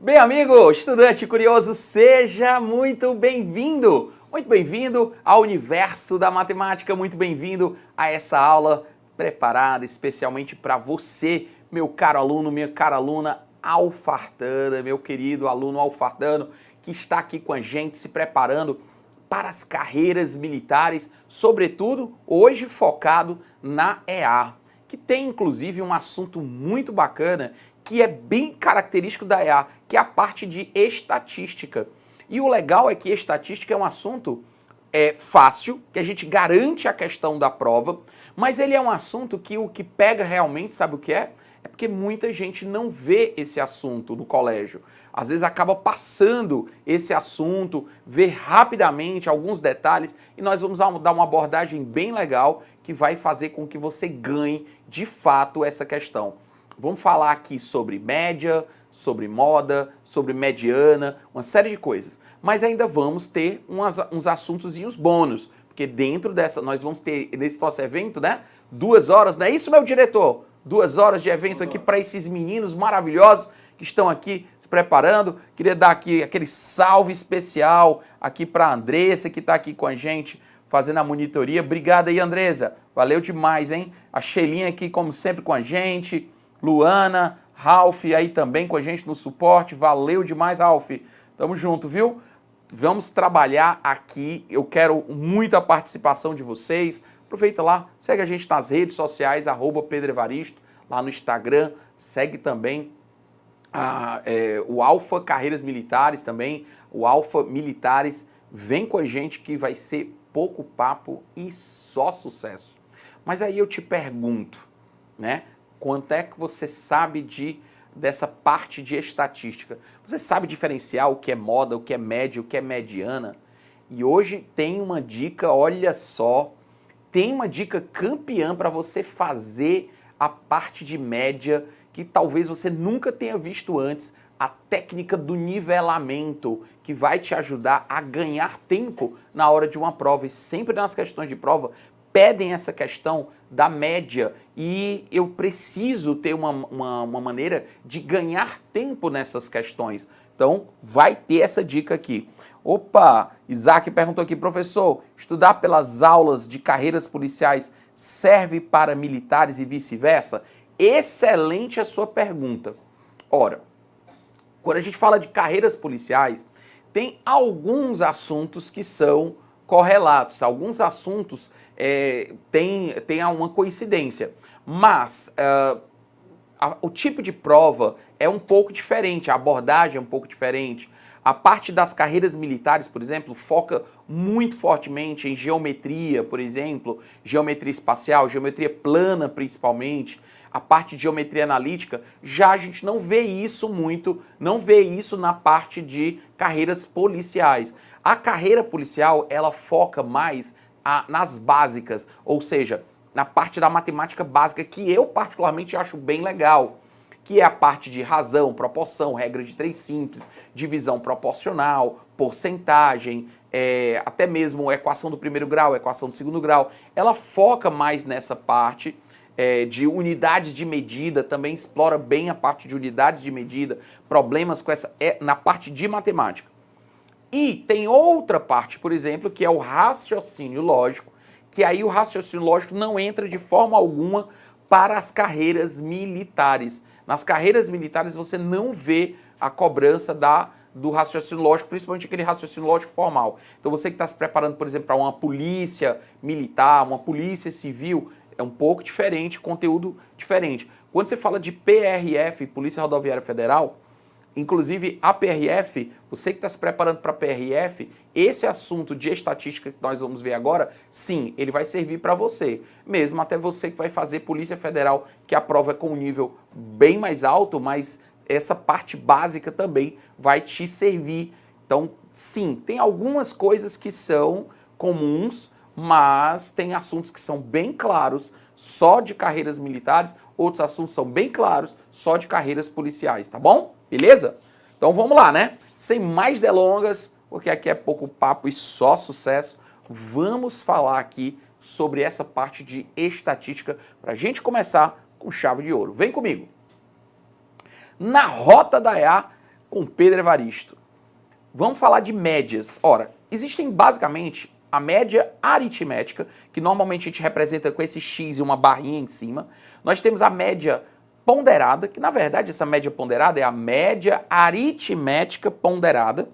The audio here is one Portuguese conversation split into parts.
Bem, amigo, estudante curioso, seja muito bem-vindo! Muito bem-vindo ao universo da matemática, muito bem-vindo a essa aula preparada especialmente para você, meu caro aluno, minha cara aluna alfartana, meu querido aluno alfartano, que está aqui com a gente se preparando para as carreiras militares, sobretudo hoje focado na EA, que tem inclusive um assunto muito bacana que é bem característico da EA, que é a parte de estatística. E o legal é que estatística é um assunto fácil, que a gente garante a questão da prova, mas ele é um assunto que o que pega realmente, sabe o que é? É porque muita gente não vê esse assunto no colégio. Às vezes acaba passando esse assunto, vê rapidamente alguns detalhes, e nós vamos dar uma abordagem bem legal que vai fazer com que você ganhe de fato essa questão. Vamos falar aqui sobre média, sobre moda, sobre mediana, uma série de coisas. Mas ainda vamos ter uns assuntozinhos bônus, porque dentro dessa, nós vamos ter, nesse nosso evento, né, 2 horas, não é isso, meu diretor? 2 horas de evento aqui para esses meninos maravilhosos que estão aqui se preparando. Queria dar aqui aquele salve especial aqui para a Andressa, que está aqui com a gente, fazendo a monitoria. Obrigado aí, Andressa. Valeu demais, hein? A Shelinha aqui, como sempre, com a gente. Luana, Ralph aí também com a gente no suporte. Valeu demais, Ralph. Tamo junto, viu? Vamos trabalhar aqui. Eu quero muito a participação de vocês. Aproveita lá, segue a gente nas redes sociais, @Pedro Evaristo, lá no Instagram. Segue também o Alfa Carreiras Militares também, o Alfa Militares. Vem com a gente que vai ser pouco papo e só sucesso. Mas aí eu te pergunto, né? Quanto é que você sabe dessa parte de estatística? Você sabe diferenciar o que é moda, o que é média, o que é mediana? E hoje tem uma dica, olha só, tem uma dica campeã para você fazer a parte de média que talvez você nunca tenha visto antes, a técnica do nivelamento, que vai te ajudar a ganhar tempo na hora de uma prova. E sempre nas questões de prova, pedem essa questão da média e eu preciso ter uma maneira de ganhar tempo nessas questões. Então, vai ter essa dica aqui. Opa, Isaac perguntou aqui, professor, estudar pelas aulas de carreiras policiais serve para militares e vice-versa? Excelente a sua pergunta. Ora, quando a gente fala de carreiras policiais, tem alguns assuntos que são correlatos, alguns assuntos têm uma coincidência, mas o tipo de prova é um pouco diferente, a abordagem é um pouco diferente. A parte das carreiras militares, por exemplo, foca muito fortemente em geometria, por exemplo, geometria espacial, geometria plana principalmente. A parte de geometria analítica, já a gente não vê isso muito, não vê isso na parte de carreiras policiais. A carreira policial, ela foca mais nas básicas, ou seja, na parte da matemática básica, que eu particularmente acho bem legal, que é a parte de razão, proporção, regra de 3 simples, divisão proporcional, porcentagem, até mesmo equação do primeiro grau, equação do segundo grau. Ela foca mais nessa parte de unidades de medida, também explora bem a parte de unidades de medida, problemas com essa na parte de matemática. E tem outra parte, por exemplo, que é o raciocínio lógico, que aí o raciocínio lógico não entra de forma alguma para as carreiras militares. Nas carreiras militares você não vê a cobrança do raciocínio lógico, principalmente aquele raciocínio lógico formal. Então você que está se preparando, por exemplo, para uma polícia militar, uma polícia civil, é um pouco diferente, conteúdo diferente. Quando você fala de PRF, Polícia Rodoviária Federal, inclusive a PRF, você que está se preparando para a PRF, esse assunto de estatística que nós vamos ver agora, sim, ele vai servir para você. Mesmo até você que vai fazer Polícia Federal, que a prova é com um nível bem mais alto, mas essa parte básica também vai te servir. Então, sim, tem algumas coisas que são comuns, mas tem assuntos que são bem claros só de carreiras militares, outros assuntos são bem claros só de carreiras policiais, tá bom? Beleza? Então vamos lá, né? Sem mais delongas, porque aqui é pouco papo e só sucesso, vamos falar aqui sobre essa parte de estatística para a gente começar com chave de ouro. Vem comigo! Na rota da EA, com Pedro Evaristo. Vamos falar de médias. Ora, existem basicamente a média aritmética, que normalmente a gente representa com esse X e uma barrinha em cima. Nós temos a média ponderada, que na verdade essa média ponderada é a média aritmética ponderada.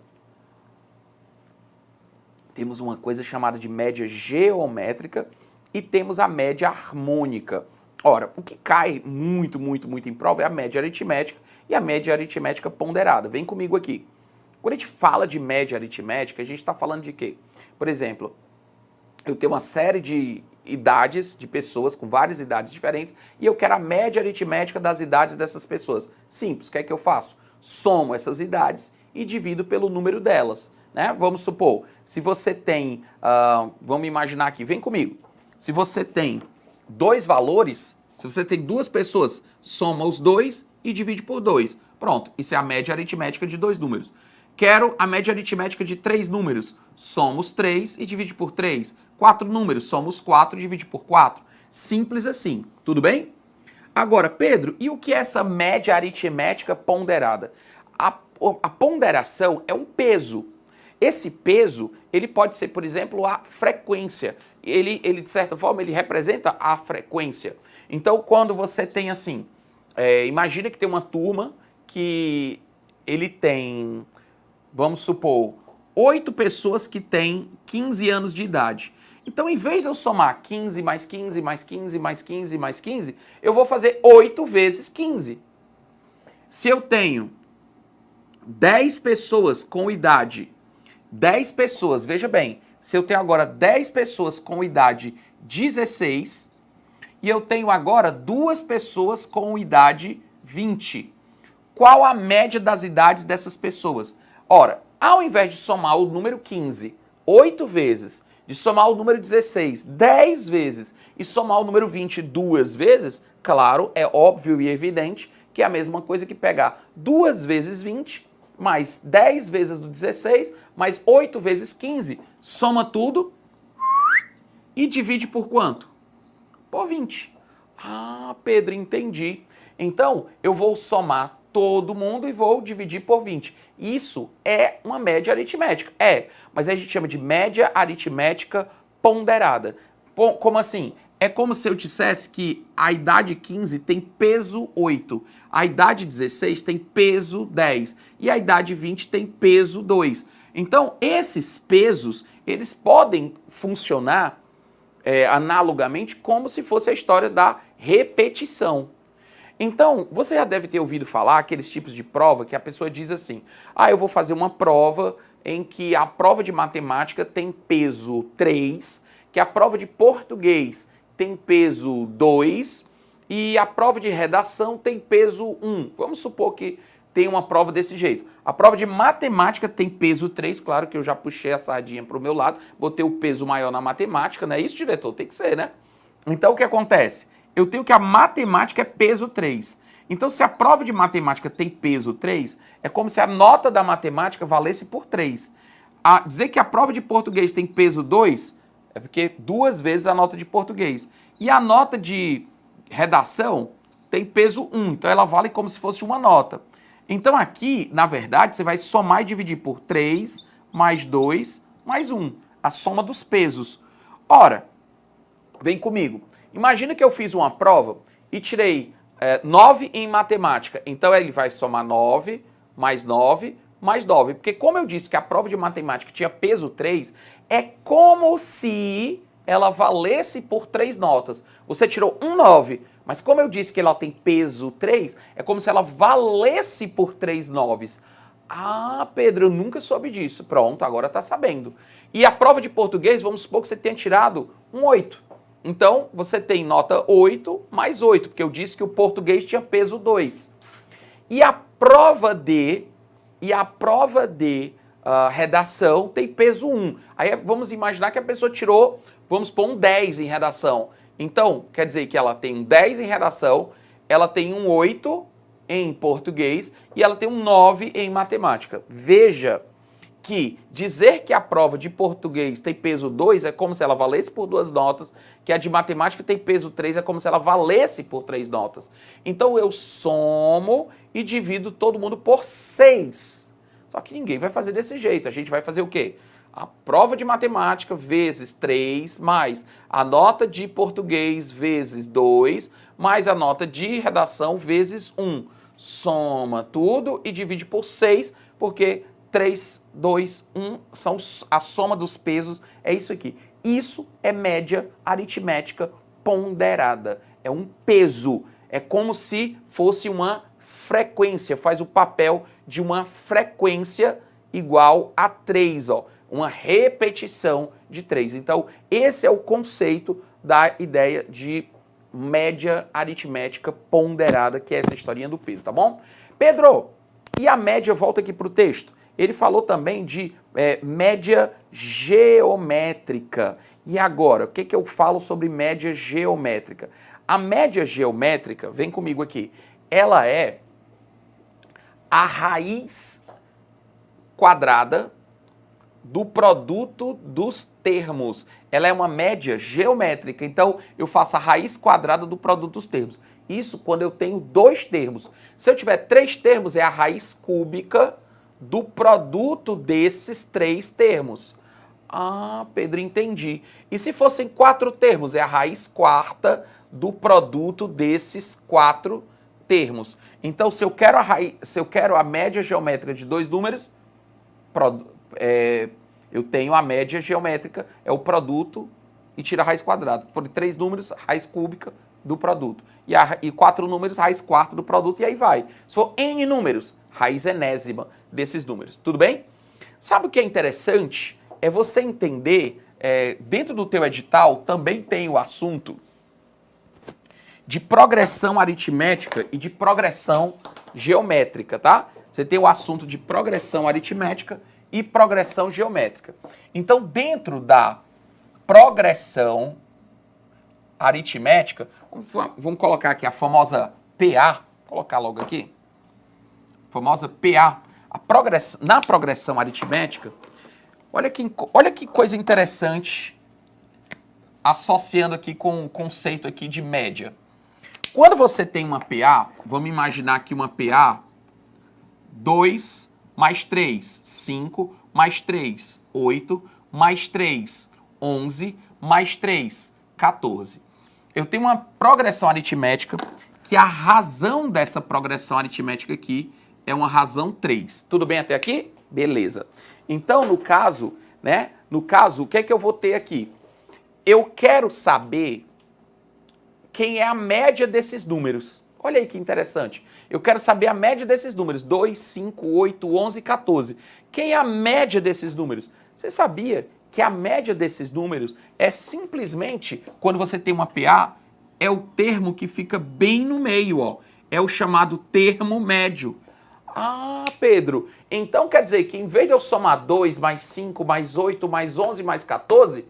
Temos uma coisa chamada de média geométrica e temos a média harmônica. Ora, o que cai muito em prova é a média aritmética e a média aritmética ponderada. Vem comigo aqui. Quando a gente fala de média aritmética, a gente está falando de quê? Por exemplo, eu tenho uma série de idades de pessoas com várias idades diferentes e eu quero a média aritmética das idades dessas pessoas. Simples, o que é que eu faço? Somo essas idades e divido pelo número delas. Né? Vamos supor, se você tem, vamos imaginar aqui, vem comigo. Se você tem dois valores, se você tem duas pessoas, soma os dois e divide por 2. Pronto, isso é a média aritmética de dois números. Quero a média aritmética de 3 números. Soma os 3 e divide por 3. 4 números, soma os 4 e divide por 4. Simples assim, tudo bem? Agora, Pedro, e o que é essa média aritmética ponderada? A ponderação é um peso. Esse peso, ele pode ser, por exemplo, a frequência. Ele de certa forma, ele representa a frequência. Então, quando você tem assim, imagina que tem uma turma que ele tem, vamos supor, 8 pessoas que têm 15 anos de idade. Então, em vez de eu somar 15 mais 15 mais 15 mais 15 mais 15, eu vou fazer 8 vezes 15. Se eu tenho 10 pessoas com idade, 10 pessoas, veja bem, se eu tenho agora 10 pessoas com idade 16 e eu tenho agora 2 pessoas com idade 20, qual a média das idades dessas pessoas? Ora, ao invés de somar o número 15 8 vezes, de somar o número 16 10 vezes e somar o número 20 2 vezes, claro, é óbvio e evidente que é a mesma coisa que pegar 2 vezes 20 mais 10 vezes o 16 mais 8 vezes 15, soma tudo e divide por quanto? Por 20. Ah, Pedro, entendi. Então, eu vou somar todo mundo e vou dividir por 20. Isso é uma média aritmética. Mas a gente chama de média aritmética ponderada. Como assim? É como se eu dissesse que a idade 15 tem peso 8, a idade 16 tem peso 10 e a idade 20 tem peso 2. Então, esses pesos, eles podem funcionar analogamente como se fosse a história da repetição. Então, você já deve ter ouvido falar aqueles tipos de prova que a pessoa diz assim, eu vou fazer uma prova em que a prova de matemática tem peso 3, que a prova de português tem peso 2 e a prova de redação tem peso 1. Vamos supor que tem uma prova desse jeito. A prova de matemática tem peso 3, claro que eu já puxei a sardinha para o meu lado, botei o peso maior na matemática, não é isso, diretor? Tem que ser, né? Então, o que acontece? Eu tenho que a matemática é peso 3. Então, se a prova de matemática tem peso 3, é como se a nota da matemática valesse por 3. Dizer que a prova de português tem peso 2, é porque 2 vezes a nota de português. E a nota de redação tem peso 1, então ela vale como se fosse uma nota. Então aqui, na verdade, você vai somar e dividir por 3, mais 2, mais 1. A soma dos pesos. Ora, vem comigo. Imagina que eu fiz uma prova e tirei 9 em matemática. Então ele vai somar 9, mais 9, mais 9. Porque como eu disse que a prova de matemática tinha peso 3, é como se ela valesse por 3 notas. Você tirou um 9, mas como eu disse que ela tem peso 3, é como se ela valesse por 3 noves. Ah, Pedro, eu nunca soube disso. Pronto, agora tá sabendo. E a prova de português, vamos supor que você tenha tirado um 8. Então, você tem nota 8 mais 8, porque eu disse que o português tinha peso 2. E a prova de redação tem peso 1. Aí vamos imaginar que a pessoa tirou, vamos pôr um 10 em redação. Então, quer dizer que ela tem um 10 em redação, ela tem um 8 em português e ela tem um 9 em matemática. Veja que dizer que a prova de português tem peso 2 é como se ela valesse por 2 notas, que a de matemática tem peso 3 é como se ela valesse por 3 notas. Então eu somo e divido todo mundo por 6. Só que ninguém vai fazer desse jeito. A gente vai fazer o quê? A prova de matemática vezes 3, mais a nota de português vezes 2, mais a nota de redação vezes 1. Soma tudo e divide por 6, porque 3, 2, 1 são a soma dos pesos, é isso aqui. Isso é média aritmética ponderada. É um peso. É como se fosse uma frequência. Faz o papel de uma frequência igual a 3, ó. Uma repetição de 3. Então, esse é o conceito da ideia de média aritmética ponderada, que é essa historinha do peso, tá bom? Pedro, e a média, volta aqui para o texto. Ele falou também de média geométrica. E agora, o que eu falo sobre média geométrica? A média geométrica, vem comigo aqui, ela é a raiz quadrada do produto dos termos. Ela é uma média geométrica, então eu faço a raiz quadrada do produto dos termos. Isso quando eu tenho 2 termos. Se eu tiver 3 termos, é a raiz cúbica do produto desses 3 termos. Ah, Pedro, entendi. E se fossem 4 termos, é a raiz quarta do produto desses 4 termos. Então, se eu quero a média geométrica de 2 números, eu tenho a média geométrica, é o produto e tira a raiz quadrada. Se forem 3 números, raiz cúbica do produto. E 4 números, raiz quarta do produto, e aí vai. Se for N números, raiz enésima desses números. Tudo bem? Sabe o que é interessante? É você entender, dentro do teu edital também tem o assunto de progressão aritmética e de progressão geométrica, tá? Você tem o assunto de progressão aritmética e progressão geométrica. Então, dentro da progressão aritmética, vamos colocar aqui a famosa PA, vou colocar logo aqui, famosa PA, na progressão aritmética, olha que coisa interessante, associando aqui com o conceito aqui de média. Quando você tem uma PA, vamos imaginar aqui uma PA, 2 mais 3, 5, mais 3, 8, mais 3, 11, mais 3, 14. Eu tenho uma progressão aritmética que a razão dessa progressão aritmética aqui é uma razão 3. Tudo bem até aqui? Beleza. Então, no caso, o que é que eu vou ter aqui? Eu quero saber quem é a média desses números. Olha aí que interessante. Eu quero saber a média desses números. 2, 5, 8, 11, 14. Quem é a média desses números? Você sabia que a média desses números é simplesmente, quando você tem uma PA, é o termo que fica bem no meio, ó. É o chamado termo médio. Ah, Pedro, então quer dizer que em vez de eu somar 2 mais 5 mais 8 mais 11 mais 14,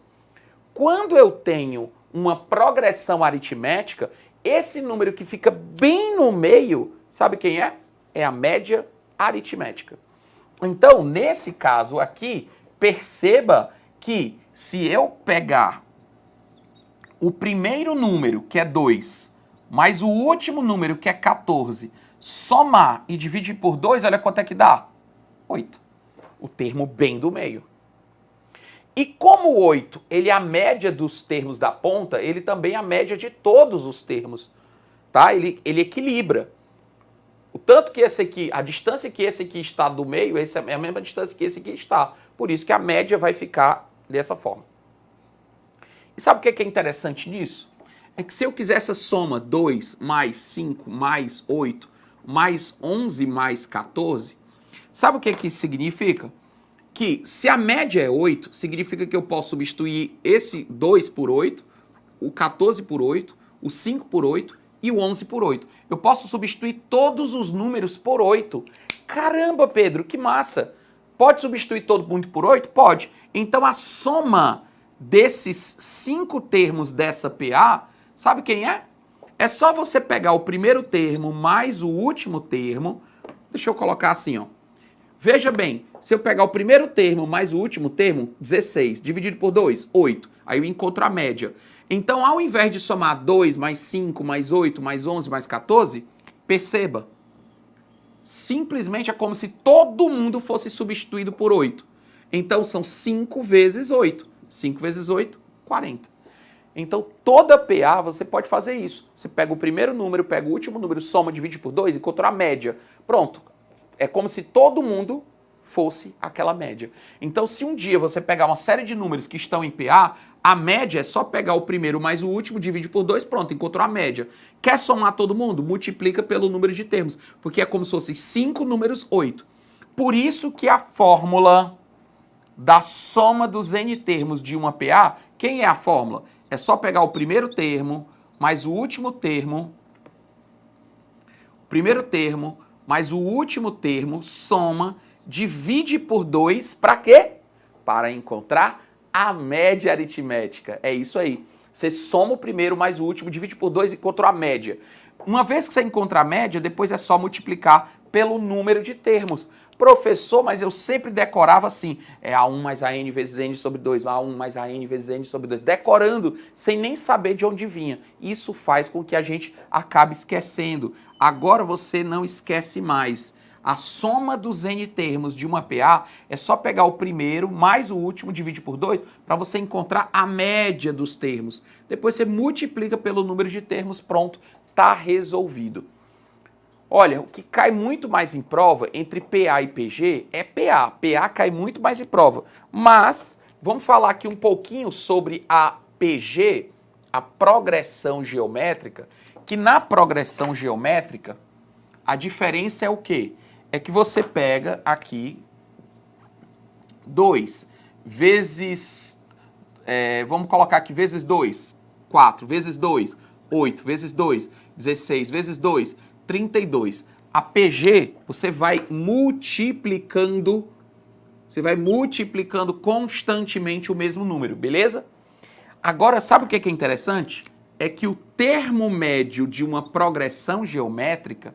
quando eu tenho uma progressão aritmética, esse número que fica bem no meio, sabe quem é? É a média aritmética. Então, nesse caso aqui, perceba que se eu pegar o primeiro número, que é 2, mais o último número, que é 14, somar e dividir por 2, olha quanto é que dá? 8. O termo bem do meio. E como o 8, ele é a média dos termos da ponta, ele também é a média de todos os termos. Tá? Ele equilibra. O tanto que esse aqui, a distância que esse aqui está do meio, essa é a mesma distância que esse aqui está. Por isso que a média vai ficar dessa forma. E sabe o que é interessante nisso? É que se eu quiser essa soma 2 mais 5 mais 8 mais 11 mais 14, sabe o que isso significa? Que se a média é 8, significa que eu posso substituir esse 2 por 8, o 14 por 8, o 5 por 8 e o 11 por 8. Eu posso substituir todos os números por 8. Caramba, Pedro, que massa! Pode substituir todo mundo por 8? Pode. Então a soma desses 5 termos dessa PA, sabe quem é? É só você pegar o primeiro termo mais o último termo, deixa eu colocar assim, ó, Veja bem, se eu pegar o primeiro termo mais o último termo, 16, dividido por 2, 8. Aí eu encontro a média. Então, ao invés de somar 2 mais 5 mais 8 mais 11 mais 14, perceba, simplesmente é como se todo mundo fosse substituído por 8. Então, são 5 vezes 8. 5 vezes 8, 40. Então, toda PA você pode fazer isso. Você pega o primeiro número, pega o último número, soma, divide por 2 e encontra a média. Pronto. É como se todo mundo fosse aquela média. Então, se um dia você pegar uma série de números que estão em PA, a média é só pegar o primeiro mais o último, divide por 2, pronto, encontrou a média. Quer somar todo mundo? Multiplica pelo número de termos, porque é como se fossem 5 números 8. Por isso que a fórmula da soma dos n termos de uma PA, quem é a fórmula? É só pegar o primeiro termo mais o último termo, mais o último termo, soma, divide por 2, para quê? Para encontrar a média aritmética. É isso aí. Você soma o primeiro mais o último, divide por 2 e encontra a média. Uma vez que você encontra a média, depois é só multiplicar pelo número de termos. Professor, mas eu sempre decorava assim, é A1 mais AN vezes N sobre 2, A1 mais AN vezes N sobre 2, decorando, sem nem saber de onde vinha. Isso faz com que a gente acabe esquecendo. Agora você não esquece mais. A soma dos n termos de uma PA é só pegar o primeiro mais o último, divide por 2, para você encontrar a média dos termos. Depois você multiplica pelo número de termos, pronto, tá resolvido. Olha, o que cai muito mais em prova entre PA e PG é PA. PA cai muito mais em prova. Mas vamos falar aqui um pouquinho sobre a PG, a progressão geométrica, que na progressão geométrica a diferença é o quê? É que você pega aqui 2 vezes, vamos colocar aqui vezes 2, 4 vezes 2, 8 vezes 2, 16 vezes 2, 32. A PG, você vai multiplicando constantemente o mesmo número, beleza? Agora, sabe o que é interessante? É que o termo médio de uma progressão geométrica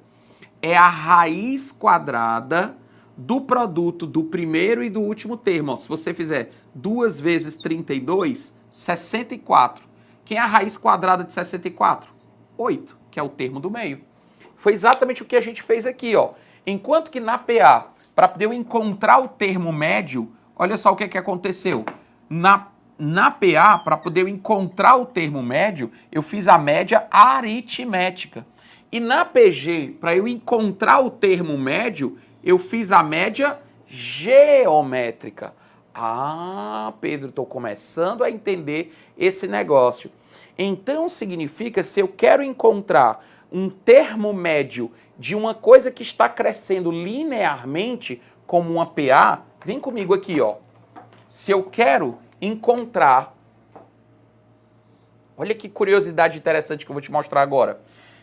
é a raiz quadrada do produto do primeiro e do último termo. Ó, se você fizer 2 vezes 32, 64. Quem é a raiz quadrada de 64? 8, que é o termo do meio. Foi exatamente o que a gente fez aqui, ó. Enquanto que na PA, para poder eu encontrar o termo médio, olha só o que aconteceu. Na PA, para poder eu encontrar o termo médio, eu fiz a média aritmética. E na PG, para eu encontrar o termo médio, eu fiz a média geométrica. Ah, Pedro, estou começando a entender esse negócio. Então significa, se eu quero encontrar um termo médio de uma coisa que está crescendo linearmente, como uma PA, vem comigo aqui, ó. Se eu quero encontrar, olha que curiosidade interessante que eu vou te mostrar agora.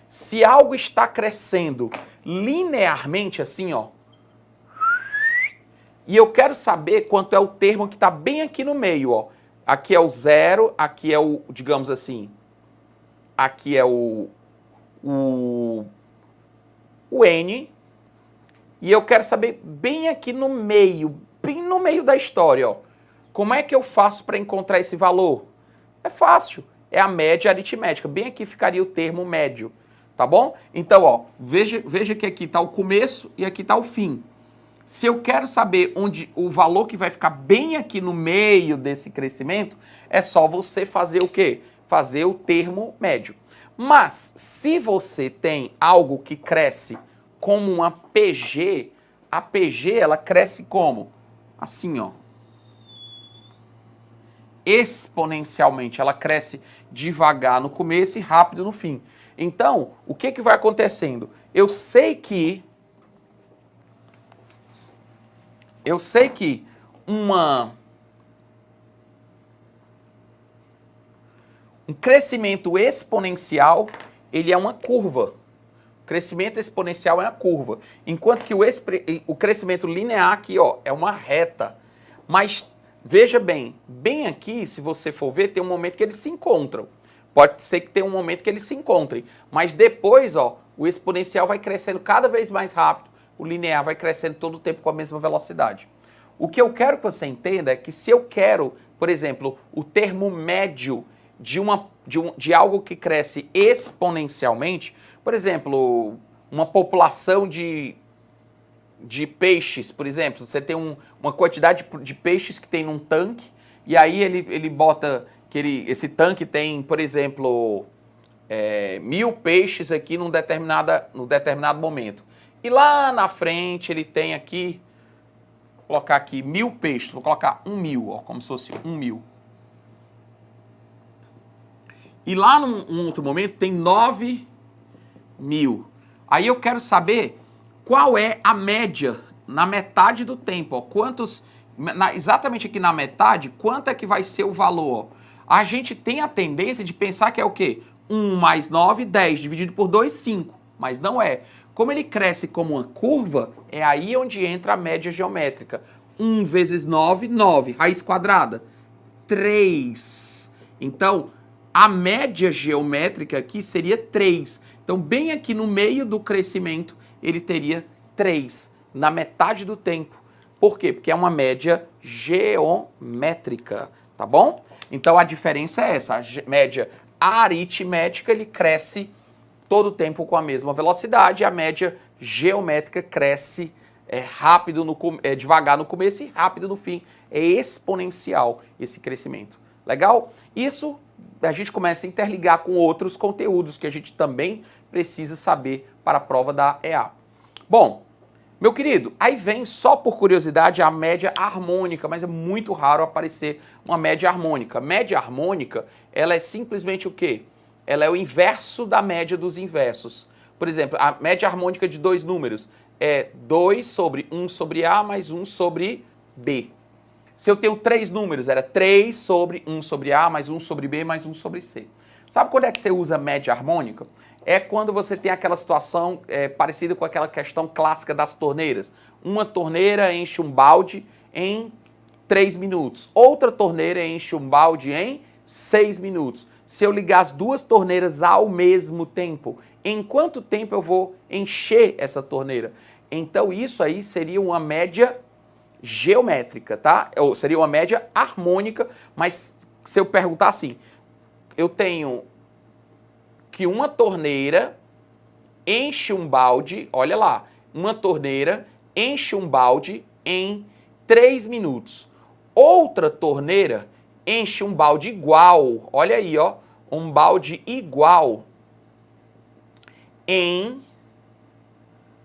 Se algo está crescendo linearmente assim, ó, e eu quero saber quanto é o termo que está bem aqui no meio, ó. Aqui é o 0, aqui é o, digamos assim, aqui é o N, e eu quero saber bem aqui no meio, bem no meio da história, ó. Como é que eu faço para encontrar esse valor? É fácil, é a média aritmética. Bem aqui ficaria o termo médio, tá bom? Então, ó, veja que aqui está o começo e aqui está o fim. Se eu quero saber onde o valor que vai ficar bem aqui no meio desse crescimento, é só você fazer o quê? Fazer o termo médio. Mas, se você tem algo que cresce como uma PG, a PG, ela cresce como? Assim, ó. Exponencialmente. Ela cresce devagar no começo e rápido no fim. Então, o que vai acontecendo? Eu sei que um crescimento exponencial, ele é uma curva. O crescimento exponencial é uma curva. Enquanto que o crescimento linear aqui, ó, é uma reta. Mas, veja bem aqui, se você for ver, tem um momento que eles se encontram. Pode ser que tenha um momento que eles se encontrem. Mas depois, ó, o exponencial vai crescendo cada vez mais rápido, o linear vai crescendo todo o tempo com a mesma velocidade. O que eu quero que você entenda é que se eu quero, por exemplo, o termo médio de algo que cresce exponencialmente, por exemplo, uma população de peixes, por exemplo, você tem uma quantidade de peixes que tem num tanque, e aí ele bota que esse tanque tem, por exemplo, 1000 peixes aqui num determinado momento. E lá na frente ele tem aqui, vou colocar aqui 1000 peixes, vou colocar 1000, ó, como se fosse 1000. E lá num outro momento tem 9000. Aí eu quero saber qual é a média na metade do tempo, ó, exatamente aqui na metade, quanto é que vai ser o valor, ó. A gente tem a tendência de pensar que é o quê? 1 mais 9, 10, dividido por 2, 5, mas não é. Como ele cresce como uma curva, é aí onde entra a média geométrica. 1 vezes 9, 9, raiz quadrada, 3. Então, a média geométrica aqui seria 3. Então, bem aqui no meio do crescimento, ele teria 3, na metade do tempo. Por quê? Porque é uma média geométrica, tá bom? Então, a diferença é essa. A média aritmética, ele cresce todo o tempo com a mesma velocidade. A média geométrica cresce rápido, devagar no começo e rápido no fim. É exponencial esse crescimento. Legal? Isso a gente começa a interligar com outros conteúdos que a gente também precisa saber para a prova da EA. Bom, meu querido, aí vem só por curiosidade a média harmônica, mas é muito raro aparecer uma média harmônica. Média harmônica, ela é simplesmente o quê? Ela é o inverso da média dos inversos. Por exemplo, a média harmônica de dois números é 2 sobre 1 sobre A mais 1 sobre B. Se eu tenho 3 números, era 3 sobre 1 sobre A mais 1 sobre B mais 1 sobre C. Sabe quando é que você usa média harmônica? É quando você tem aquela situação parecida com aquela questão clássica das torneiras. Uma torneira enche um balde em 3 minutos. Outra torneira enche um balde em 6 minutos. Se eu ligar as duas torneiras ao mesmo tempo, em quanto tempo eu vou encher essa torneira? Então isso aí seria uma média geométrica, tá? Ou seria uma média harmônica, mas se eu perguntar assim, eu tenho que uma torneira enche um balde, olha lá, uma torneira enche um balde em 3 minutos. Outra torneira enche um balde igual, olha aí, ó, um balde igual em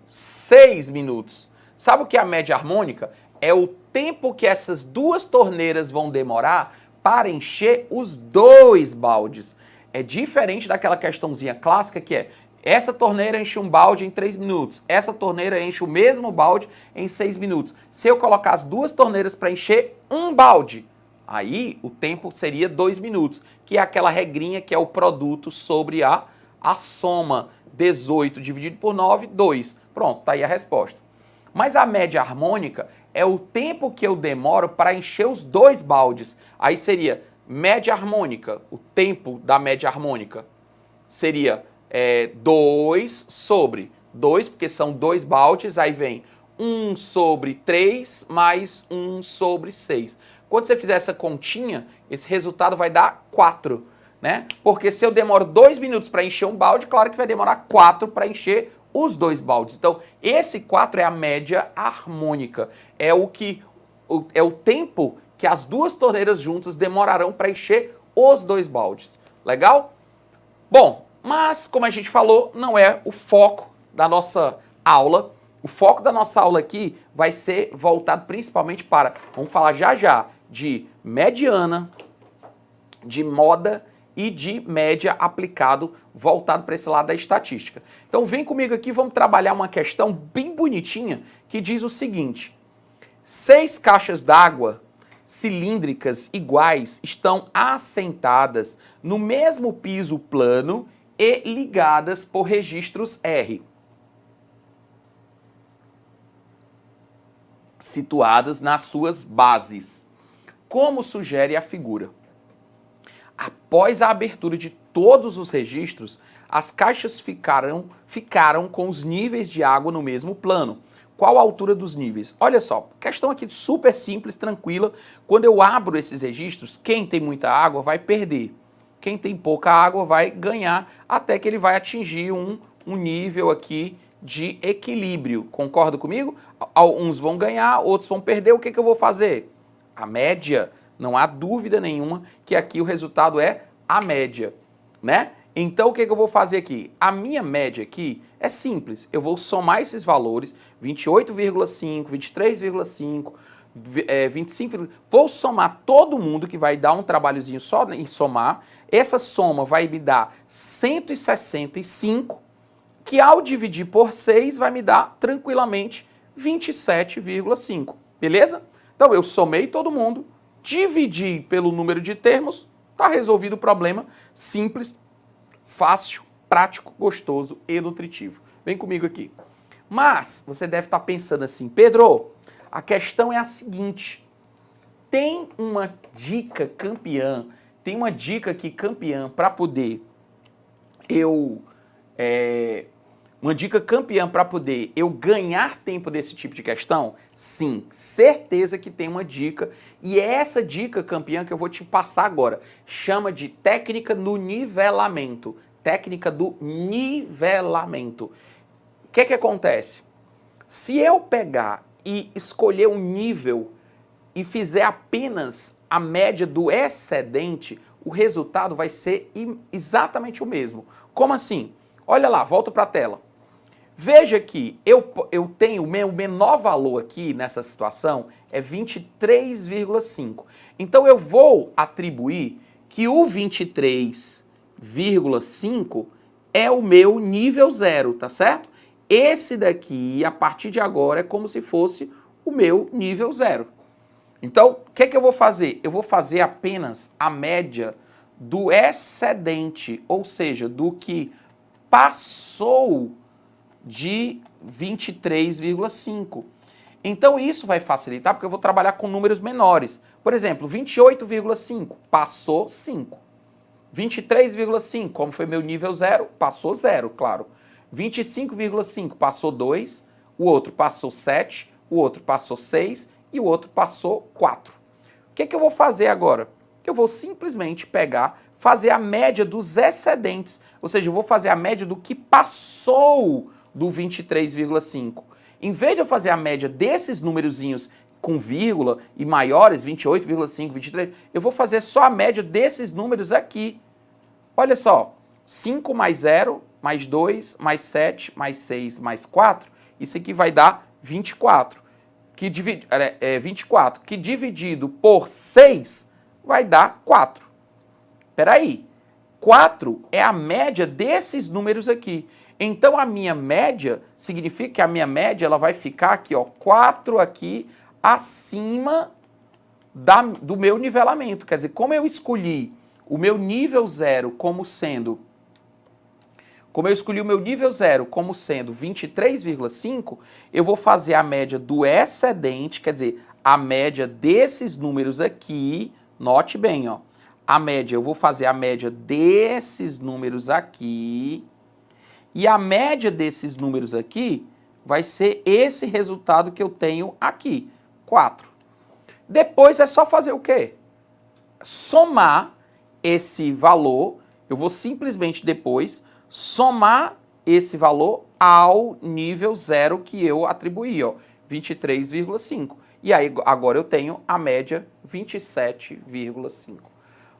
6 minutos. Sabe o que é a média harmônica? É o tempo que essas duas torneiras vão demorar para encher os dois baldes. É diferente daquela questãozinha clássica que é essa torneira enche um balde em 3 minutos, essa torneira enche o mesmo balde em 6 minutos. Se eu colocar as duas torneiras para encher um balde, aí o tempo seria 2 minutos, que é aquela regrinha que é o produto sobre a soma. 18 dividido por 9, 2. Pronto, tá aí a resposta. Mas a média harmônica é o tempo que eu demoro para encher os dois baldes. Aí seria média harmônica, o tempo da média harmônica seria 2 sobre 2, porque são 2 baldes, aí vem 1 sobre 3 mais 1 sobre 6. Quando você fizer essa continha, esse resultado vai dar 4, né? Porque se eu demoro 2 minutos para encher um balde, claro que vai demorar 4 para encher os dois baldes. Então, esse 4 é a média harmônica. É o tempo que as duas torneiras juntas demorarão para encher os dois baldes. Legal? Bom, mas como a gente falou, não é o foco da nossa aula. O foco da nossa aula aqui vai ser voltado principalmente para, vamos falar já já, de mediana, de moda e de média aplicado, voltado para esse lado da estatística. Então vem comigo aqui, vamos trabalhar uma questão bem bonitinha que diz o seguinte: 6 caixas d'água cilíndricas iguais estão assentadas no mesmo piso plano e ligadas por registros R, situadas nas suas bases, como sugere a figura. Após a abertura de todos os registros, as caixas ficaram com os níveis de água no mesmo plano, Qual a altura dos níveis? Olha só, questão aqui super simples, tranquila. Quando eu abro esses registros, quem tem muita água vai perder. Quem tem pouca água vai ganhar, até que ele vai atingir um nível aqui de equilíbrio. Concorda comigo? Uns vão ganhar, outros vão perder. O que eu vou fazer? A média. Não há dúvida nenhuma que aqui o resultado é a média, né? Então, o que eu vou fazer aqui? A minha média aqui é simples. Eu vou somar esses valores, 28,5, 23,5, 25... Vou somar todo mundo, que vai dar um trabalhozinho só em somar. Essa soma vai me dar 165, que ao dividir por 6 vai me dar tranquilamente 27,5. Beleza? Então, eu somei todo mundo, dividi pelo número de termos, está resolvido o problema. Simples, fácil, prático, gostoso e nutritivo. Vem comigo aqui. Mas você deve estar pensando assim, Pedro, a questão é a seguinte, tem uma dica campeã, tem uma dica aqui campeã para poder uma dica campeã para poder eu ganhar tempo desse tipo de questão? Sim, certeza que tem uma dica. E é essa dica campeã que eu vou te passar agora. Chama de técnica do nivelamento. Técnica do nivelamento. O que acontece? Se eu pegar e escolher um nível e fizer apenas a média do excedente, o resultado vai ser exatamente o mesmo. Como assim? Olha lá, volta para a tela. Veja que eu tenho o meu menor valor aqui nessa situação é 23,5. Então eu vou atribuir que o 23,5 é o meu nível 0, tá certo? Esse daqui, a partir de agora, é como se fosse o meu nível 0. Então, o que eu vou fazer? Eu vou fazer apenas a média do excedente, ou seja, do que passou de 23,5. Então isso vai facilitar porque eu vou trabalhar com números menores. Por exemplo, 28,5 passou 5. 23,5, como foi meu nível 0, passou 0, claro. 25,5 passou 2, o outro passou 7, o outro passou 6 e o outro passou 4. O que eu vou fazer agora? Eu vou simplesmente pegar, fazer a média dos excedentes, ou seja, eu vou fazer a média do que passou do 23,5. Em vez de eu fazer a média desses númerozinhos com vírgula e maiores, 28,5, 23, eu vou fazer só a média desses números aqui. Olha só, 5 mais 0, mais 2, mais 7, mais 6, mais 4, isso aqui vai dar 24. 24, que dividido por 6 vai dar 4. Espera aí, 4 é a média desses números aqui. Então, a minha média, significa que a minha média ela vai ficar aqui, ó, 4 aqui acima do meu nivelamento. Quer dizer, como eu escolhi o meu nível 0 como sendo 23,5, eu vou fazer a média do excedente, quer dizer, a média desses números aqui, note bem, ó, a média, eu vou fazer a média desses números aqui, e a média desses números aqui vai ser esse resultado que eu tenho aqui, 4. Depois é só fazer o quê? Somar esse valor, eu vou simplesmente depois somar esse valor ao nível 0 que eu atribuí, ó, 23,5. E aí agora eu tenho a média 27,5.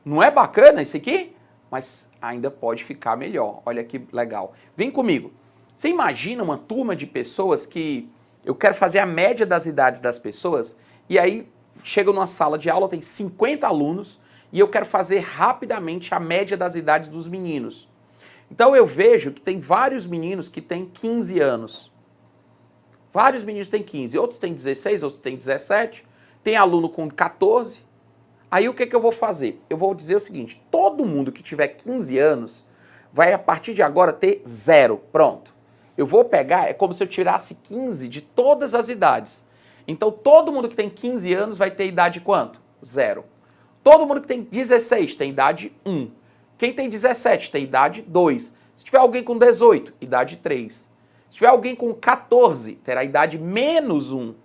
Não é bacana isso aqui? Mas ainda pode ficar melhor. Olha que legal. Vem comigo. Você imagina uma turma de pessoas que eu quero fazer a média das idades das pessoas e aí chego numa sala de aula, tem 50 alunos e eu quero fazer rapidamente a média das idades dos meninos. Então eu vejo que tem vários meninos que têm 15 anos. Vários meninos têm 15, outros têm 16, outros têm 17, tem aluno com 14. Aí o que eu vou fazer? Eu vou dizer o seguinte, todo mundo que tiver 15 anos vai a partir de agora ter 0, pronto. Eu vou pegar, é como se eu tirasse 15 de todas as idades. Então todo mundo que tem 15 anos vai ter idade quanto? 0. Todo mundo que tem 16 tem idade 1. Quem tem 17 tem idade 2. Se tiver alguém com 18, idade 3. Se tiver alguém com 14, terá idade menos 1.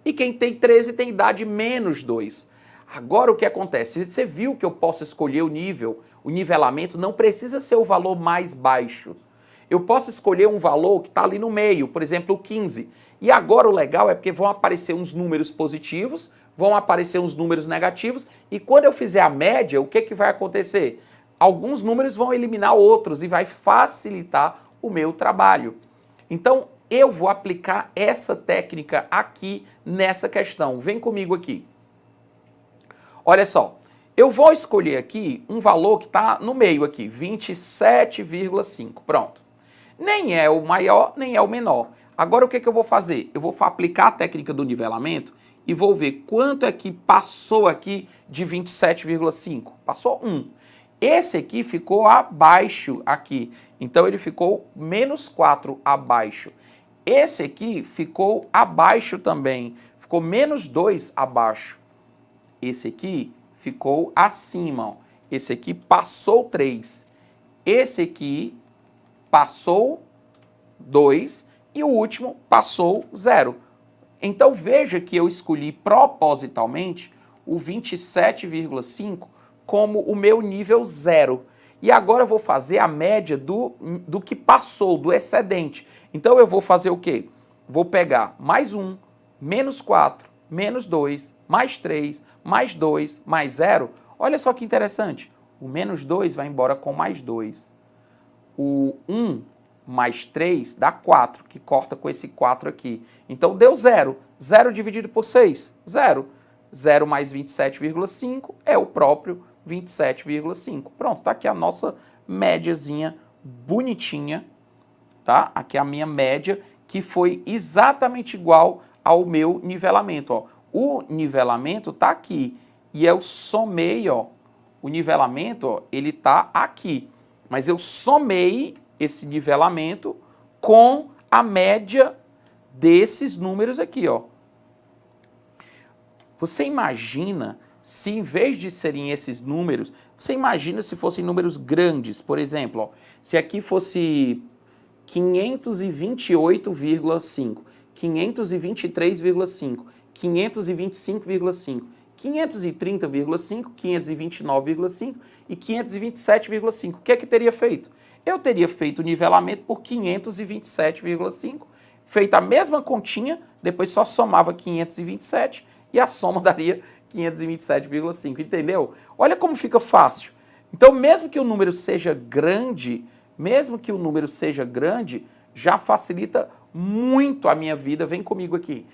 E quem tem 13 tem idade menos 2. Agora o que acontece? Você viu que eu posso escolher o nível, o nivelamento não precisa ser o valor mais baixo. Eu posso escolher um valor que está ali no meio, por exemplo, o 15. E agora o legal é porque vão aparecer uns números positivos, vão aparecer uns números negativos, e quando eu fizer a média, o que, que vai acontecer? Alguns números vão eliminar outros e vai facilitar o meu trabalho. Então, eu vou aplicar essa técnica aqui nessa questão. Vem comigo aqui. Olha só, eu vou escolher aqui um valor que está no meio aqui, 27,5. Pronto. Nem é o maior, nem é o menor. Agora o que, que eu vou fazer? Eu vou aplicar a técnica do nivelamento e vou ver quanto é que passou aqui de 27,5. Passou 1. Esse aqui ficou abaixo aqui. Então ele ficou menos 4 abaixo. Esse aqui ficou abaixo também. Ficou menos 2 abaixo. Esse aqui ficou acima. Ó. Esse aqui passou 3. Esse aqui passou 2. E o último passou 0. Então veja que eu escolhi propositalmente o 27,5 como o meu nível 0. E agora eu vou fazer a média do que passou, do excedente. Então eu vou fazer o quê? Vou pegar mais 1, menos 4, menos 2, mais 3, mais 2, mais 0. Olha só que interessante. O menos 2 vai embora com mais 2. O 1 mais 3 dá 4, que corta com esse 4 aqui. Então deu 0. 0 dividido por 6, 0. 0 mais 27,5 é o próprio 27,5. Pronto, tá aqui a nossa médiazinha bonitinha, tá? Aqui a minha média, que foi exatamente igual ao meu nivelamento, ó. O nivelamento tá aqui e eu somei, ó. O nivelamento, ó, ele tá aqui. Mas eu somei esse nivelamento com a média desses números aqui, ó. Você imagina se em vez de serem esses números, você imagina se fossem números grandes, por exemplo, ó, se aqui fosse 528,5, 523,5, 525,5, 530,5, 529,5 e 527,5. O que é que teria feito? Eu teria feito o nivelamento por 527,5, feito a mesma continha, depois só somava 527 e a soma daria 527,5, entendeu? Olha como fica fácil. Então, mesmo que o número seja grande, já facilita muito a minha vida. Vem comigo aqui.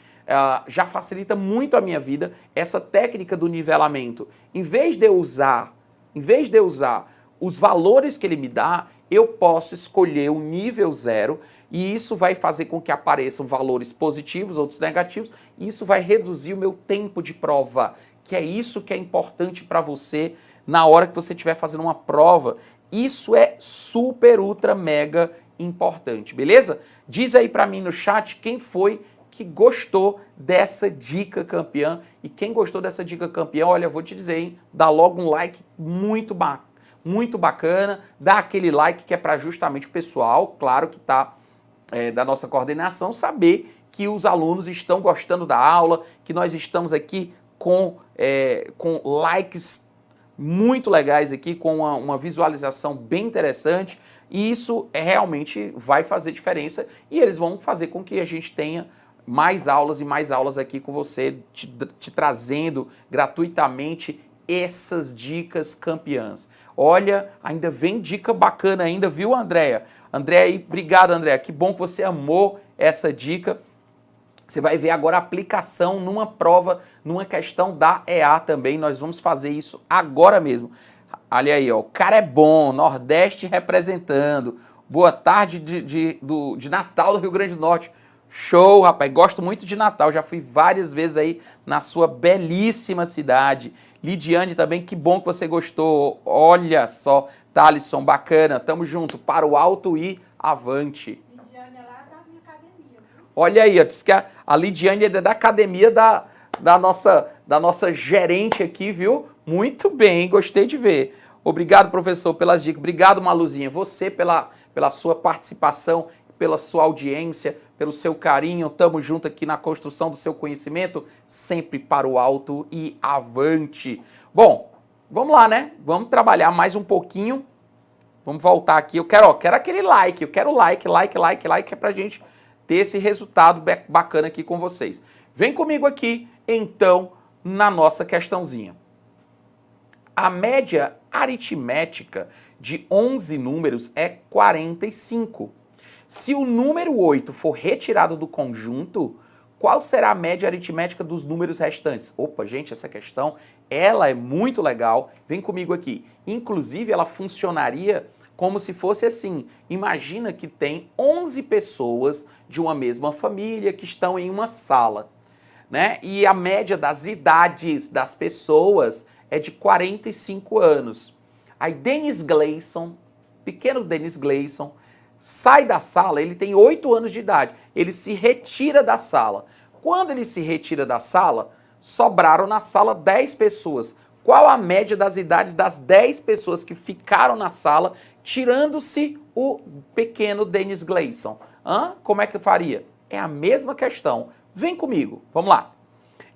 Já facilita muito a minha vida essa técnica do nivelamento. Em vez de eu usar os valores que ele me dá, eu posso escolher o nível 0 e isso vai fazer com que apareçam valores positivos, outros negativos, e isso vai reduzir o meu tempo de prova, que é isso que é importante para você na hora que você estiver fazendo uma prova. Isso é super, ultra, mega importante, beleza? Diz aí para mim no chat quem foi que gostou dessa dica campeã. E quem gostou dessa dica campeã, olha, eu vou te dizer, hein? Dá logo um like muito bacana, dá aquele like que é para justamente o pessoal, claro que tá da nossa coordenação, saber que os alunos estão gostando da aula, que nós estamos aqui com likes muito legais aqui, com uma visualização bem interessante, e isso realmente vai fazer diferença, e eles vão fazer com que a gente tenha mais aulas e mais aulas aqui com você, te trazendo gratuitamente essas dicas campeãs. Olha, ainda vem dica bacana ainda, viu, Andréia? Andréia aí, obrigado, Andréia. Que bom que você amou essa dica. Você vai ver agora a aplicação numa prova, numa questão da EA também. Nós vamos fazer isso agora mesmo. Olha aí, ó, o cara é bom, Nordeste representando. Boa tarde de Natal do Rio Grande do Norte. Show, rapaz, gosto muito de Natal, já fui várias vezes aí na sua belíssima cidade. Lidiane também, que bom que você gostou. Olha só, Thalisson, bacana, tamo junto, para o alto e avante. Lidiane é lá da minha academia. Viu? Olha aí, disse que a Lidiane é da academia da nossa gerente aqui, viu? Muito bem, gostei de ver. Obrigado, professor, pelas dicas. Obrigado, Maluzinha, você pela sua participação, pela sua audiência, pelo seu carinho. Tamo junto aqui na construção do seu conhecimento, sempre para o alto e avante. Bom, vamos lá, né? Vamos trabalhar mais um pouquinho. Vamos voltar aqui. Eu quero aquele like. Eu quero like pra gente ter esse resultado bacana aqui com vocês. Vem comigo aqui, então, na nossa questãozinha. A média aritmética de 11 números é 45. Se o número 8 for retirado do conjunto, qual será a média aritmética dos números restantes? Opa, gente, essa questão, ela é muito legal. Vem comigo aqui. Inclusive, ela funcionaria como se fosse assim. Imagina que tem 11 pessoas de uma mesma família que estão em uma sala, né? E a média das idades das pessoas é de 45 anos. Aí Dennis Gleason, pequeno Dennis Gleason, sai da sala, ele tem 8 anos de idade, ele se retira da sala. Quando ele se retira da sala, sobraram na sala 10 pessoas. Qual a média das idades das 10 pessoas que ficaram na sala, tirando-se o pequeno Dennis Gleason? Como é que eu faria? É a mesma questão. Vem comigo, vamos lá.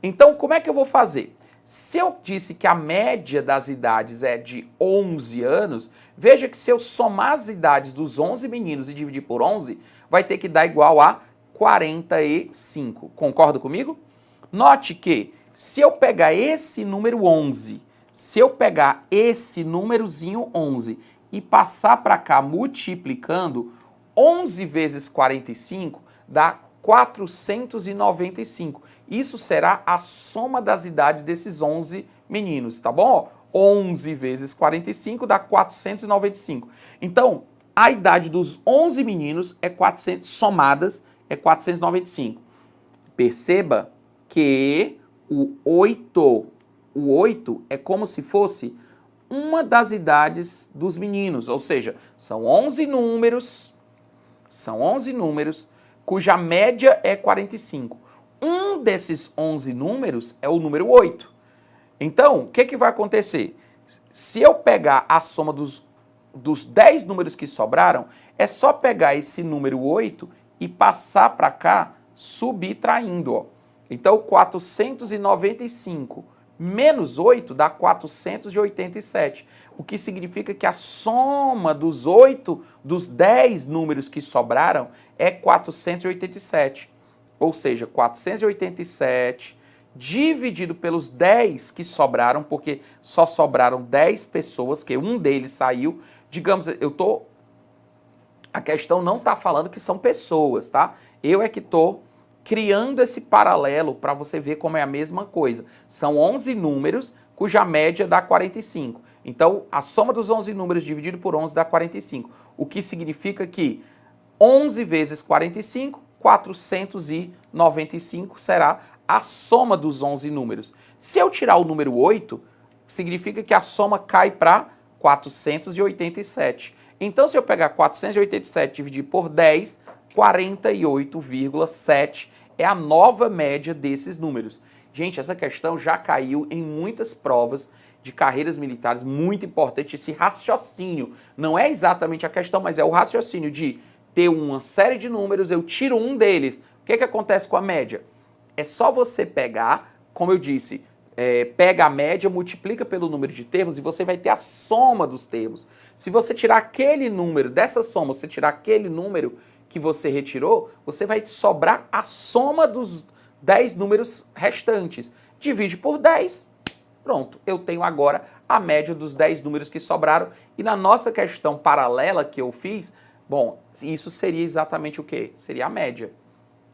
Então, como é que eu vou fazer? Se eu disse que a média das idades é de 11 anos, veja que se eu somar as idades dos 11 meninos e dividir por 11, vai ter que dar igual a 45. Concorda comigo? Note que se eu pegar esse número 11, se eu pegar esse númerozinho 11 e passar para cá multiplicando, 11 vezes 45 dá 495. Isso será a soma das idades desses 11 meninos, tá bom? 11 vezes 45 dá 495. Então, a idade dos 11 meninos é 400, somadas é 495. Perceba que o 8 é como se fosse uma das idades dos meninos, ou seja, são 11 números cuja média é 45. Um desses 11 números é o número 8. Então, o que vai acontecer? Se eu pegar a soma dos 10 números que sobraram, é só pegar esse número 8 e passar para cá, subtraindo. Ó. Então, 495 menos 8 dá 487. O que significa que a soma dos 10 números que sobraram é 487. Ou seja, 487 dividido pelos 10 que sobraram, porque só sobraram 10 pessoas, que um deles saiu. Digamos, a questão não está falando que são pessoas, tá? Eu é que estou criando esse paralelo para você ver como é a mesma coisa. São 11 números cuja média dá 45. Então, a soma dos 11 números dividido por 11 dá 45. O que significa que 11 vezes 45, 495 será a soma dos 11 números. Se eu tirar o número 8, significa que a soma cai para 487. Então, se eu pegar 487 e dividir por 10, 48,7 é a nova média desses números. Gente, essa questão já caiu em muitas provas de carreiras militares, muito importante esse raciocínio. Não é exatamente a questão, mas é o raciocínio de ter uma série de números, eu tiro um deles. O que acontece com a média? É só você pegar, como eu disse, pega a média, multiplica pelo número de termos e você vai ter a soma dos termos. Se você tirar aquele número, dessa soma, você tirar aquele número que você retirou, você vai sobrar a soma dos 10 números restantes. Divide por 10, pronto. Eu tenho agora a média dos 10 números que sobraram. E na nossa questão paralela que eu fiz, bom, isso seria exatamente o quê? Seria a média.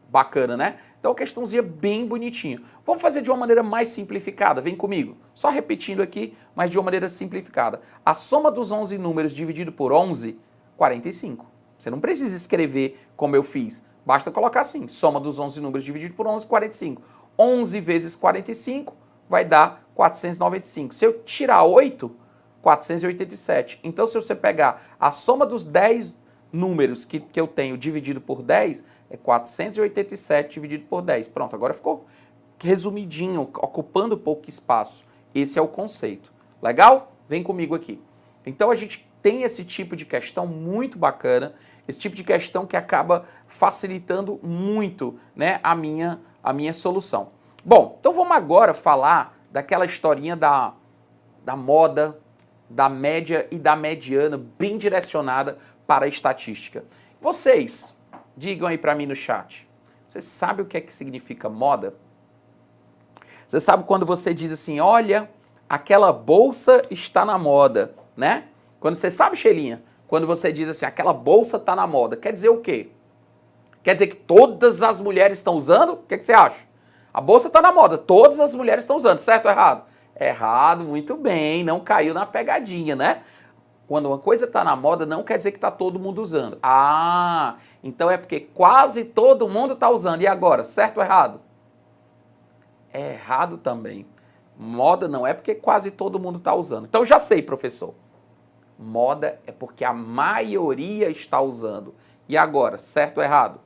Bacana, né? Então, questãozinha bem bonitinha. Vamos fazer de uma maneira mais simplificada. Vem comigo. Só repetindo aqui, mas de uma maneira simplificada. A soma dos 11 números dividido por 11, 45. Você não precisa escrever como eu fiz. Basta colocar assim. Soma dos 11 números dividido por 11, 45. 11 vezes 45 vai dar 495. Se eu tirar 8, 487. Então, se você pegar a soma dos 10 números que eu tenho dividido por 10, é 487 dividido por 10. Pronto, agora ficou resumidinho, ocupando pouco espaço. Esse é o conceito. Legal? Vem comigo aqui. Então, a gente tem esse tipo de questão muito bacana. Esse tipo de questão que acaba facilitando muito, né, a minha solução. Bom, então vamos agora falar daquela historinha da moda, da média e da mediana, bem direcionada para a estatística. Vocês, digam aí para mim no chat, você sabe o que é que significa moda? Você sabe quando você diz assim, olha, aquela bolsa está na moda, né? Quando você sabe, Sheilinha, quando você diz assim, aquela bolsa está na moda, quer dizer o quê? Quer dizer que todas as mulheres estão usando? O que você acha? A bolsa está na moda, todas as mulheres estão usando, certo ou errado? Errado, muito bem, não caiu na pegadinha, né? Quando uma coisa está na moda, não quer dizer que está todo mundo usando. Ah, então é porque quase todo mundo está usando. E agora, certo ou errado? É errado também. Moda não é porque quase todo mundo está usando. Então já sei, professor. Moda é porque a maioria está usando. E agora, certo ou errado?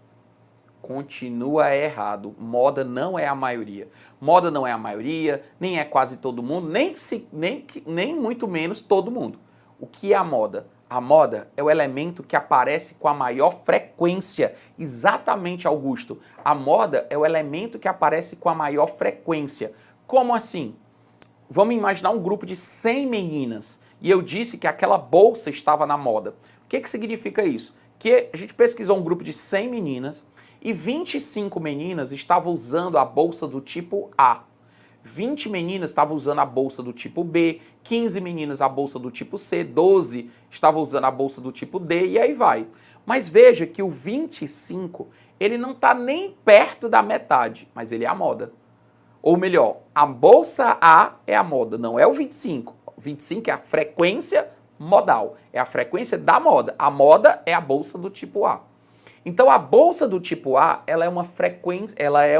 Continua errado. Moda não é a maioria. Moda não é a maioria, nem é quase todo mundo, nem muito menos todo mundo. O que é a moda? A moda é o elemento que aparece com a maior frequência. Exatamente, Augusto. A moda é o elemento que aparece com a maior frequência. Como assim? Vamos imaginar um grupo de 100 meninas e eu disse que aquela bolsa estava na moda. O que significa isso? Que a gente pesquisou um grupo de 100 meninas e 25 meninas estavam usando a bolsa do tipo A. 20 meninas estavam usando a bolsa do tipo B, 15 meninas a bolsa do tipo C, 12 estavam usando a bolsa do tipo D e aí vai. Mas veja que o 25, ele não está nem perto da metade, mas ele é a moda. Ou melhor, a bolsa A é a moda, não é o 25. O 25 é a frequência modal, é a frequência da moda. A moda é a bolsa do tipo A. Então a bolsa do tipo A, ela é uma frequência, ela é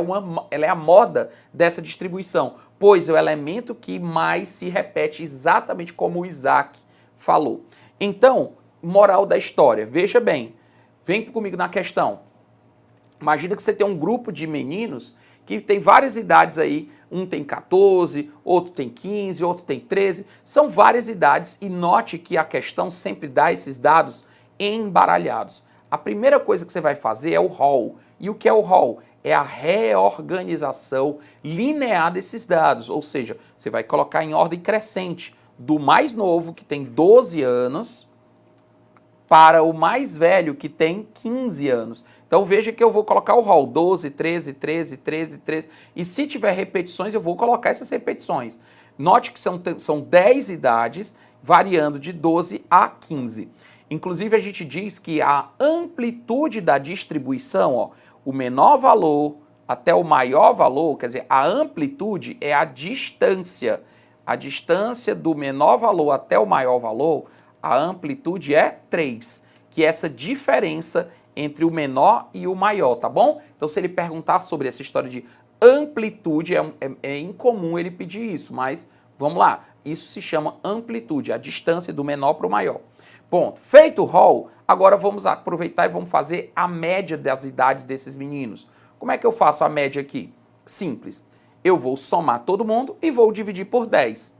a moda dessa distribuição, pois é o elemento que mais se repete, exatamente como o Isaac falou. Então, moral da história, veja bem, vem comigo na questão. Imagina que você tem um grupo de meninos que tem várias idades aí, um tem 14, outro tem 15, outro tem 13, são várias idades e note que a questão sempre dá esses dados embaralhados. A primeira coisa que você vai fazer é o rol. E o que é o rol? É a reorganização linear desses dados, ou seja, você vai colocar em ordem crescente, do mais novo, que tem 12 anos, para o mais velho, que tem 15 anos. Então veja que eu vou colocar o rol 12, 13, 13, 13, 13, e se tiver repetições, eu vou colocar essas repetições. Note que são 10 idades, variando de 12 a 15. Inclusive, a gente diz que a amplitude da distribuição, ó, o menor valor até o maior valor, quer dizer, a amplitude é a distância. A distância do menor valor até o maior valor, a amplitude é 3, que é essa diferença entre o menor e o maior, tá bom? Então, se ele perguntar sobre essa história de amplitude, é incomum ele pedir isso, mas vamos lá. Isso se chama amplitude, a distância do menor para o maior. Ponto. Feito o rol, agora vamos aproveitar e vamos fazer a média das idades desses meninos. Como é que eu faço a média aqui? Simples. Eu vou somar todo mundo e vou dividir por 10.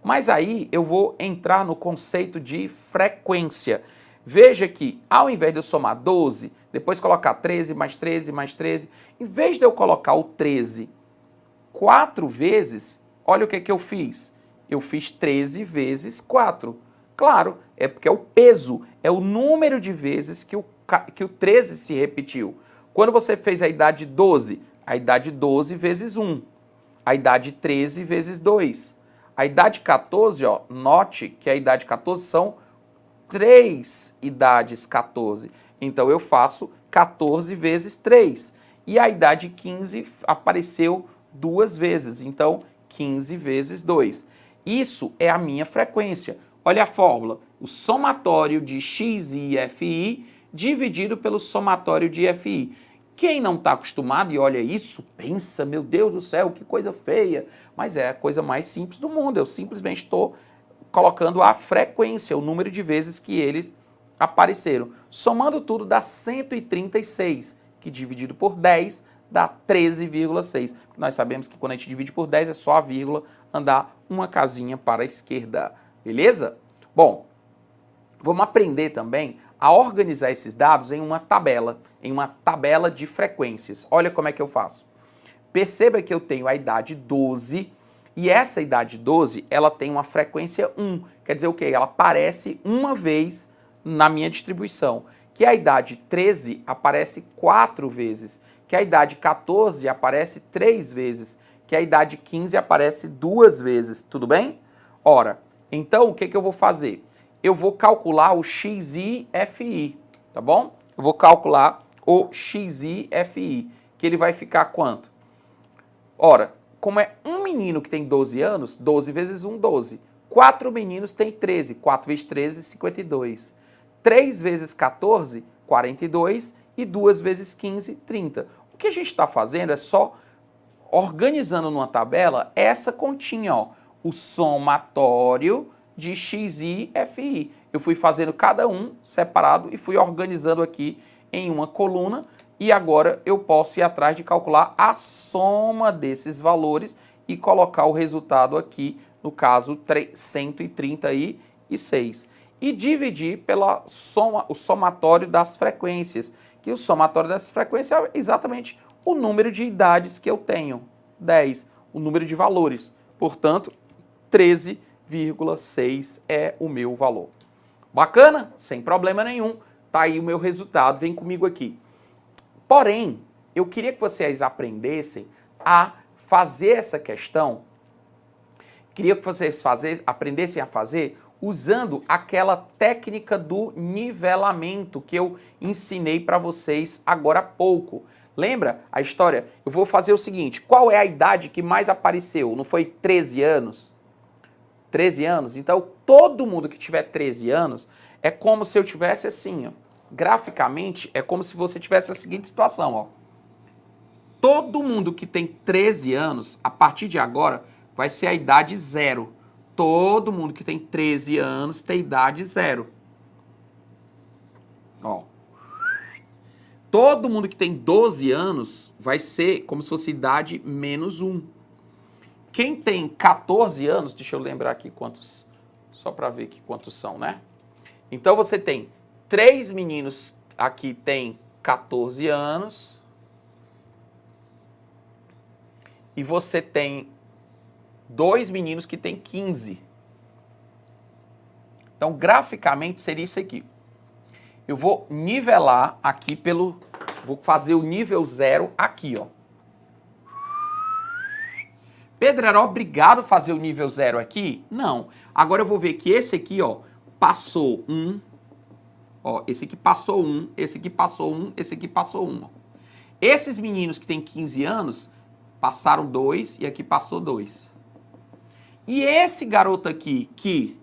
Mas aí eu vou entrar no conceito de frequência. Veja que ao invés de eu somar 12, depois colocar 13 mais 13 mais 13, em vez de eu colocar o 13 4 vezes, olha o que eu fiz. Eu fiz 13 vezes 4. Claro, é porque é o peso, é o número de vezes que o 13 se repetiu. Quando você fez a idade 12, a idade 12 vezes 1. A idade 13 vezes 2. A idade 14, ó, note que a idade 14 são 3 idades 14. Então eu faço 14 vezes 3. E a idade 15 apareceu 2 vezes. Então 15 vezes 2. Isso é a minha frequência. Olha a fórmula, o somatório de xi e fi dividido pelo somatório de fi. Quem não está acostumado e olha isso, pensa, meu Deus do céu, que coisa feia. Mas é a coisa mais simples do mundo, eu simplesmente estou colocando a frequência, o número de vezes que eles apareceram. Somando tudo dá 136, que dividido por 10 dá 13,6. Nós sabemos que quando a gente divide por 10 é só a vírgula andar uma casinha para a esquerda. Beleza? Bom, vamos aprender também a organizar esses dados em uma tabela de frequências. Olha como é que eu faço. Perceba que eu tenho a idade 12 e essa idade 12, ela tem uma frequência 1. Quer dizer o quê? Ela aparece uma vez na minha distribuição. Que a idade 13 aparece 4 vezes. Que a idade 14 aparece 3 vezes. Que a idade 15 aparece 2 vezes. Tudo bem? Ora, então o que eu vou fazer? Eu vou calcular o XIFI, tá bom? Eu vou calcular o XIFI, que ele vai ficar quanto? Ora, como é um menino que tem 12 anos, 12 vezes 1, 12. 4 meninos tem 13, 4 vezes 13, 52. 3 vezes 14, 42 e 2 vezes 15, 30. O que a gente está fazendo é só organizando numa tabela essa continha, ó, o somatório de XI e FI. Eu fui fazendo cada um separado e fui organizando aqui em uma coluna e agora eu posso ir atrás de calcular a soma desses valores e colocar o resultado aqui, no caso 136. E dividir pela soma, o somatório das frequências, que o somatório dessas frequências é exatamente o número de idades que eu tenho, 10, o número de valores. Portanto, 13,6 é o meu valor. Bacana? Sem problema nenhum. Tá aí o meu resultado, vem comigo aqui. Porém, eu queria que vocês aprendessem a fazer essa questão, queria que vocês aprendessem a fazer usando aquela técnica do nivelamento que eu ensinei para vocês agora há pouco. Lembra a história? Eu vou fazer o seguinte, qual é a idade que mais apareceu? Não foi 13 anos? 13 anos? Então, todo mundo que tiver 13 anos é como se eu tivesse assim, ó, graficamente, é como se você tivesse a seguinte situação, ó. Todo mundo que tem 13 anos, a partir de agora, vai ser a idade 0. Todo mundo que tem 13 anos tem idade 0. Ó. Todo mundo que tem 12 anos vai ser como se fosse idade menos 1. Quem tem 14 anos, deixa eu lembrar aqui quantos, só para ver aqui quantos são, né? Então você tem 3 meninos aqui tem 14 anos e você tem 2 meninos que tem 15. Então, graficamente, seria isso aqui. Eu vou nivelar aqui pelo... Vou fazer o nível 0 aqui, ó. Pedro, era obrigado a fazer o nível 0 aqui? Não. Agora eu vou ver que esse aqui, ó, passou 1. Ó, esse aqui passou 1, esse aqui passou 1, esse aqui passou 1. Ó. Esses meninos que têm 15 anos passaram 2 e aqui passou 2. E esse garoto aqui que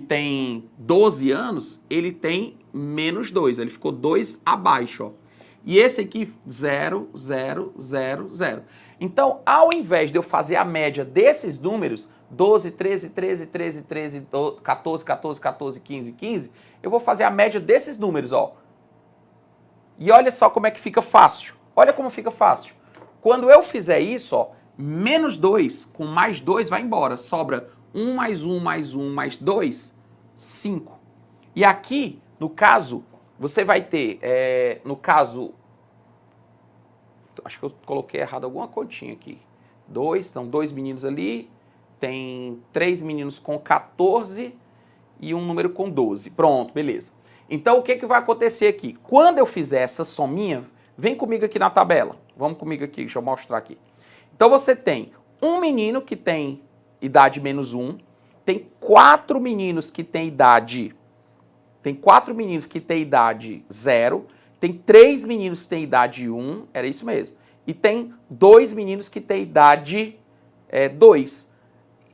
tem 12 anos, ele tem menos 2, ele ficou 2 abaixo, ó. E esse aqui, 0, 0, 0, 0. Então, ao invés de eu fazer a média desses números, 12, 13, 13, 13, 13, 14, 14, 14, 15, 15, eu vou fazer a média desses números, ó. E olha só como é que fica fácil. Olha como fica fácil. Quando eu fizer isso, ó, menos 2 com mais 2 vai embora. Sobra 1 mais 1 mais 1 mais 2, 5. E aqui, no caso, você vai ter, no caso, acho que eu coloquei errado alguma continha aqui. 2, estão 2 meninos ali, tem 3 meninos com 14 e um número com 12. Pronto, beleza. Então, o que vai acontecer aqui? Quando eu fizer essa sominha, vem comigo aqui na tabela. Vamos comigo aqui, deixa eu mostrar aqui. Então, você tem um menino que tem idade menos 1, tem 4 meninos que têm idade... Tem 4 meninos que têm idade 0, tem 3 meninos que têm idade 1, era isso mesmo. E tem 2 meninos que têm idade 2.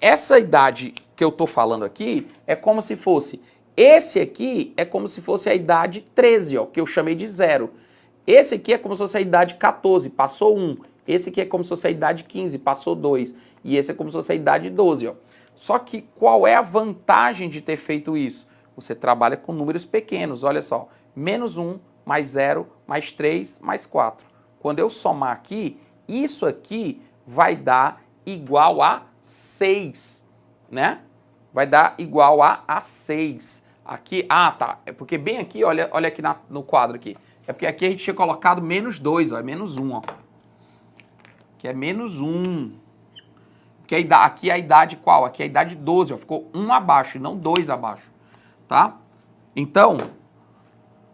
Essa idade que eu estou falando aqui é como se fosse... Esse aqui é como se fosse a idade 13, ó, que eu chamei de 0. Esse aqui é como se fosse a idade 14, passou 1. Esse aqui é como se fosse a idade 15, passou 2. E esse é como se fosse a idade 12, ó. Só que qual é a vantagem de ter feito isso? Você trabalha com números pequenos, olha só. Menos 1, mais 0, mais 3, mais 4. Quando eu somar aqui, isso aqui vai dar igual a 6, né? Vai dar igual a 6. Aqui, tá. É porque bem aqui, olha aqui no quadro aqui. É porque aqui a gente tinha colocado -2, ó. É -1, ó. Aqui é -1. Porque aqui é a idade qual? Aqui é a idade 12, ó. Ficou 1 abaixo, não 2 abaixo. Tá? Então,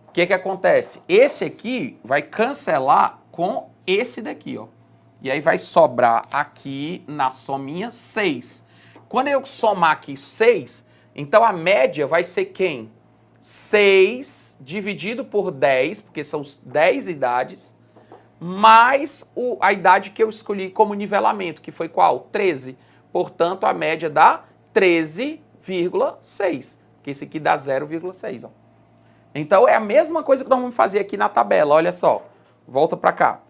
o que acontece? Esse aqui vai cancelar com esse daqui, ó. E aí vai sobrar aqui na sominha 6. Quando eu somar aqui 6, então a média vai ser quem? 6 dividido por 10, porque são 10 idades, mais a idade que eu escolhi como nivelamento, que foi qual? 13. Portanto, a média dá 13,6, que esse aqui dá 0,6, ó. Então, é a mesma coisa que nós vamos fazer aqui na tabela, olha só. Volta para cá.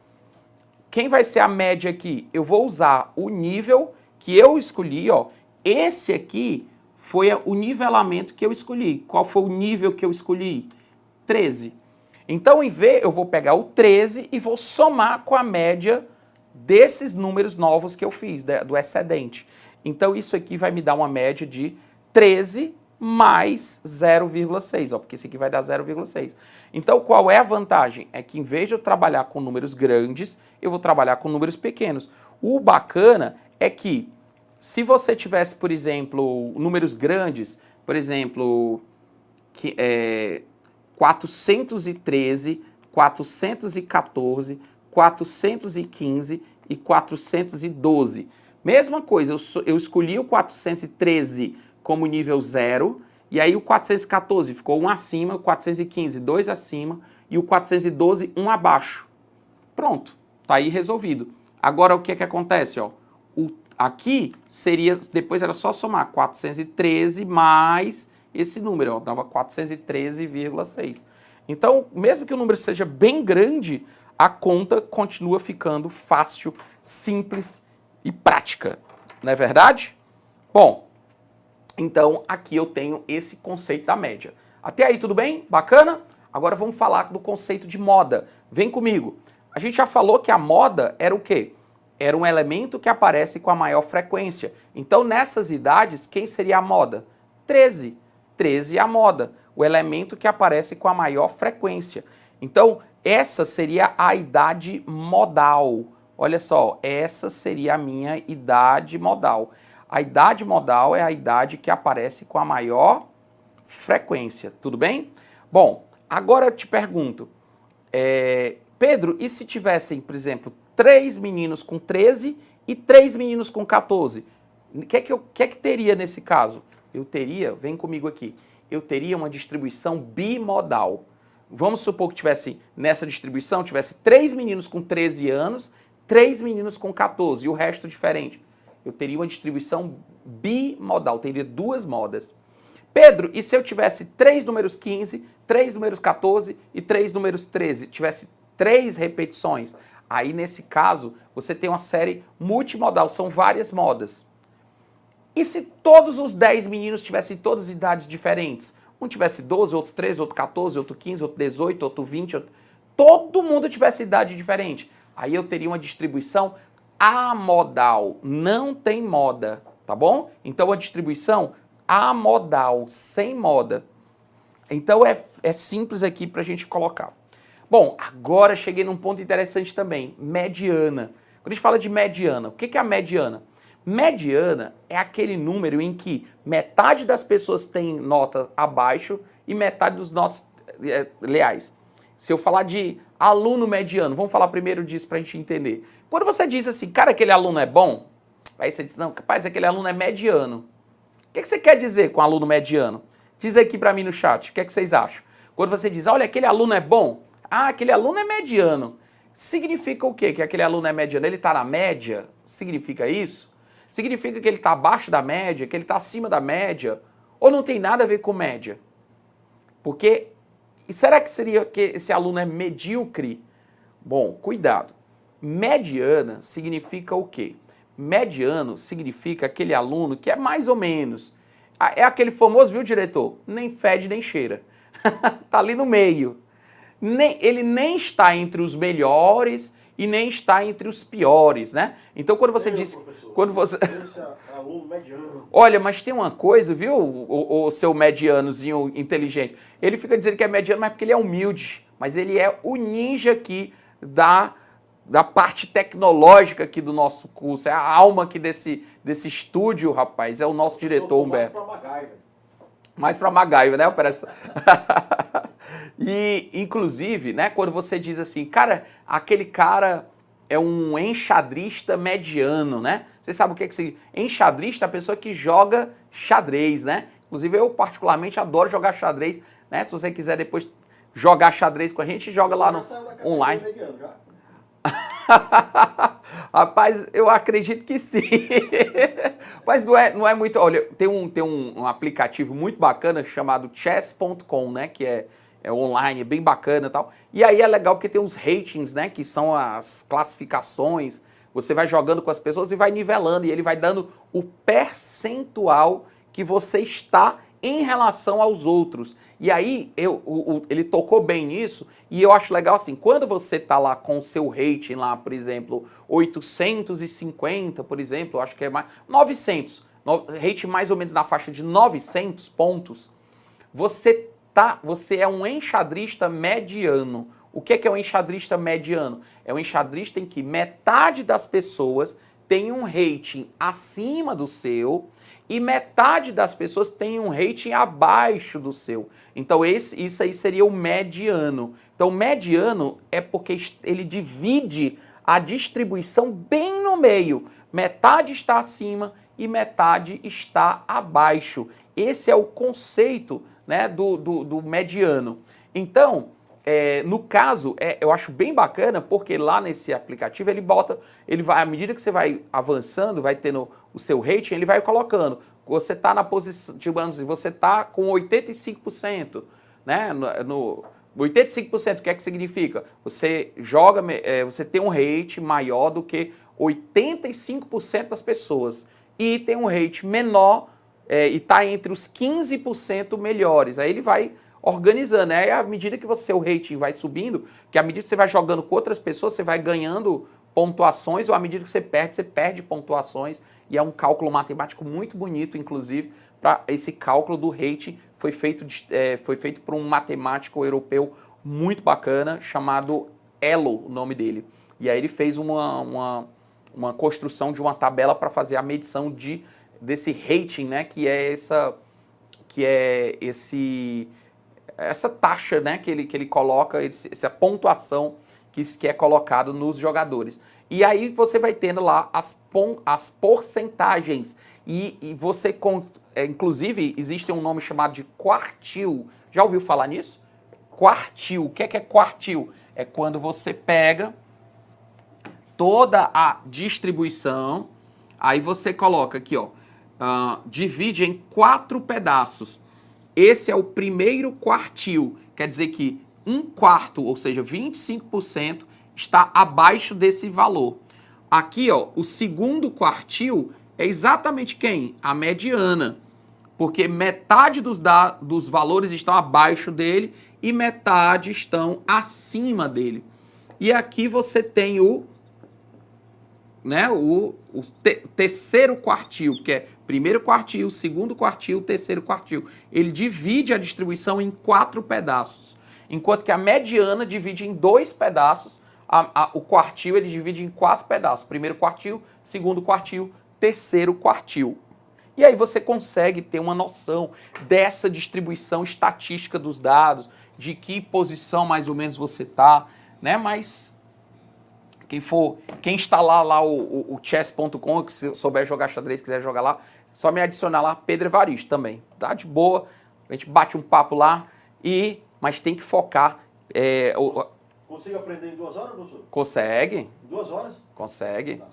Quem vai ser a média aqui? Eu vou usar o nível que eu escolhi, ó. Esse aqui foi o nivelamento que eu escolhi. Qual foi o nível que eu escolhi? 13. Então, eu vou pegar o 13 e vou somar com a média desses números novos que eu fiz, do excedente. Então, isso aqui vai me dar uma média de 13 mais 0,6, ó, porque esse aqui vai dar 0,6. Então, qual é a vantagem? É que em vez de eu trabalhar com números grandes, eu vou trabalhar com números pequenos. O bacana é que, se você tivesse, por exemplo, números grandes, por exemplo, 413, 414, 415 e 412. Mesma coisa, eu escolhi o 413 como nível 0, e aí o 414 ficou 1 acima, o 415 2 acima e o 412 1 abaixo. Pronto, tá aí resolvido. Agora o que acontece, ó? Aqui seria, depois era só somar 413 mais esse número, ó, dava 413,6. Então, mesmo que o número seja bem grande, a conta continua ficando fácil, simples e prática. Não é verdade? Bom, então aqui eu tenho esse conceito da média. Até aí tudo bem? Bacana? Agora vamos falar do conceito de moda. Vem comigo. A gente já falou que a moda era o quê? Era um elemento que aparece com a maior frequência. Então, nessas idades, quem seria a moda? 13. 13 é a moda, o elemento que aparece com a maior frequência. Então, essa seria a idade modal. Olha só, essa seria a minha idade modal. A idade modal é a idade que aparece com a maior frequência, tudo bem? Bom, agora eu te pergunto, Pedro, e se tivessem, por exemplo, 3 meninos com 13 e 3 meninos com 14? O que é que teria nesse caso? Eu teria, vem comigo aqui, eu teria uma distribuição bimodal. Vamos supor que tivesse, nessa distribuição, tivesse 3 meninos com 13 anos, 3 meninos com 14 e o resto diferente. Eu teria uma distribuição bimodal, teria 2 modas. Pedro, e se eu tivesse 3 números 15, 3 números 14 e 3 números 13? Tivesse 3 repetições? Aí, nesse caso, você tem uma série multimodal, são várias modas. E se todos os 10 meninos tivessem todas as idades diferentes? Um tivesse 12, outro 13, outro 14, outro 15, outro 18, outro 20, todo mundo tivesse idade diferente. Aí eu teria uma distribuição amodal, não tem moda, tá bom? Então a distribuição amodal, sem moda. Então é simples aqui pra gente colocar. Bom, agora cheguei num ponto interessante também, mediana. Quando a gente fala de mediana, o que é a mediana? Mediana é aquele número em que metade das pessoas tem nota abaixo e metade dos notas leais. Se eu falar de aluno mediano, vamos falar primeiro disso para a gente entender. Quando você diz assim, cara, aquele aluno é bom, aí você diz, não, capaz, aquele aluno é mediano. O que você quer dizer com aluno mediano? Diz aqui para mim no chat, o que vocês acham? Quando você diz, olha, aquele aluno é bom, aquele aluno é mediano. Significa o quê? Que aquele aluno é mediano? Ele está na média? Significa isso? Significa que ele está abaixo da média, que ele está acima da média? Ou não tem nada a ver com média? Porque, será que seria que esse aluno é medíocre? Bom, cuidado. Mediana significa o quê? Mediano significa aquele aluno que é mais ou menos. É aquele famoso, viu, diretor? Nem fede nem cheira. Tá ali no meio. Ele nem está entre os melhores e nem está entre os piores, né? Então quando você diz... Quando você... aluno mediano. Olha, mas tem uma coisa, viu, o seu medianozinho inteligente. Ele fica dizendo que é mediano, mas porque ele é humilde. Mas ele é o ninja aqui da parte tecnológica aqui do nosso curso. É a alma aqui desse estúdio, rapaz. É o nosso diretor, Humberto. Mais para MacGyver, né? Parece... E, inclusive, né, quando você diz assim, cara, aquele cara é um enxadrista mediano, né? Você sabe o que é que significa? Enxadrista é a pessoa que joga xadrez, né? Inclusive, eu particularmente adoro jogar xadrez, né? Se você quiser depois jogar xadrez com a gente, joga lá no online. Rapaz, eu acredito que sim. Mas não é muito... Olha, tem um aplicativo muito bacana chamado chess.com, né? Que é online, é bem bacana e tal. E aí é legal porque tem uns ratings, né? Que são as classificações. Você vai jogando com as pessoas e vai nivelando. E ele vai dando o percentual que você está em relação aos outros. E aí, ele tocou bem nisso, e eu acho legal assim, quando você tá lá com o seu rating lá, por exemplo, 850, por exemplo, eu acho que é mais... 900, rating mais ou menos na faixa de 900 pontos, você é um enxadrista mediano. O que é um enxadrista mediano? É um enxadrista em que metade das pessoas tem um rating acima do seu, e metade das pessoas tem um rating abaixo do seu. Então isso aí seria o mediano. Então o mediano é porque ele divide a distribuição bem no meio. Metade está acima e metade está abaixo. Esse é o conceito, né, do mediano. Então, no caso, eu acho bem bacana, porque lá nesse aplicativo ele vai, à medida que você vai avançando, vai tendo o seu rating, ele vai colocando. Você está na posição, digamos, você está com 85%, né? 85%, o que é que significa? Você joga, você tem um rate maior do que 85% das pessoas. E tem um rate menor, e está entre os 15% melhores. Aí ele vai organizando, né? À medida que seu rating vai subindo, que à medida que você vai jogando com outras pessoas, você vai ganhando pontuações, ou à medida que você perde pontuações, e é um cálculo matemático muito bonito, inclusive, para esse cálculo do rating foi feito por um matemático europeu muito bacana, chamado Elo, o nome dele. E aí ele fez uma construção de uma tabela para fazer a medição desse rating, né? Que é essa taxa, né, que ele coloca, essa pontuação que é colocado nos jogadores. E aí você vai tendo lá as porcentagens. E você, inclusive, existe um nome chamado de quartil. Já ouviu falar nisso? Quartil. O que é quartil? É quando você pega toda a distribuição, aí você coloca aqui, ó, divide em 4 pedaços. Esse é o primeiro quartil, quer dizer que 1/4, ou seja, 25%, está abaixo desse valor. Aqui, ó, o segundo quartil é exatamente quem? A mediana, porque metade dos valores estão abaixo dele e metade estão acima dele. E aqui você tem o terceiro quartil, que é primeiro quartil, segundo quartil, terceiro quartil. Ele divide a distribuição em 4 pedaços, enquanto que a mediana divide em 2 pedaços, o quartil ele divide em 4 pedaços. Primeiro quartil, segundo quartil, terceiro quartil. E aí você consegue ter uma noção dessa distribuição estatística dos dados, de que posição mais ou menos você está, né? Mas quem instalar lá o chess.com, que se souber jogar xadrez, quiser jogar lá, só me adicionar lá, Pedro Evaristo também. Tá de boa, a gente bate um papo lá, mas tem que focar. Consigo aprender em 2 horas, professor? Consegue. Em 2 horas? Consegue.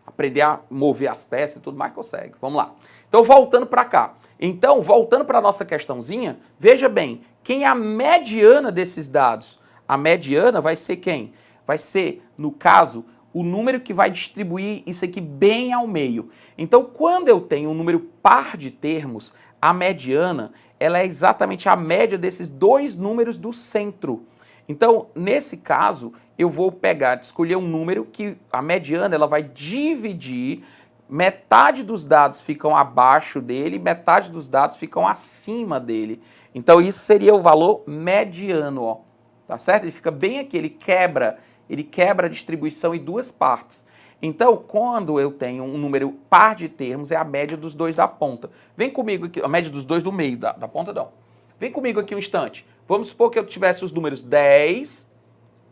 Aprender a mover as peças e tudo mais, consegue. Vamos lá. Então, voltando para cá. Então, voltando para a nossa questãozinha, veja bem, quem é a mediana desses dados? A mediana vai ser quem? Vai ser, no caso, o número que vai distribuir isso aqui bem ao meio. Então, quando eu tenho um número par de termos, a mediana, ela é exatamente a média desses 2 números do centro. Então, nesse caso, eu vou pegar, escolher um número que a mediana ela vai dividir, metade dos dados ficam abaixo dele, metade dos dados ficam acima dele. Então isso seria o valor mediano, ó. Tá certo? Ele fica bem aqui, ele quebra a distribuição em duas partes. Então, quando eu tenho um número par de termos, é a média dos dois da ponta. Vem comigo aqui, a média dos dois do meio, da ponta não. Vem comigo aqui um instante. Vamos supor que eu tivesse os números 10,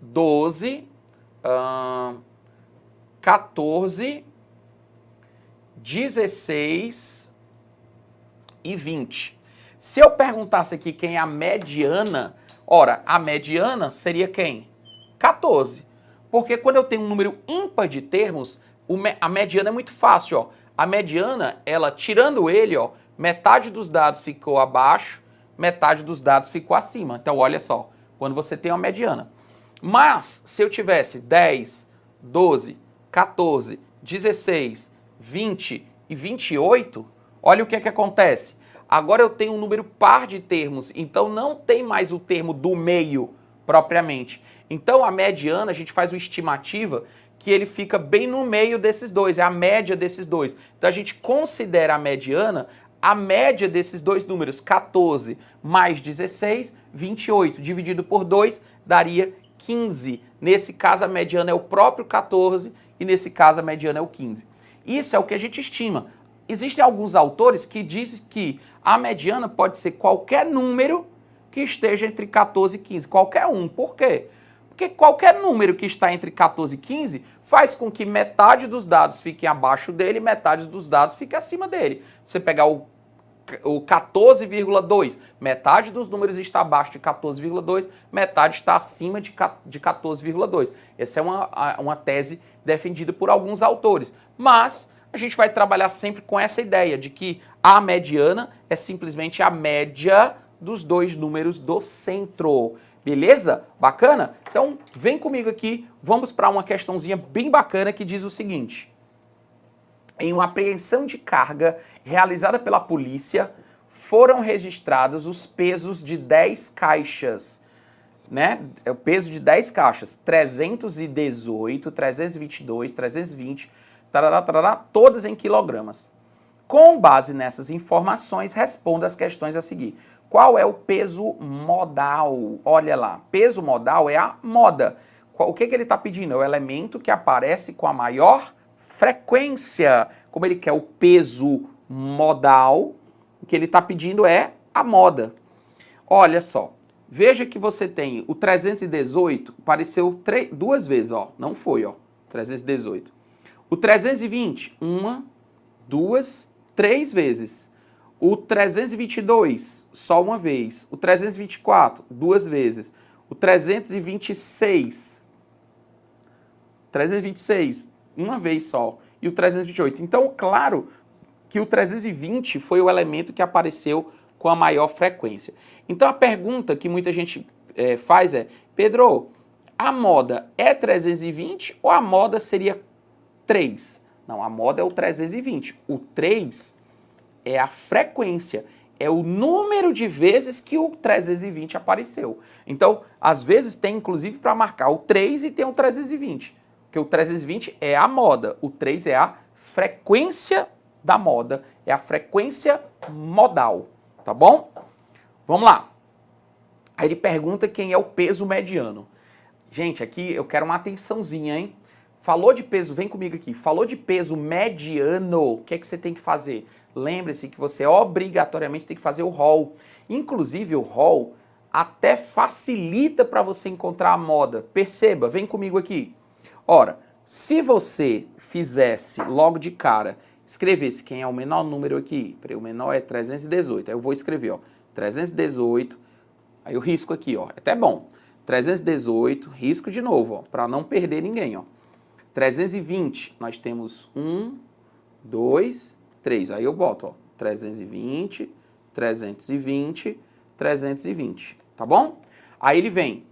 12, 14, 16 e 20. Se eu perguntasse aqui quem é a mediana, ora, a mediana seria quem? 14. Porque quando eu tenho um número ímpar de termos, a mediana é muito fácil, ó. A mediana, ela, tirando ele, ó, metade dos dados ficou abaixo, metade dos dados ficou acima. Então, olha só, quando você tem uma mediana. Mas, se eu tivesse 10, 12, 14, 16, 20 e 28, olha o que é que acontece. Agora eu tenho um número par de termos, então não tem mais o termo do meio propriamente. Então, a mediana, a gente faz uma estimativa que ele fica bem no meio desses dois, é a média desses dois. Então, a gente considera a mediana a média desses dois números, 14 mais 16, 28, dividido por 2, daria 15. Nesse caso, a mediana é o próprio 14 e, nesse caso, a mediana é o 15. Isso é o que a gente estima. Existem alguns autores que dizem que a mediana pode ser qualquer número que esteja entre 14 e 15, qualquer um. Por quê? Porque qualquer número que está entre 14 e 15 faz com que metade dos dados fiquem abaixo dele e metade dos dados fique acima dele. Você pegar o 14,2, metade dos números está abaixo de 14,2, metade está acima de 14,2. Essa é uma tese defendida por alguns autores. Mas a gente vai trabalhar sempre com essa ideia de que a mediana é simplesmente a média dos dois números do centro. Beleza? Bacana? Então, vem comigo aqui, vamos para uma questãozinha bem bacana que diz o seguinte. Em uma apreensão de carga realizada pela polícia, foram registrados os pesos de 10 caixas, né? É o peso de 10 caixas, 318, 322, 320, tarará, tarará, todas em quilogramas. Com base nessas informações, responda as questões a seguir. Qual é o peso modal? Olha lá, peso modal é a moda. O que ele está pedindo? É o elemento que aparece com a maior frequência. Como ele quer o peso modal, o que ele está pedindo é a moda. Olha só, veja que você tem o 318, apareceu duas vezes, ó, não foi, ó, 318. O 320, uma, duas, três vezes. O 322, só uma vez. O 324, duas vezes. O 326, uma vez só. E o 328. Então, claro que o 320 foi o elemento que apareceu com a maior frequência. Então, a pergunta que muita gente faz é, Pedro, a moda é 320 ou a moda seria 3? Não, a moda é o 320. O 3 é a frequência, é o número de vezes que o 320 apareceu. Então, às vezes tem inclusive para marcar o 3 e tem o 320, porque o 320 é a moda, o 3 é a frequência da moda, é a frequência modal, tá bom? Vamos lá. Aí ele pergunta quem é o peso mediano. Gente, aqui eu quero uma atençãozinha, hein? Falou de peso, vem comigo aqui, falou de peso mediano, o que é que você tem que fazer? Lembre-se que você obrigatoriamente tem que fazer o ROL. Inclusive o ROL até facilita para você encontrar a moda. Perceba, vem comigo aqui. Ora, se você fizesse logo de cara, escrevesse quem é o menor número aqui, o menor é 318, aí eu vou escrever, ó, 318, aí eu risco aqui, ó, é até bom. 318, risco de novo, ó, para não perder ninguém, ó. 320, nós temos 1, 2, 3. Aí eu boto, ó, 320, 320, 320, tá bom? Aí ele vem,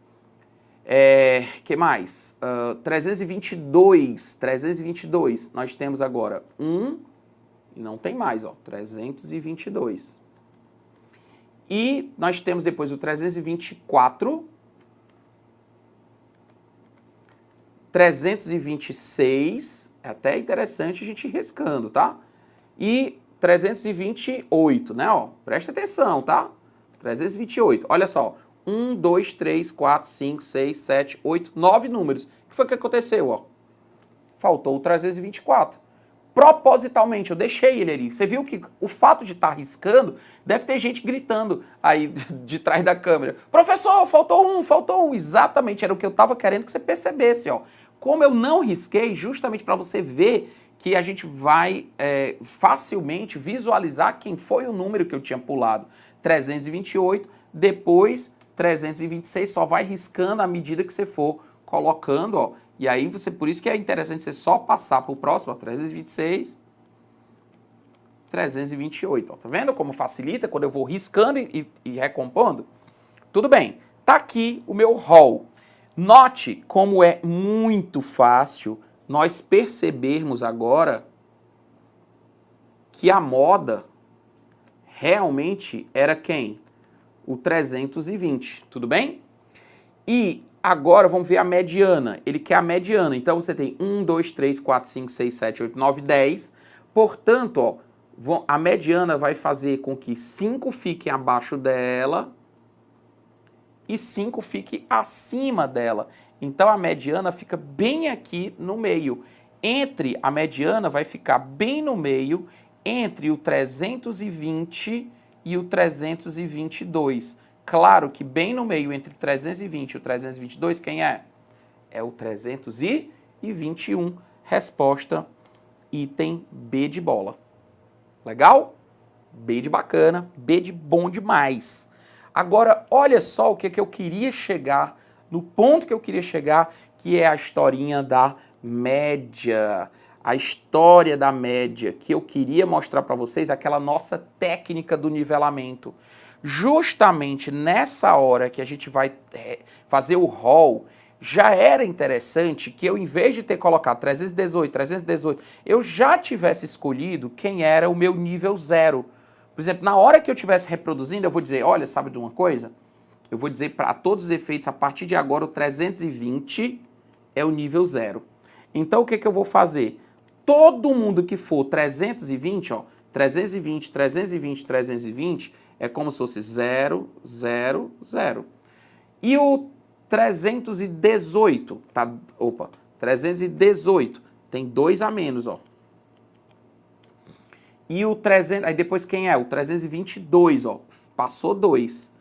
que mais? 322, nós temos agora 1, e não tem mais, ó, 322. E nós temos depois o 324, 326, é até interessante a gente ir riscando, tá? E 328, né, ó, presta atenção, tá? 328, olha só, 1, 2, 3, 4, 5, 6, 7, 8, 9 números. O que foi que aconteceu, ó? Faltou o 324. Propositalmente, eu deixei ele ali. Você viu que o fato de estar riscando, deve ter gente gritando aí de trás da câmera. Professor, faltou um, faltou um. Exatamente, era o que eu estava querendo que você percebesse, ó. Como eu não risquei, justamente para você ver que a gente vai facilmente visualizar quem foi o número que eu tinha pulado. 328, depois 326, só vai riscando à medida que você for colocando, ó. E aí você, por isso que é interessante você só passar para o próximo, ó, 326, 328, ó. Tá vendo como facilita quando eu vou riscando e recompondo? Tudo bem, tá aqui o meu rol. Note como é muito fácil nós percebermos agora que a moda realmente era quem? O 320, tudo bem? E agora vamos ver a mediana. Ele quer a mediana. Então você tem 1, 2, 3, 4, 5, 6, 7, 8, 9, 10. Portanto, ó, a mediana vai fazer com que 5 fiquem abaixo dela e 5 fiquem acima dela. Então a mediana fica bem aqui no meio. A mediana vai ficar bem no meio entre o 320 e o 322. Claro que bem no meio entre o 320 e o 322, quem é? É o 321. Resposta, item B de bola. Legal? B de bacana, B de bom demais. Agora, olha só o que eu queria chegar, no ponto que eu queria chegar, que é a historinha da média. A história da média, que eu queria mostrar para vocês, aquela nossa técnica do nivelamento. Justamente nessa hora que a gente vai fazer o rol, já era interessante que eu, em vez de ter colocado 318, eu já tivesse escolhido quem era o meu nível 0. Por exemplo, na hora que eu estivesse reproduzindo, eu vou dizer, olha, sabe de uma coisa? Eu vou dizer para todos os efeitos, a partir de agora, o 320 é o nível 0. Então, o que eu vou fazer? Todo mundo que for 320, ó, 320, 320, 320, é como se fosse 0, 0, 0. E o 318, tá? Opa, 318, tem 2 a menos, ó. E o 300, aí depois quem é? O 322, ó, passou 2.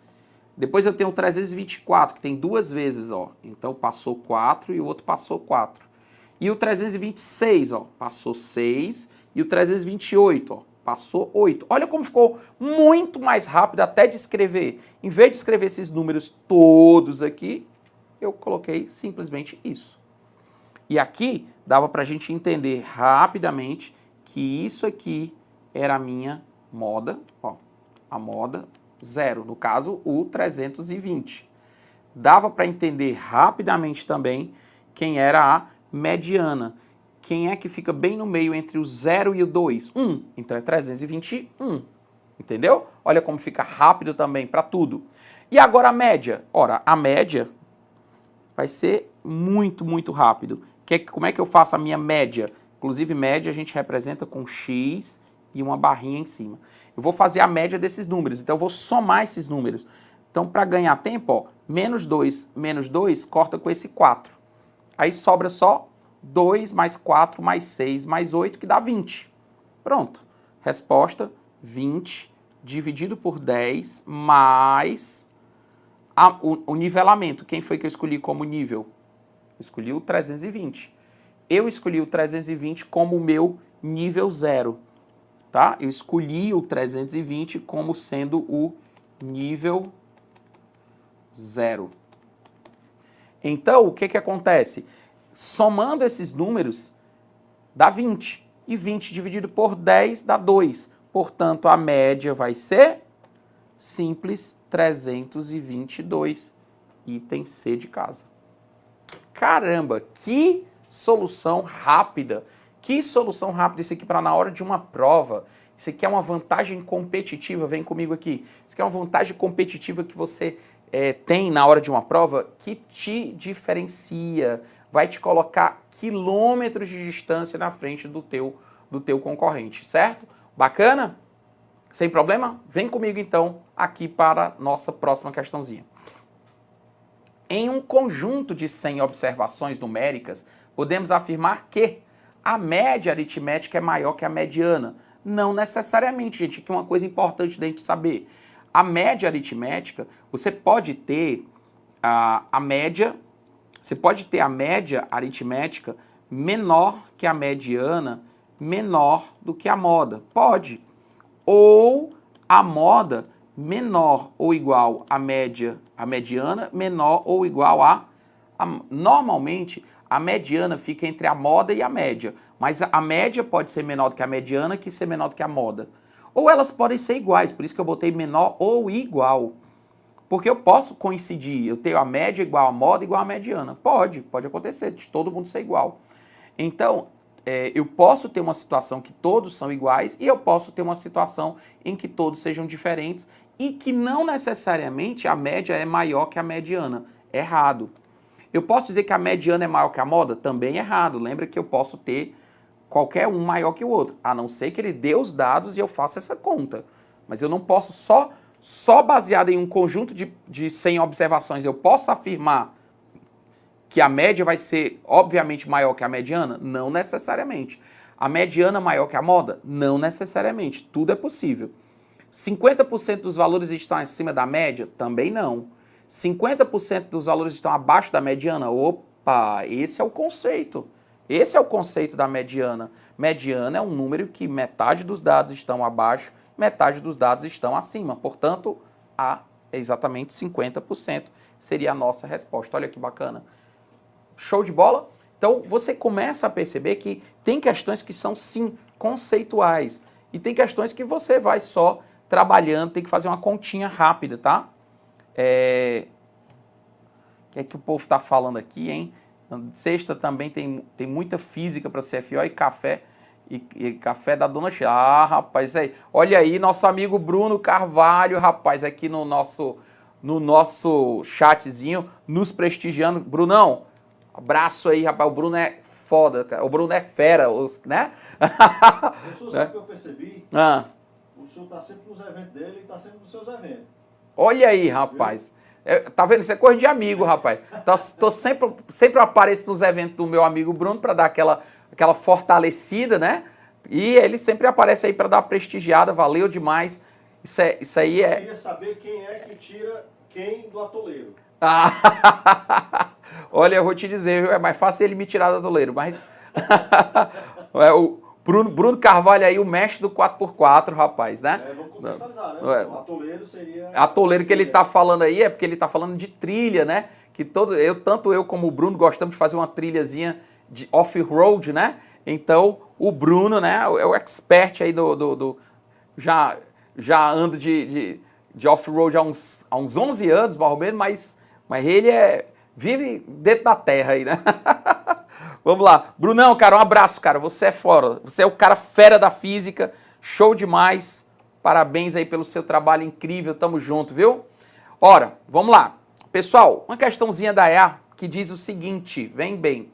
Depois eu tenho o 324, que tem 2 vezes, ó. Então passou 4 e o outro passou 4. E o 326, ó, passou 6. E o 328, ó, passou 8. Olha como ficou muito mais rápido até de escrever. Em vez de escrever esses números todos aqui, eu coloquei simplesmente isso. E aqui dava para a gente entender rapidamente que isso aqui era a minha moda, ó, a moda 0, no caso o 320. Dava para entender rapidamente também quem era a mediana. Quem é que fica bem no meio entre o 0 e o 2? 1. Então é 321. Entendeu? Olha como fica rápido também para tudo. E agora a média? Ora, a média vai ser muito, muito rápido. Como é que eu faço a minha média? Inclusive, média a gente representa com X e uma barrinha em cima. Eu vou fazer a média desses números, então eu vou somar esses números. Então, para ganhar tempo, ó, menos 2 corta com esse 4. Aí sobra só 2 mais 4 mais 6 mais 8, que dá 20. Pronto. Resposta, 20 dividido por 10 mais o nivelamento. Quem foi que eu escolhi como nível? Eu escolhi o 320. Eu escolhi o 320 como o meu nível 0. Tá? Eu escolhi o 320 como sendo o nível 0. Então, o que acontece? Somando esses números, dá 20. E 20 dividido por 10 dá 2. Portanto, a média vai ser simples 322. Item C de casa. Caramba, que solução rápida. Que solução rápida isso aqui para na hora de uma prova. Isso aqui é uma vantagem competitiva, vem comigo aqui. Isso aqui é uma vantagem competitiva que você tem na hora de uma prova que te diferencia. vai te colocar quilômetros de distância na frente do teu concorrente, certo? Bacana? Sem problema? Vem comigo então aqui para a nossa próxima questãozinha. Em um conjunto de 100 observações numéricas, podemos afirmar que a média aritmética é maior que a mediana. Não necessariamente, gente. Aqui é uma coisa importante da gente saber. A média aritmética, você pode ter a média aritmética menor que a mediana, menor do que a moda. Pode. Ou a moda menor ou igual à média, a mediana, menor ou igual normalmente, a mediana fica entre a moda e a média, mas a média pode ser menor do que a mediana, que ser menor do que a moda. Ou elas podem ser iguais, por isso que eu botei menor ou igual. Porque eu posso coincidir, eu tenho a média igual à moda igual à mediana. Pode acontecer, de todo mundo ser igual. Então, eu posso ter uma situação que todos são iguais e eu posso ter uma situação em que todos sejam diferentes e que não necessariamente a média é maior que a mediana. Errado. Eu posso dizer que a mediana é maior que a moda? Também errado. Lembra que eu posso ter qualquer um maior que o outro, a não ser que ele dê os dados e eu faça essa conta. Mas eu não posso só baseado em um conjunto de 100 observações, eu posso afirmar que a média vai ser, obviamente, maior que a mediana? Não necessariamente. A mediana maior que a moda? Não necessariamente. Tudo é possível. 50% dos valores estão acima da média? Também não. 50% dos valores estão abaixo da mediana? Opa, esse é o conceito. Esse é o conceito da mediana. Mediana é um número que metade dos dados estão abaixo, metade dos dados estão acima. Portanto, exatamente 50% seria a nossa resposta. Olha que bacana. Show de bola? Então, você começa a perceber que tem questões que são, sim, conceituais. E tem questões que você vai só trabalhando, tem que fazer uma continha rápida, tá? O que é que o povo está falando aqui, hein? Sexta também tem muita física para CFO e café. E café da Dona Sheila. Ah, rapaz, aí. Olha aí, nosso amigo Bruno Carvalho, rapaz, aqui no nosso chatzinho, nos prestigiando. Brunão, abraço aí, rapaz. O Bruno é foda, cara. O Bruno é fera, né? O senhor sabe o que eu percebi? O senhor está sempre nos eventos dele e está sempre nos seus eventos. Olha aí, rapaz. Tá vendo? Isso é coisa de amigo, rapaz. Sempre apareço nos eventos do meu amigo Bruno para dar aquela fortalecida, né? E ele sempre aparece aí para dar uma prestigiada. Valeu demais. Isso aí é... Eu queria saber quem é que tira quem do atoleiro. Olha, eu vou te dizer, é mais fácil ele me tirar do atoleiro, mas... o Bruno Carvalho aí, o mestre do 4x4, rapaz, né? Vamos contextualizar, né? O atoleiro seria... Atoleiro que ele tá falando aí é porque ele tá falando de trilha, né? Que tanto eu como o Bruno gostamos de fazer uma trilhazinha de off-road, né? Então, o Bruno, né, é o expert aí já anda de off-road há uns 11 anos, mais ou menos, mas ele vive dentro da terra aí, né? Vamos lá. Brunão, cara, um abraço, cara. Você é fora. Você é o cara fera da física. Show demais. Parabéns aí pelo seu trabalho incrível. Tamo junto, viu? Ora, vamos lá. Pessoal, uma questãozinha da EA que diz o seguinte, vem bem.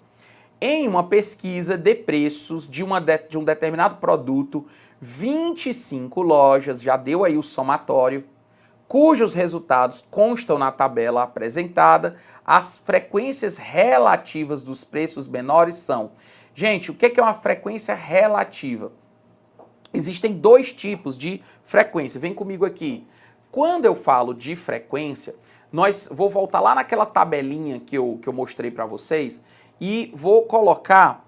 Em uma pesquisa de preços de um determinado produto, 25 lojas, já deu aí o somatório, cujos resultados constam na tabela apresentada, as frequências relativas dos preços menores são... Gente, o que é uma frequência relativa? Existem dois tipos de frequência. Vem comigo aqui. Quando eu falo de frequência, vou voltar lá naquela tabelinha que eu mostrei para vocês e vou colocar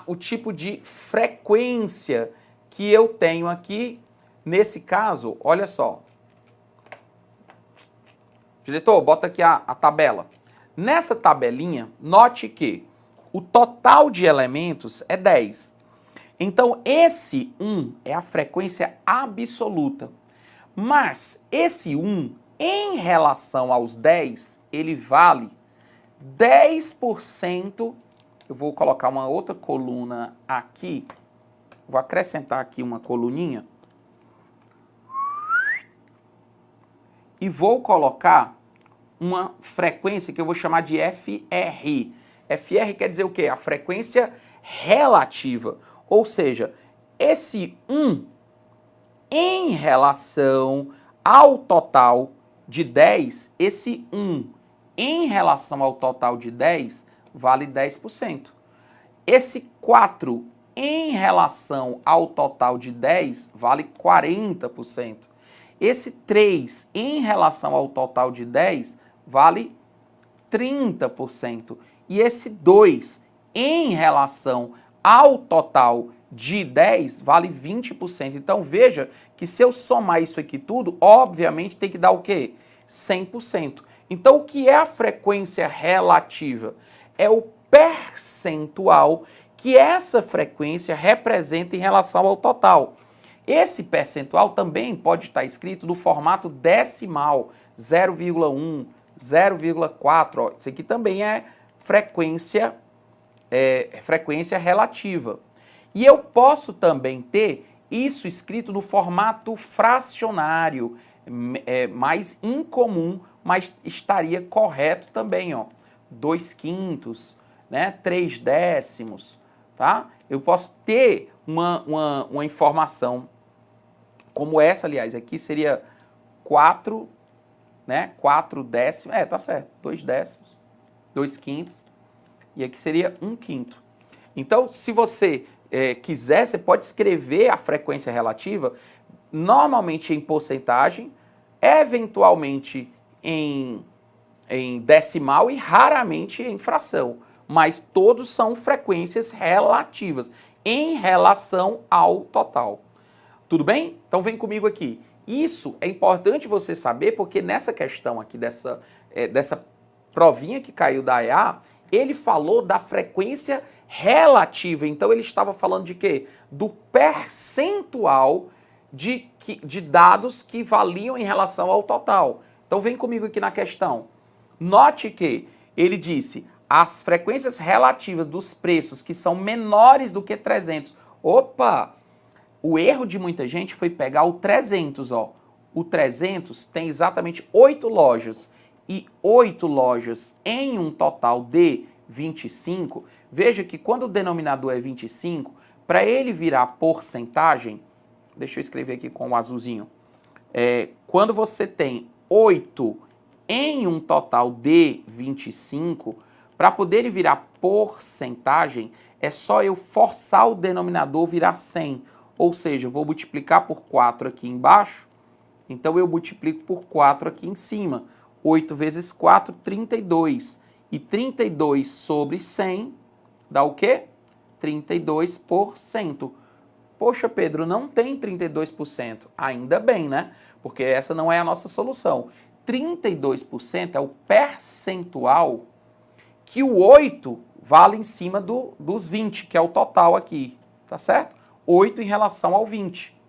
o tipo de frequência que eu tenho aqui. Nesse caso, olha só. Diretor, bota aqui a tabela. Nessa tabelinha, note que o total de elementos é 10. Então, esse 1 é a frequência absoluta. Mas esse 1, em relação aos 10, ele vale 10%. Eu vou colocar uma outra coluna aqui. Vou acrescentar aqui uma coluninha. E vou colocar uma frequência que eu vou chamar de FR. FR quer dizer o quê? A frequência relativa. Ou seja, esse 1 em relação ao total de 10, esse 1 em relação ao total de 10 vale 10%. Esse 4 em relação ao total de 10 vale 40%. Esse 3 em relação ao total de 10 vale 30%. E esse 2 em relação ao total de 10 vale 20%. Então veja que se eu somar isso aqui tudo, obviamente tem que dar o quê? 100%. Então o que é a frequência relativa? É o percentual que essa frequência representa em relação ao total. Esse percentual também pode estar escrito no formato decimal, 0,1, 0,4. Isso aqui também é frequência relativa. E eu posso também ter isso escrito no formato fracionário, mais incomum, mas estaria correto também, ó. 2/5, né? 3/10, tá? Eu posso ter uma informação como essa, aliás, aqui seria 4, né? 4/10, tá certo, 2/10, 2/5, e aqui seria 1/5. Então, se você quiser, você pode escrever a frequência relativa, normalmente em porcentagem, eventualmente em decimal e raramente em fração. Mas todos são frequências relativas em relação ao total. Tudo bem? Então vem comigo aqui. Isso é importante você saber porque nessa questão aqui, dessa provinha que caiu da EA, ele falou da frequência relativa. Então ele estava falando de quê? Do percentual de dados que valiam em relação ao total. Então vem comigo aqui na questão. Note que ele disse as frequências relativas dos preços que são menores do que 300. Opa! O erro de muita gente foi pegar o 300, ó. O 300 tem exatamente 8 lojas e 8 lojas em um total de 25. Veja que quando o denominador é 25, para ele virar porcentagem, deixa eu escrever aqui com o azulzinho. Quando você tem 8 em um total de 25, para poder ele virar porcentagem, é só eu forçar o denominador virar 100. Ou seja, eu vou multiplicar por 4 aqui embaixo, então eu multiplico por 4 aqui em cima. 8 vezes 4, 32. E 32 sobre 100 dá o quê? 32%. Poxa, Pedro, não tem 32%. Ainda bem, né? Porque essa não é a nossa solução. 32% é o percentual que o 8 vale em cima dos 20, que é o total aqui, tá certo? 8 em relação ao 20.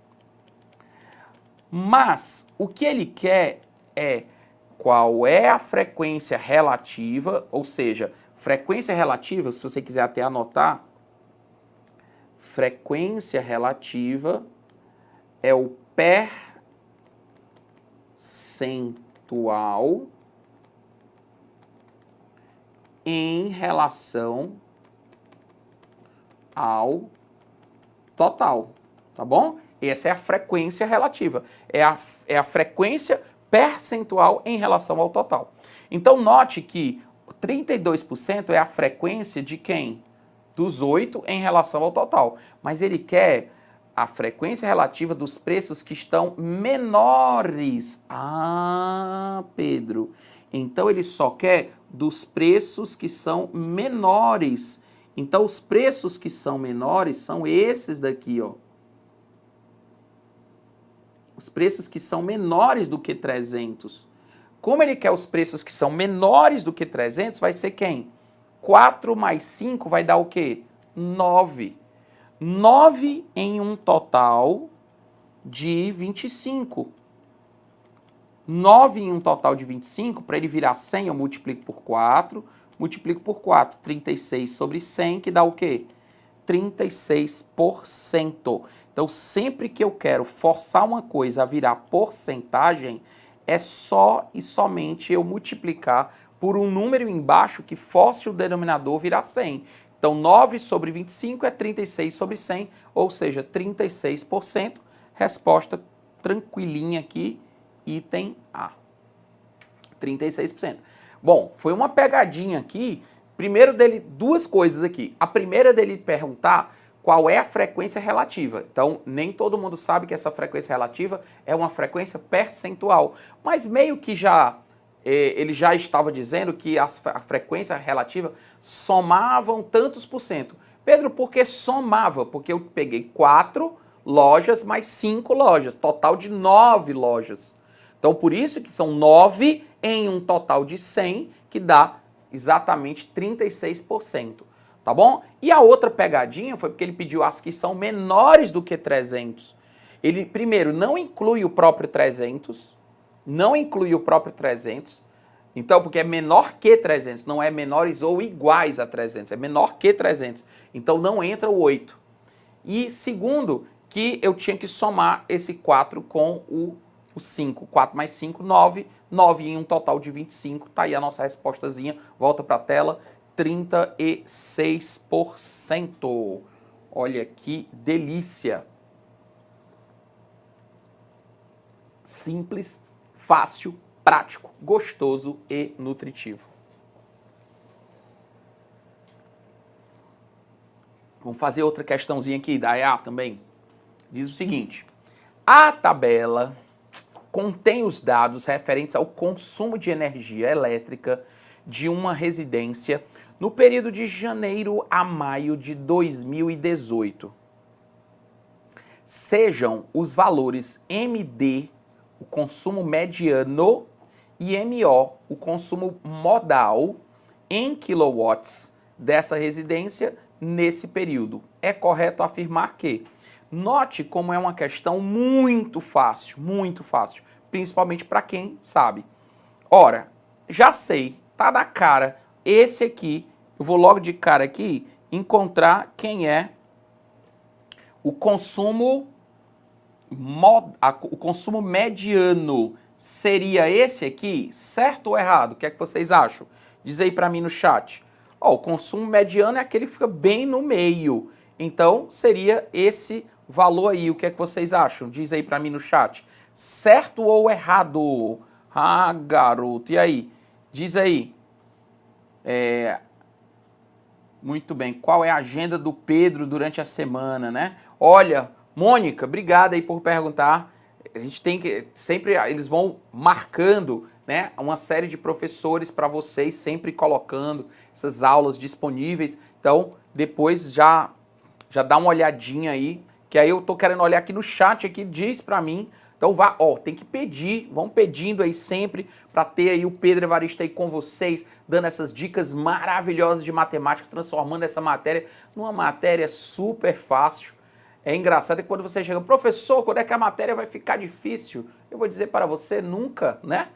Mas o que ele quer é qual é a frequência relativa, ou seja, frequência relativa, se você quiser até anotar, frequência relativa é o percentual em relação ao total, tá bom? Essa é a frequência relativa, é a frequência percentual em relação ao total. Então, note que 32% é a frequência de quem? Dos 8 em relação ao total. Mas ele quer a frequência relativa dos preços que estão menores. Ah, Pedro, então ele só quer dos preços que são menores. Então, os preços que são menores são esses daqui, ó. Os preços que são menores do que 300. Como ele quer os preços que são menores do que 300, vai ser quem? 4 mais 5 vai dar o quê? 9. 9 em um total de 25. 9 em um total de 25, para ele virar 100, eu multiplico por 4. Multiplico por 4, 36 sobre 100, que dá o quê? 36%. Então, sempre que eu quero forçar uma coisa a virar porcentagem, é só e somente eu multiplicar por um número embaixo que force o denominador virar 100. Então, 9 sobre 25 é 36 sobre 100, ou seja, 36%. Resposta tranquilinha aqui, item A. 36%. Bom, foi uma pegadinha aqui. Primeiro dele, duas coisas aqui. A primeira dele perguntar qual é a frequência relativa. Então, nem todo mundo sabe que essa frequência relativa é uma frequência percentual. Mas meio que ele já estava dizendo que a frequência relativa somavam tantos por cento. Pedro, por que somava? Porque eu peguei 4 lojas mais 5 lojas, total de 9 lojas. Então, por isso que são 9 em um total de 100, que dá exatamente 36%. Tá bom? E a outra pegadinha foi porque ele pediu as que são menores do que 300. Ele, primeiro, não inclui o próprio 300, então, porque é menor que 300, não é menores ou iguais a 300, é menor que 300. Então, não entra o 8. E segundo, que eu tinha que somar esse 4 com o 5. 4 mais 5, 9. 9 em um total de 25. Tá aí a nossa respostazinha. Volta para a tela. 36%. Olha que delícia. Simples, fácil, prático, gostoso e nutritivo. Vamos fazer outra questãozinha aqui da EA também. Diz o seguinte: a tabela contém os dados referentes ao consumo de energia elétrica de uma residência no período de janeiro a maio de 2018. Sejam os valores MD, o consumo mediano, e MO, o consumo modal, em kilowatts dessa residência nesse período. É correto afirmar que... Note como é uma questão muito fácil, principalmente para quem sabe. Ora, já sei, tá na cara, esse aqui, eu vou logo de cara aqui encontrar quem é o consumo mediano. Seria esse aqui, certo ou errado? O que é que vocês acham? Diz aí para mim no chat. O consumo mediano é aquele que fica bem no meio. Então, seria esse valor aí. O que é que vocês acham? Diz aí para mim no chat. Certo ou errado? Ah, garoto. E aí? Diz aí. Muito bem. Qual é a agenda do Pedro durante a semana, né? Olha, Mônica, obrigada aí por perguntar. A gente tem que... Sempre eles vão marcando, né, uma série de professores para vocês, sempre colocando essas aulas disponíveis. Então, depois já dá uma olhadinha aí, que aí eu tô querendo olhar aqui no chat, aqui, diz pra mim. Então tem que pedir, vão pedindo aí sempre para ter aí o Pedro Evaristo aí com vocês, dando essas dicas maravilhosas de matemática, transformando essa matéria numa matéria super fácil. É engraçado que quando você chega, professor, quando é que a matéria vai ficar difícil? Eu vou dizer para você, nunca, né?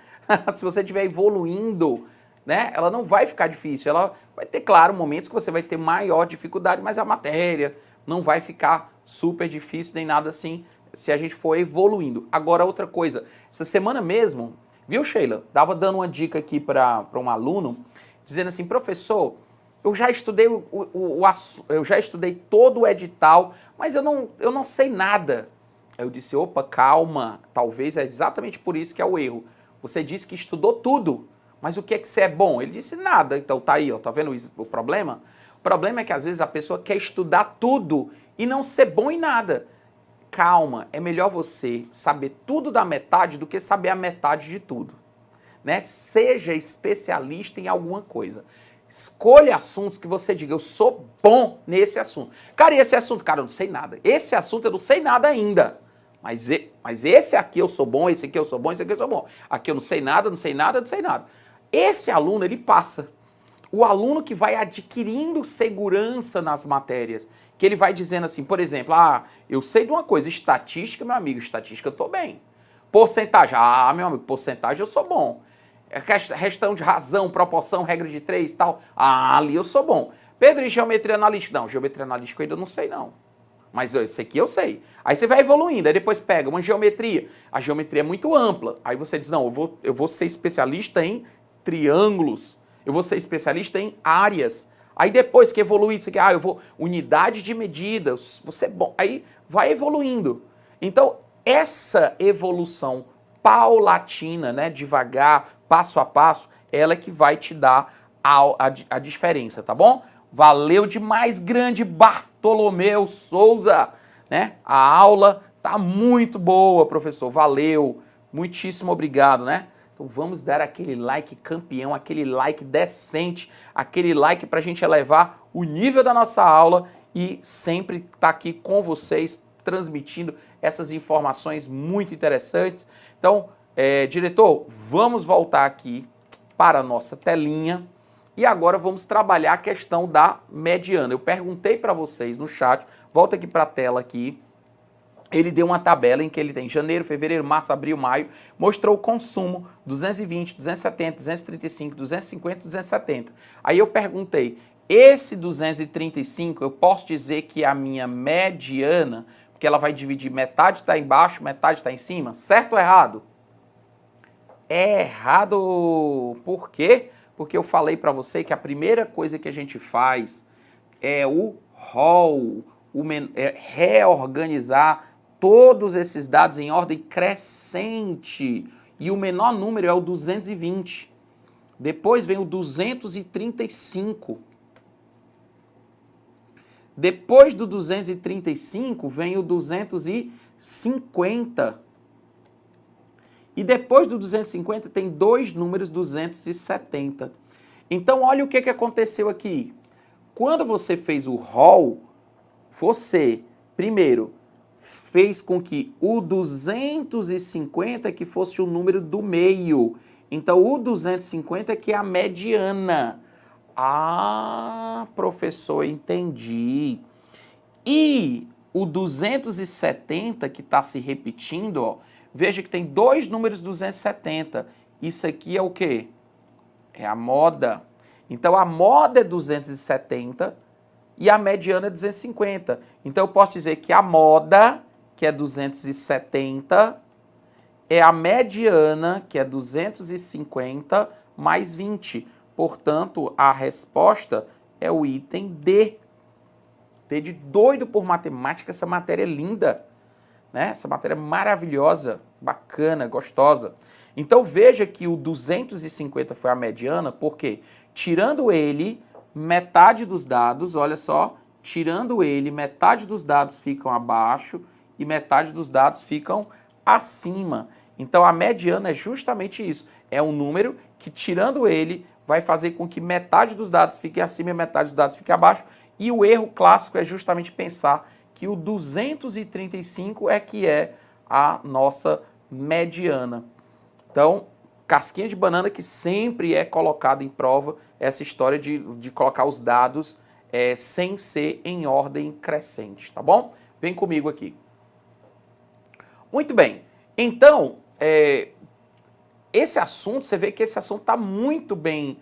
Se você estiver evoluindo, né, ela não vai ficar difícil. Ela vai ter, claro, momentos que você vai ter maior dificuldade, mas a matéria não vai ficar super difícil nem nada assim, se a gente for evoluindo. Agora, outra coisa, essa semana mesmo, viu, Sheila? Tava dando uma dica aqui para um aluno, dizendo assim, professor, eu já estudei eu já estudei todo o edital, mas eu não sei nada. Aí eu disse, opa, calma, talvez é exatamente por isso que é o erro. Você disse que estudou tudo, mas o que é que você é bom? Ele disse nada, então tá aí, ó, tá vendo o problema? O problema é que às vezes a pessoa quer estudar tudo e não ser bom em nada. Calma, é melhor você saber tudo da metade do que saber a metade de tudo, né? Seja especialista em alguma coisa. Escolha assuntos que você diga, eu sou bom nesse assunto. Cara, e esse assunto? Cara, eu não sei nada. Esse assunto eu não sei nada ainda. Mas esse aqui eu sou bom, esse aqui eu sou bom, esse aqui eu sou bom. Aqui eu não sei nada, não sei nada, não sei nada. Esse aluno, ele passa. O aluno que vai adquirindo segurança nas matérias, que ele vai dizendo assim, por exemplo, eu sei de uma coisa, estatística, meu amigo, estatística eu tô bem. Porcentagem, meu amigo, porcentagem eu sou bom. Questão de razão, proporção, regra de 3 e tal, ali eu sou bom. Pedro, e geometria analítica? Não, geometria analítica eu ainda não sei não. Mas esse aqui eu sei. Aí você vai evoluindo, aí depois pega uma geometria. A geometria é muito ampla. Aí você diz, não, eu vou ser especialista em triângulos, eu vou ser especialista em áreas. Aí depois que evolui isso aqui, eu vou unidade de medida, você bom, aí vai evoluindo. Então, essa evolução paulatina, né, devagar, passo a passo, ela que vai te dar a diferença, tá bom? Valeu demais, grande Bartolomeu Souza, né? A aula tá muito boa, professor, valeu, muitíssimo obrigado, né? Então vamos dar aquele like campeão, aquele like decente, aquele like para a gente elevar o nível da nossa aula e sempre estar aqui com vocês, transmitindo essas informações muito interessantes. Então, diretor, vamos voltar aqui para a nossa telinha e agora vamos trabalhar a questão da mediana. Eu perguntei para vocês no chat, volta aqui para a tela aqui, ele deu uma tabela em que ele tem janeiro, fevereiro, março, abril, maio, mostrou o consumo 220, 270, 235, 250, 270. Aí eu perguntei, esse 235 eu posso dizer que é a minha mediana, porque ela vai dividir metade está embaixo, metade está em cima, certo ou errado? É errado. Por quê? Porque eu falei para você que a primeira coisa que a gente faz é o ROL, reorganizar todos esses dados em ordem crescente. E o menor número é o 220. Depois vem o 235. Depois do 235 vem o 250. E depois do 250 tem dois números 270. Então olha o que aconteceu aqui. Quando você fez o ROL, você, primeiro, fez com que o 250 que fosse o número do meio. Então, o 250 que é a mediana. Ah, professor, entendi. E o 270 que está se repetindo, ó, veja que tem dois números 270. Isso aqui é o quê? É a moda. Então, a moda é 270 e a mediana é 250. Então, eu posso dizer que a moda, que é 270, é a mediana, que é 250, mais 20. Portanto, a resposta é o item D. D de doido por matemática, essa matéria é linda, né? Essa matéria é maravilhosa, bacana, gostosa. Então, veja que o 250 foi a mediana, porque tirando ele, metade dos dados, olha só, tirando ele, metade dos dados ficam abaixo e metade dos dados ficam acima. Então, a mediana é justamente isso. É um número que, tirando ele, vai fazer com que metade dos dados fique acima e metade dos dados fique abaixo. E o erro clássico é justamente pensar que o 235 é que é a nossa mediana. Então, casquinha de banana que sempre é colocada em prova, essa história de colocar os dados sem ser em ordem crescente, tá bom? Vem comigo aqui. Muito bem, então, esse assunto, você vê que esse assunto está muito bem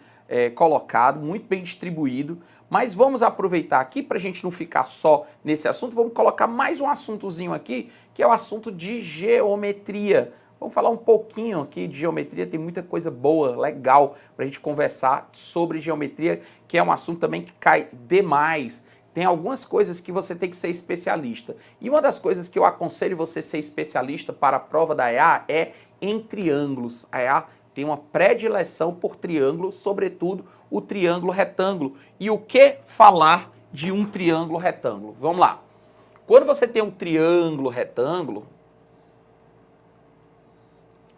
colocado, muito bem distribuído, mas vamos aproveitar aqui para a gente não ficar só nesse assunto, vamos colocar mais um assuntozinho aqui, que é o assunto de geometria. Vamos falar um pouquinho aqui de geometria, tem muita coisa boa, legal, para a gente conversar sobre geometria, que é um assunto também que cai demais. Tem algumas coisas que você tem que ser especialista. E uma das coisas que eu aconselho você ser especialista para a prova da EA é em triângulos. A EA tem uma predileção por triângulo, sobretudo o triângulo retângulo. E o que falar de um triângulo retângulo? Vamos lá. Quando você tem um triângulo retângulo,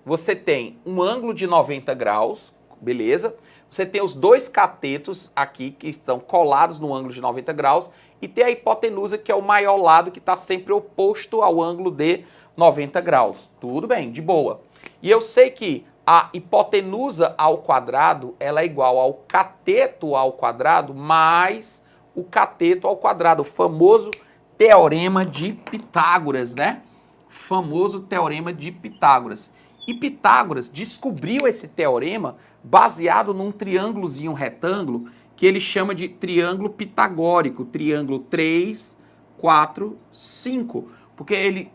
você tem um ângulo de 90 graus, beleza? Você tem os dois catetos aqui que estão colados no ângulo de 90 graus e tem a hipotenusa, que é o maior lado que está sempre oposto ao ângulo de 90 graus. Tudo bem, de boa. E eu sei que a hipotenusa ao quadrado ela é igual ao cateto ao quadrado mais o cateto ao quadrado, o famoso teorema de Pitágoras, né? Famoso teorema de Pitágoras. E Pitágoras descobriu esse teorema baseado num triângulozinho retângulo que ele chama de triângulo pitagórico, triângulo 3, 4, 5. Porque ele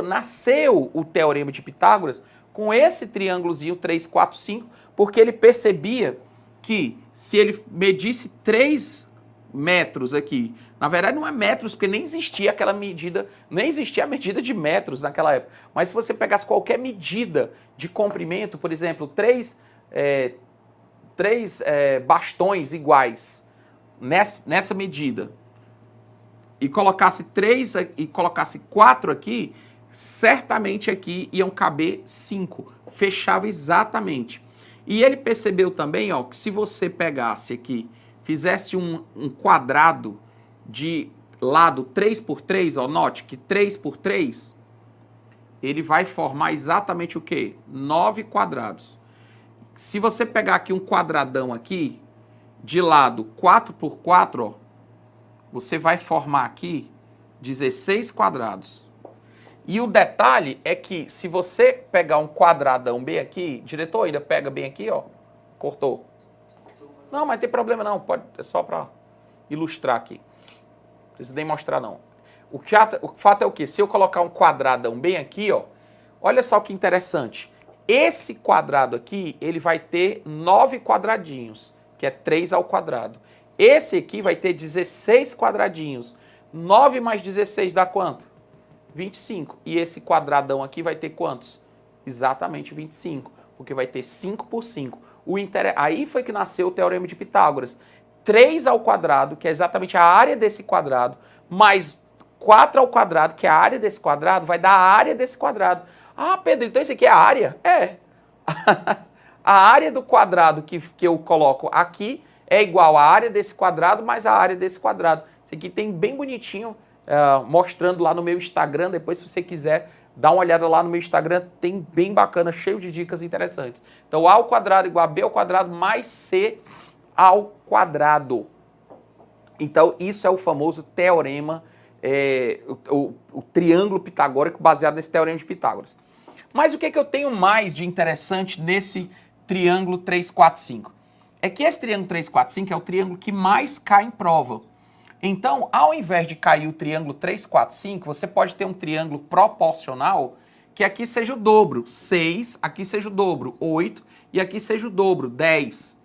nasceu o teorema de Pitágoras com esse triângulozinho 3, 4, 5, porque ele percebia que se ele medisse 3 metros aqui, na verdade não é metros, porque nem existia aquela medida, nem existia a medida de metros naquela época, mas se você pegasse qualquer medida de comprimento, por exemplo, 3 bastões iguais nessa medida, e colocasse 3 e colocasse 4 aqui, certamente aqui iam caber 5. Fechava exatamente. E ele percebeu também, ó, que se você pegasse aqui, fizesse um quadrado de lado 3 por 3, ó, note que 3 por 3, ele vai formar exatamente o quê? 9 quadrados. Se você pegar aqui um quadradão aqui, de lado 4 por 4, ó, você vai formar aqui 16 quadrados. E o detalhe é que se você pegar um quadradão bem aqui, diretor, ainda pega bem aqui, ó, cortou. Não, mas não tem problema não, pode, é só para ilustrar aqui. Não precisa nem mostrar não. O fato é o quê? Se eu colocar um quadradão bem aqui, ó, olha só que interessante. Esse quadrado aqui, ele vai ter 9 quadradinhos, que é 3 ao quadrado. Esse aqui vai ter 16 quadradinhos. 9 mais 16 dá quanto? 25. E esse quadradão aqui vai ter quantos? Exatamente 25, porque vai ter 5 por 5. Aí foi que nasceu o Teorema de Pitágoras. 3 ao quadrado, que é exatamente a área desse quadrado, mais 4 ao quadrado, que é a área desse quadrado, vai dar a área desse quadrado. Ah, Pedro, então isso aqui é a área? É. A área do quadrado que eu coloco aqui é igual à área desse quadrado mais a área desse quadrado. Isso aqui tem bem bonitinho, mostrando lá no meu Instagram. Depois, se você quiser, dá uma olhada lá no meu Instagram. Tem bem bacana, cheio de dicas interessantes. Então, A ao quadrado igual a B ao quadrado mais C ao quadrado. Então, isso é o famoso teorema, o triângulo pitagórico baseado nesse teorema de Pitágoras. Mas o que eu tenho mais de interessante nesse triângulo 3, 4, 5? É que esse triângulo 3, 4, 5 é o triângulo que mais cai em prova. Então, ao invés de cair o triângulo 3, 4, 5, você pode ter um triângulo proporcional que aqui seja o dobro, 6, aqui seja o dobro, 8, e aqui seja o dobro, 10.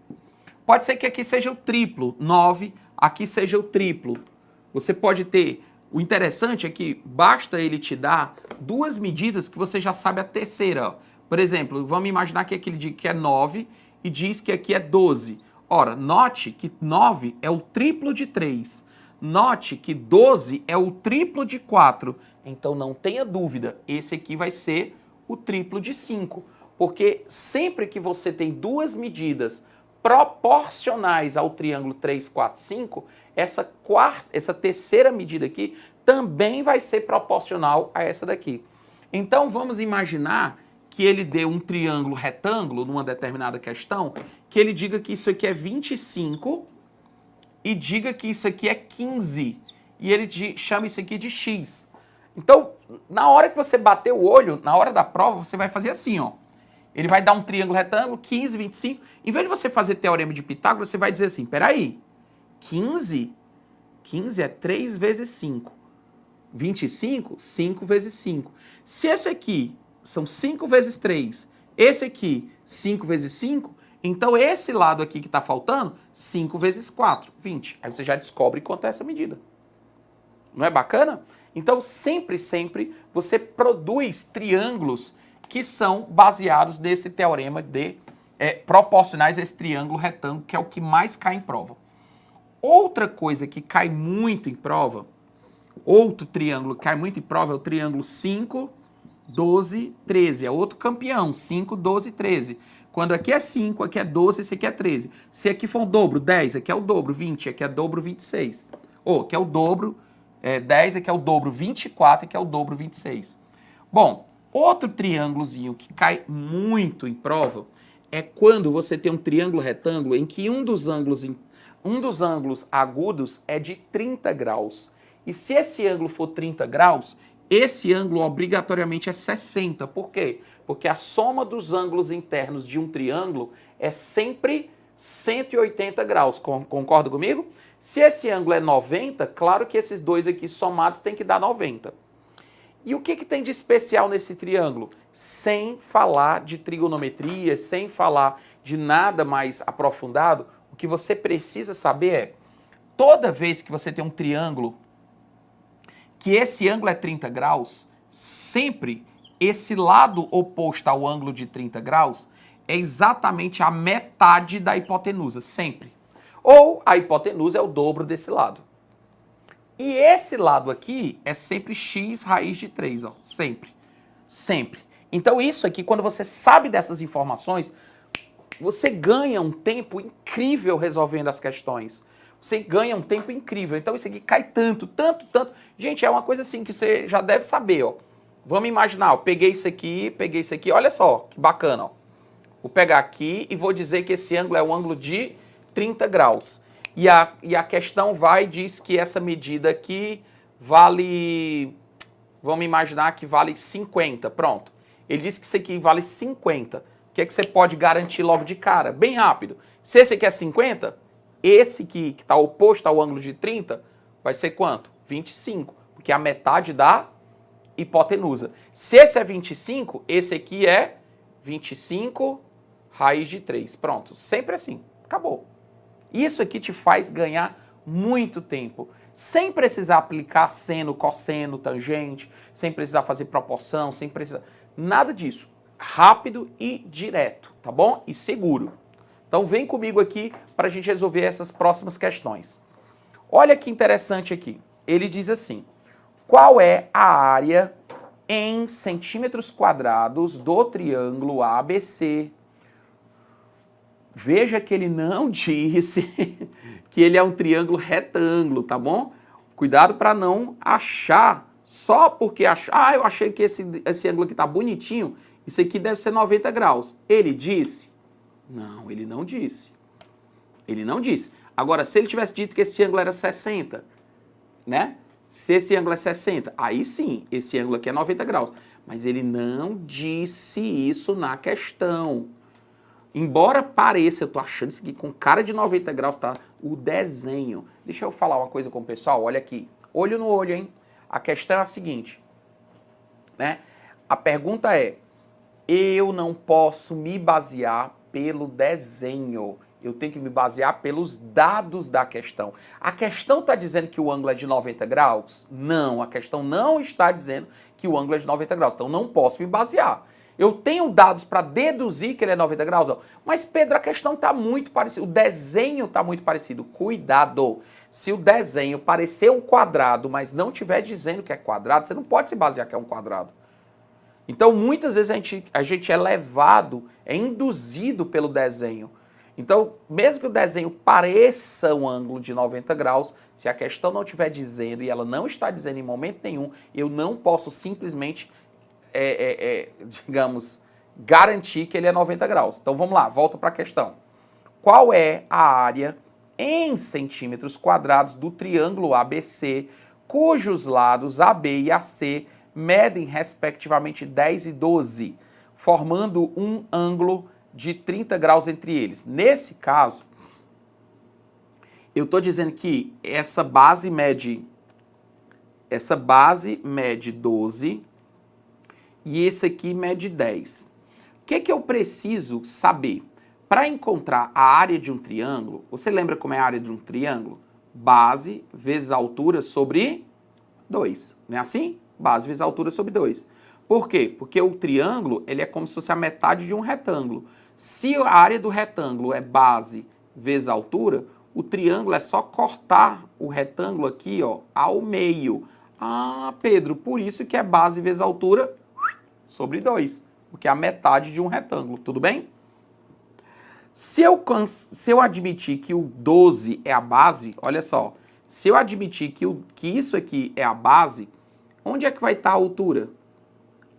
Pode ser que aqui seja o triplo, 9, aqui seja o triplo. Você pode ter... O interessante é que basta ele te dar 2 medidas que você já sabe a terceira. Por exemplo, vamos imaginar que aquele diz que é 9 e diz que aqui é 12. Ora, note que 9 é o triplo de 3. Note que 12 é o triplo de 4. Então não tenha dúvida, esse aqui vai ser o triplo de 5. Porque sempre que você tem 2 medidas proporcionais ao triângulo 3, 4, 5, essa terceira medida aqui também vai ser proporcional a essa daqui. Então vamos imaginar que ele dê um triângulo retângulo numa determinada questão, que ele diga que isso aqui é 25 e diga que isso aqui é 15. E ele chama isso aqui de x. Então, na hora que você bater o olho, na hora da prova, você vai fazer assim, ó. Ele vai dar um triângulo retângulo, 15, 25. Em vez de você fazer teorema de Pitágoras, você vai dizer assim, peraí, 15 é 3 vezes 5. 25, 5 vezes 5. Se esse aqui são 5 vezes 3, esse aqui 5 vezes 5, então esse lado aqui que está faltando, 5 vezes 4, 20. Aí você já descobre quanto é essa medida. Não é bacana? Então sempre você produz triângulos que são baseados nesse teorema de proporcionais a esse triângulo retângulo, que é o que mais cai em prova. Outra coisa que cai muito em prova, outro triângulo que cai muito em prova é o triângulo 5, 12, 13. É outro campeão, 5, 12, 13. Quando aqui é 5, aqui é 12, esse aqui é 13. Se aqui for o dobro, 10, aqui é o dobro, 20, aqui é o dobro, 26. Ou aqui é o dobro, 10, aqui é o dobro, 24, aqui é o dobro, 26. Bom, outro triângulozinho que cai muito em prova é quando você tem um triângulo retângulo em que um dos ângulos agudos é de 30 graus. E se esse ângulo for 30 graus, esse ângulo obrigatoriamente é 60. Por quê? Porque a soma dos ângulos internos de um triângulo é sempre 180 graus. Concorda comigo? Se esse ângulo é 90, claro que esses dois aqui somados tem que dar 90. E o que tem de especial nesse triângulo? Sem falar de trigonometria, sem falar de nada mais aprofundado, o que você precisa saber é, toda vez que você tem um triângulo, que esse ângulo é 30 graus, sempre esse lado oposto ao ângulo de 30 graus é exatamente a metade da hipotenusa, sempre. Ou a hipotenusa é o dobro desse lado. E esse lado aqui é sempre x raiz de 3, ó, sempre. Sempre. Então isso aqui, quando você sabe dessas informações, você ganha um tempo incrível resolvendo as questões. Você ganha um tempo incrível. Então isso aqui cai tanto, tanto, tanto. Gente, é uma coisa assim que você já deve saber, ó. Vamos imaginar, eu peguei isso aqui, olha só, que bacana, ó. Vou pegar aqui e vou dizer que esse ângulo é o ângulo de 30 graus. E a questão diz que essa medida aqui vale, vamos imaginar que vale 50, pronto. Ele disse que isso aqui vale 50. O que é que você pode garantir logo de cara? Bem rápido. Se esse aqui é 50, esse aqui, que está oposto ao ângulo de 30, vai ser quanto? 25, porque é a metade da hipotenusa. Se esse é 25, esse aqui é 25 raiz de 3. Pronto, sempre assim, acabou. Isso aqui te faz ganhar muito tempo, sem precisar aplicar seno, cosseno, tangente, sem precisar fazer proporção, sem precisar... Nada disso. Rápido e direto, tá bom? E seguro. Então vem comigo aqui para a gente resolver essas próximas questões. Olha que interessante aqui. Ele diz assim, qual é a área em centímetros quadrados do triângulo ABC? Veja que ele não disse que ele é um triângulo retângulo, tá bom? Cuidado para não achar, só porque eu achei que esse ângulo aqui tá bonitinho, isso aqui deve ser 90 graus. Ele disse? Não, ele não disse. Ele não disse. Agora, se ele tivesse dito que esse ângulo era 60, né? Se esse ângulo é 60, aí sim, esse ângulo aqui é 90 graus. Mas ele não disse isso na questão. Embora pareça, eu tô achando isso aqui com cara de 90 graus, tá? O desenho. Deixa eu falar uma coisa com o pessoal, olha aqui. Olho no olho, hein? A questão é a seguinte, né? A pergunta é, eu não posso me basear pelo desenho. Eu tenho que me basear pelos dados da questão. A questão está dizendo que o ângulo é de 90 graus? Não, a questão não está dizendo que o ângulo é de 90 graus. Então não posso me basear. Eu tenho dados para deduzir que ele é 90 graus, ó. Mas, Pedro, a questão está muito parecida. O desenho está muito parecido. Cuidado. Se o desenho parecer um quadrado, mas não estiver dizendo que é quadrado, você não pode se basear que é um quadrado. Então, muitas vezes a gente é levado, é induzido pelo desenho. Então, mesmo que o desenho pareça um ângulo de 90 graus, se a questão não estiver dizendo, e ela não está dizendo em momento nenhum, eu não posso simplesmente, digamos, garantir que ele é 90 graus. Então, vamos lá, volta para a questão. Qual é a área em centímetros quadrados do triângulo ABC, cujos lados AB e AC medem respectivamente 10 e 12, formando um ângulo de 30 graus entre eles? Nesse caso, eu estou dizendo que essa base mede 12 e esse aqui mede 10. O que eu preciso saber? Para encontrar a área de um triângulo, você lembra como é a área de um triângulo? Base vezes altura sobre 2. Não é assim? Base vezes altura sobre 2. Por quê? Porque o triângulo ele é como se fosse a metade de um retângulo. Se a área do retângulo é base vezes altura, o triângulo é só cortar o retângulo aqui, ó, ao meio. Ah, Pedro, por isso que é base vezes altura sobre 2, porque é a metade de um retângulo, tudo bem? Se eu admitir que o 12 é a base, olha só, se eu admitir que isso aqui é a base, onde é que vai estar a altura?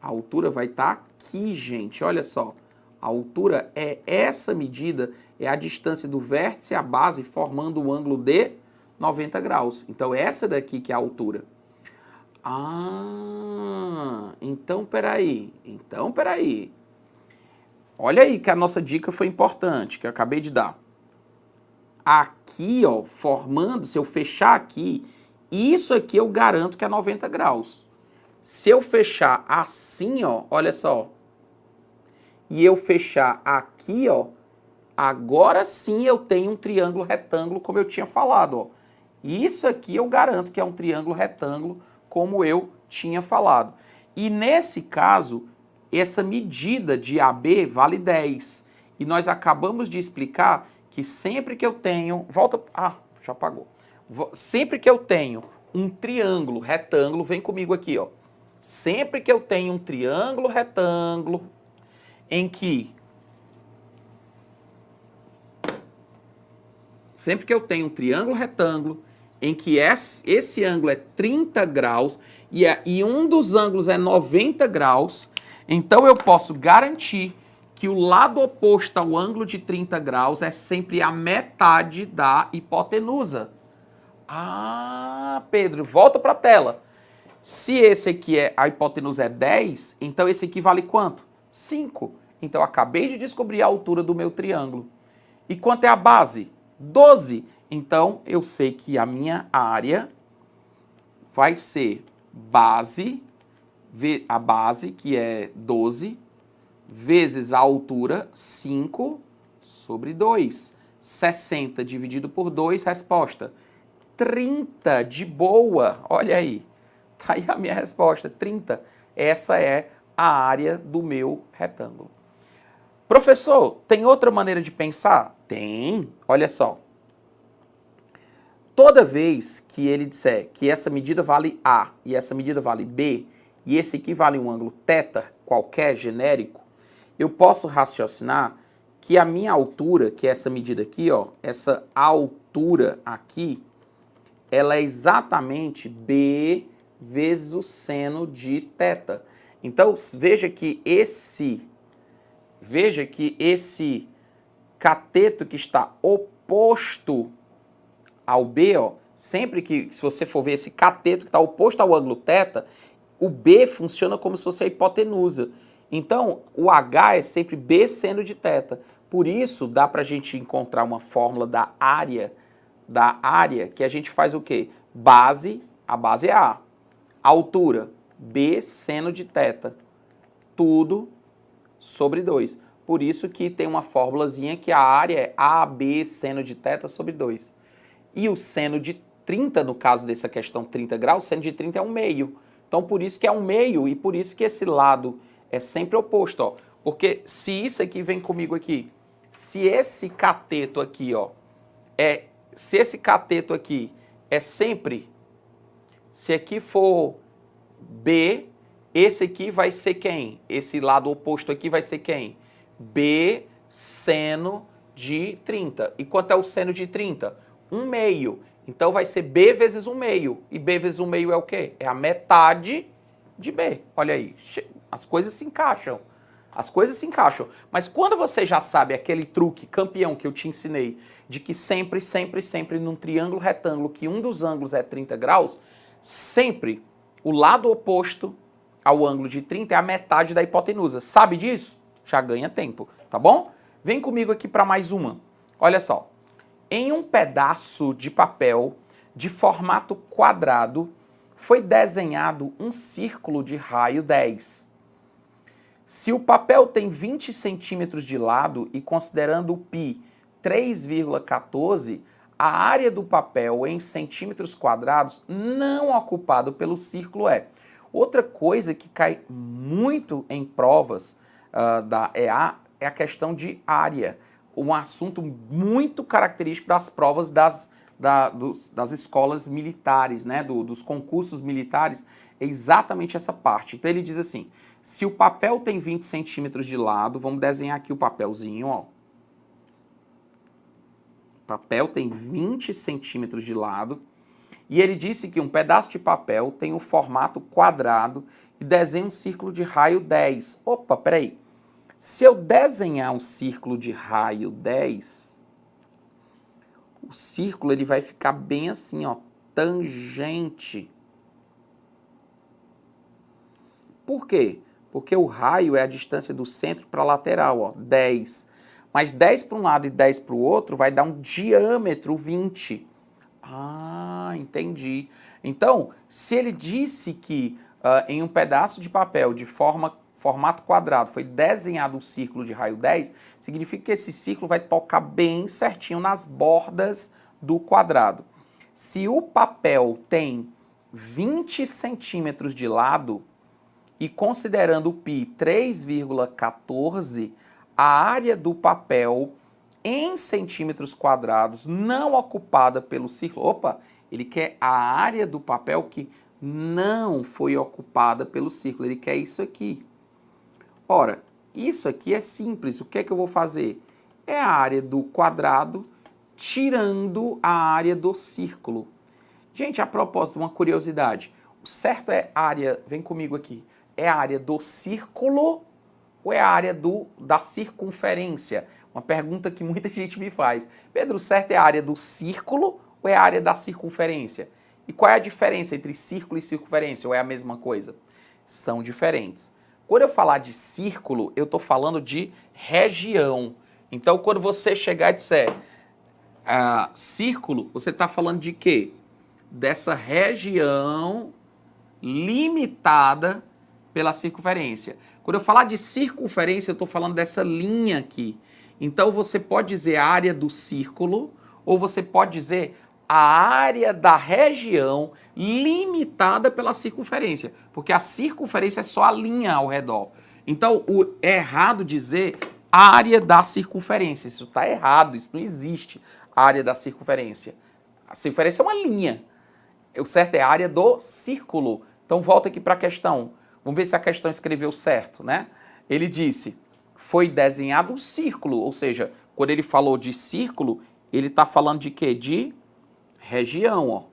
A altura vai estar aqui, gente, olha só. A altura é essa medida, é a distância do vértice à base formando um ângulo de 90 graus. Então, essa daqui que é a altura. Ah, então peraí. Olha aí que a nossa dica foi importante, que eu acabei de dar. Aqui, ó, formando, se eu fechar aqui, isso aqui eu garanto que é 90 graus. Se eu fechar assim, ó, olha só, e eu fechar aqui, ó, agora sim eu tenho um triângulo retângulo, como eu tinha falado, ó. Isso aqui eu garanto que é um triângulo retângulo, como eu tinha falado. E nesse caso, essa medida de AB vale 10. E nós acabamos de explicar que sempre que eu tenho... já apagou. Sempre que eu tenho um triângulo retângulo, vem comigo aqui, ó. Sempre que eu tenho um triângulo retângulo em que... Sempre que eu tenho um triângulo retângulo em que esse ângulo é 30 graus e um dos ângulos é 90 graus, então eu posso garantir que o lado oposto ao ângulo de 30 graus é sempre a metade da hipotenusa. Ah, Pedro, volta para a tela. Se esse aqui a hipotenusa é 10, então esse aqui vale quanto? 5. Então eu acabei de descobrir a altura do meu triângulo. E quanto é a base? 12. Então eu sei que a minha área vai ser a base, que é 12, vezes a altura, 5 sobre 2. 60 dividido por 2, resposta, 30, de boa. Olha aí, tá aí a minha resposta, 30. Essa é a área do meu retângulo. Professor, tem outra maneira de pensar? Tem, olha só. Toda vez que ele disser que essa medida vale A e essa medida vale B, e esse aqui vale um ângulo θ, qualquer genérico, eu posso raciocinar que a minha altura, que é essa medida aqui, ó, essa altura aqui, ela é exatamente B vezes o seno de θ. Então, veja que esse cateto que está oposto ao B, ó, sempre que, se você for ver esse cateto que está oposto ao ângulo θ, o B funciona como se fosse a hipotenusa. Então, o H é sempre B seno de θ. Por isso, dá para a gente encontrar uma fórmula da área, que a gente faz o quê? A base é A. Altura, B seno de θ. Tudo sobre 2. Por isso que tem uma fórmulazinha que a área é AB seno de θ sobre 2. E o seno de 30, no caso dessa questão 30 graus, o seno de 30 é 1/2. Então, por isso que é 1/2 e por isso que esse lado é sempre oposto, ó. Porque se isso aqui vem comigo aqui, se esse cateto aqui, ó, se esse cateto aqui é sempre, se aqui for B, esse aqui vai ser quem? Esse lado oposto aqui vai ser quem? B seno de 30. E quanto é o seno de 30? 1/2. Então vai ser B vezes 1/2. E B vezes 1/2 é o quê? É a metade de B. Olha aí, as coisas se encaixam. As coisas se encaixam. Mas quando você já sabe aquele truque campeão que eu te ensinei, de que sempre num triângulo retângulo, que um dos ângulos é 30 graus, sempre o lado oposto ao ângulo de 30 é a metade da hipotenusa. Sabe disso? Já ganha tempo, tá bom? Vem comigo aqui para mais uma. Olha só. Em um pedaço de papel de formato quadrado, foi desenhado um círculo de raio 10. Se o papel tem 20 centímetros de lado e considerando o π 3,14, a área do papel em centímetros quadrados não ocupado pelo círculo é. Outra coisa que cai muito em provas da EA é a questão de área. Um assunto muito característico das provas das escolas militares, né, dos concursos militares, é exatamente essa parte. Então ele diz assim, se o papel tem 20 centímetros de lado, vamos desenhar aqui o papelzinho, ó. O papel tem 20 centímetros de lado, e ele disse que um pedaço de papel tem um formato quadrado e desenha um círculo de raio 10. Opa, peraí. Se eu desenhar um círculo de raio 10, o círculo ele vai ficar bem assim, ó, tangente. Por quê? Porque o raio é a distância do centro para a lateral, ó, 10. Mas 10 para um lado e 10 para o outro vai dar um diâmetro 20. Ah, entendi. Então, se ele disse que em um pedaço de papel de formato quadrado, foi desenhado um círculo de raio 10, significa que esse círculo vai tocar bem certinho nas bordas do quadrado. Se o papel tem 20 centímetros de lado, e considerando o π 3,14, a área do papel em centímetros quadrados não ocupada pelo círculo. Opa, ele quer a área do papel que não foi ocupada pelo círculo. Ele quer isso aqui. Ora, isso aqui é simples. O que é que eu vou fazer? É a área do quadrado tirando a área do círculo. Gente, a propósito, uma curiosidade. O certo é a área, vem comigo aqui, é a área do círculo ou é a área da circunferência? Uma pergunta que muita gente me faz. Pedro, o certo é a área do círculo ou é a área da circunferência? E qual é a diferença entre círculo e circunferência? Ou é a mesma coisa? São diferentes. Quando eu falar de círculo, eu estou falando de região. Então, quando você chegar e disser círculo, você está falando de quê? Dessa região limitada pela circunferência. Quando eu falar de circunferência, eu estou falando dessa linha aqui. Então, você pode dizer a área do círculo ou você pode dizer a área da região limitada pela circunferência, porque a circunferência é só a linha ao redor. Então, é errado dizer área da circunferência. Isso está errado, isso não existe, a área da circunferência. A circunferência é uma linha. O certo é a área do círculo. Então, volta aqui para a questão. Vamos ver se a questão escreveu certo, né? Ele disse, foi desenhado um círculo, ou seja, quando ele falou de círculo, ele está falando de quê? De região, ó.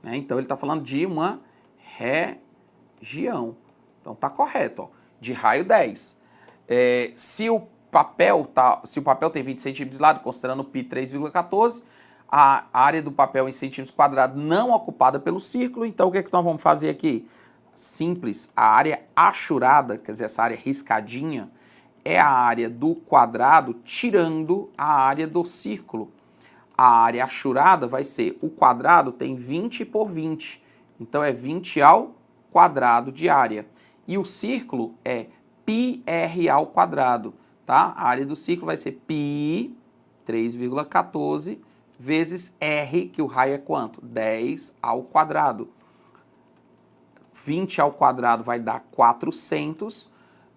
Então, ele está falando de uma região. Então, está correto, ó. De raio 10. Se o papel tem 20 centímetros de lado, considerando o π 3,14, a área do papel em centímetros quadrados não ocupada pelo círculo, então o que é que nós vamos fazer aqui? Simples, a área achurada, quer dizer, essa área riscadinha, é a área do quadrado tirando a área do círculo. A área achurada vai ser, o quadrado tem 20 por 20, então é 20 ao quadrado de área. E o círculo é πr ao quadrado, tá? A área do círculo vai ser π 3,14 vezes r, que o raio é quanto? 10 ao quadrado. 20 ao quadrado vai dar 400,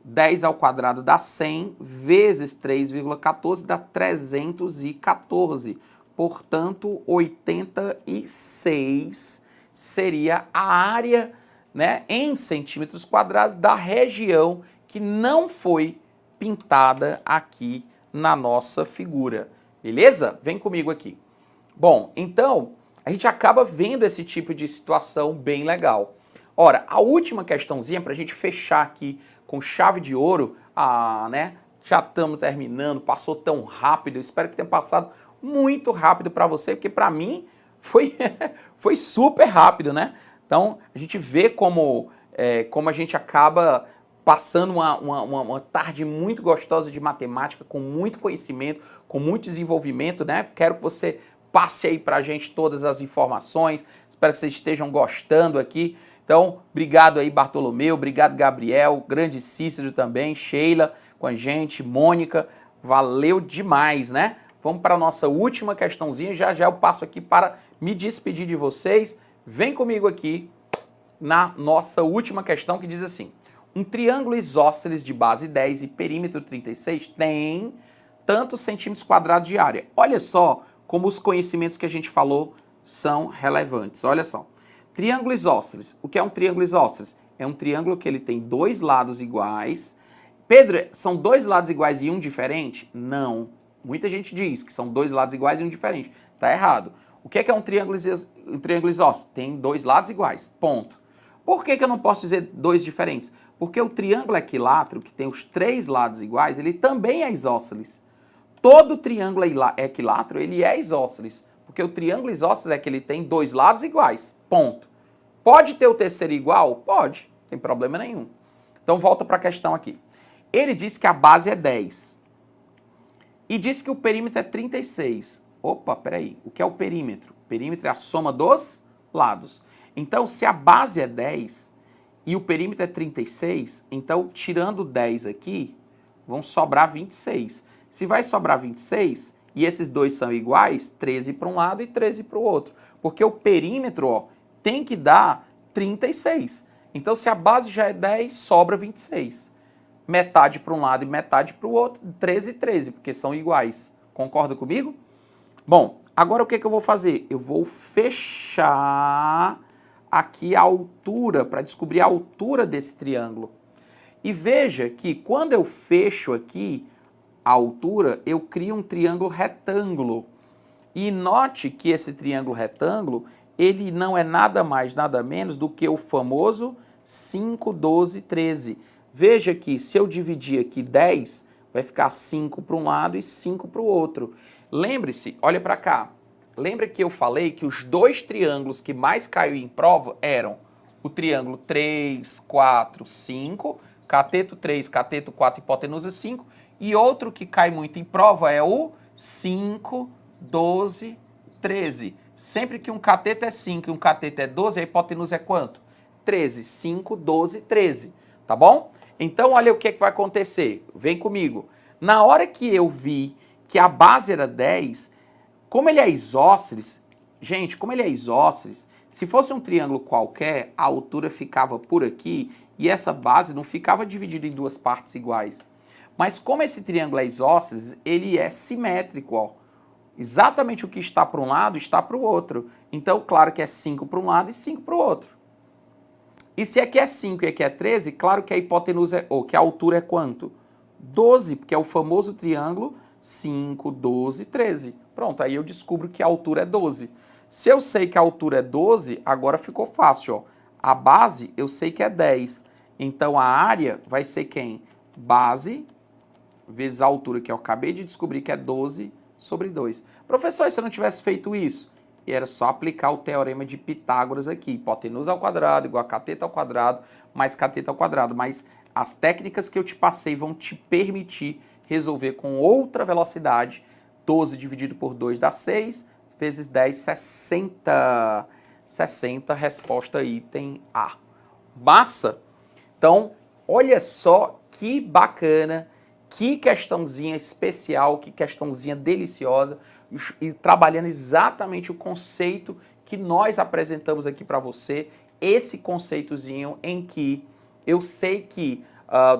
10 ao quadrado dá 100, vezes 3,14 dá 314. Portanto, 86 seria a área, né, em centímetros quadrados da região que não foi pintada aqui na nossa figura. Beleza? Vem comigo aqui. Bom, então, a gente acaba vendo esse tipo de situação bem legal. Ora, a última questãozinha para a gente fechar aqui com chave de ouro, né? Já estamos terminando, passou tão rápido, espero que tenha passado muito rápido para você, porque para mim foi super rápido, né? Então, a gente vê como a gente acaba passando uma tarde muito gostosa de matemática, com muito conhecimento, com muito desenvolvimento, né? Quero que você passe aí pra gente todas as informações, espero que vocês estejam gostando aqui. Então, obrigado aí, Bartolomeu, obrigado, Gabriel, grande Cícero também, Sheila com a gente, Mônica, valeu demais, né? Vamos para a nossa última questãozinha, já eu passo aqui para me despedir de vocês. Vem comigo aqui na nossa última questão que diz assim, um triângulo isósceles de base 10 e perímetro 36 tem tantos centímetros quadrados de área. Olha só como os conhecimentos que a gente falou são relevantes. Olha só. Triângulo isósceles. O que é um triângulo isósceles? É um triângulo que ele tem dois lados iguais. Pedro, são dois lados iguais e um diferente? Não. Muita gente diz que são dois lados iguais e um diferente. Tá errado. O que é um triângulo isósceles? Tem dois lados iguais. Ponto. Por que eu não posso dizer dois diferentes? Porque o triângulo equilátero, que tem os três lados iguais, ele também é isósceles. Todo triângulo equilátero, ele é isósceles. Porque o triângulo isósceles é que ele tem dois lados iguais. Ponto. Pode ter o terceiro igual? Pode. Não tem problema nenhum. Então, volta para a questão aqui. Ele disse que a base é 10. E disse que o perímetro é 36. Opa, peraí. O que é o perímetro? O perímetro é a soma dos lados. Então, se a base é 10 e o perímetro é 36, então, tirando 10 aqui, vão sobrar 26. Se vai sobrar 26, e esses dois são iguais, 13 para um lado e 13 para o outro. Porque o perímetro, ó, tem que dar 36. Então, se a base já é 10, sobra 26. Metade para um lado e metade para o outro, 13 e 13, porque são iguais. Concorda comigo? Bom, agora o que eu vou fazer? Eu vou fechar aqui a altura, para descobrir a altura desse triângulo. E veja que quando eu fecho aqui a altura, eu crio um triângulo retângulo. E note que esse triângulo retângulo, ele não é nada mais, nada menos do que o famoso 5, 12, 13. Veja que se eu dividir aqui 10, vai ficar 5 para um lado e 5 para o outro. Lembre-se, olha para cá. Lembra que eu falei que os dois triângulos que mais caiu em prova eram o triângulo 3, 4, 5, cateto 3, cateto 4, hipotenusa 5, e outro que cai muito em prova é o 5, 12, 13. Sempre que um cateto é 5 e um cateto é 12, a hipotenusa é quanto? 13. 5, 12, 13. Tá bom? Então, olha o que vai acontecer. Vem comigo. Na hora que eu vi que a base era 10, como ele é isósceles, gente, como ele é isósceles, se fosse um triângulo qualquer, a altura ficava por aqui e essa base não ficava dividida em duas partes iguais. Mas como esse triângulo é isósceles, ele é simétrico, ó. Exatamente o que está para um lado está para o outro. Então, claro que é 5 para um lado e 5 para o outro. E se aqui é 5 e aqui é 13, claro que a hipotenusa, ou que a altura é quanto? 12, porque é o famoso triângulo 5, 12, 13. Pronto, aí eu descubro que a altura é 12. Se eu sei que a altura é 12, agora ficou fácil, ó. A base eu sei que é 10. Então a área vai ser quem? Base vezes a altura, que eu acabei de descobrir que é 12 sobre 2. Professor, se eu não tivesse feito isso, era só aplicar o teorema de Pitágoras aqui. Hipotenusa ao quadrado igual a cateto ao quadrado mais cateto ao quadrado. Mas as técnicas que eu te passei vão te permitir resolver com outra velocidade. 12 dividido por 2 dá 6, vezes 10, 60. 60, resposta item A. Massa? Então, olha só que bacana, que questãozinha especial, que questãozinha deliciosa, e trabalhando exatamente o conceito que nós apresentamos aqui para você, esse conceitozinho em que eu sei que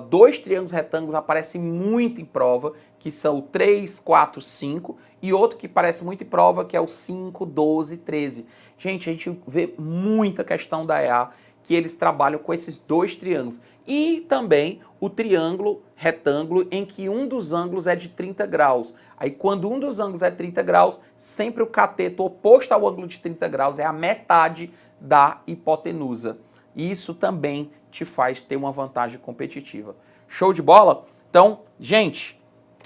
dois triângulos retângulos aparecem muito em prova, que são o 3, 4, 5, e outro que parece muito em prova, que é o 5, 12, 13. Gente, a gente vê muita questão da EA que eles trabalham com esses dois triângulos. E também o triângulo retângulo em que um dos ângulos é de 30 graus. Aí quando um dos ângulos é 30 graus, sempre o cateto oposto ao ângulo de 30 graus é a metade da hipotenusa. E isso também te faz ter uma vantagem competitiva. Show de bola? Então, gente,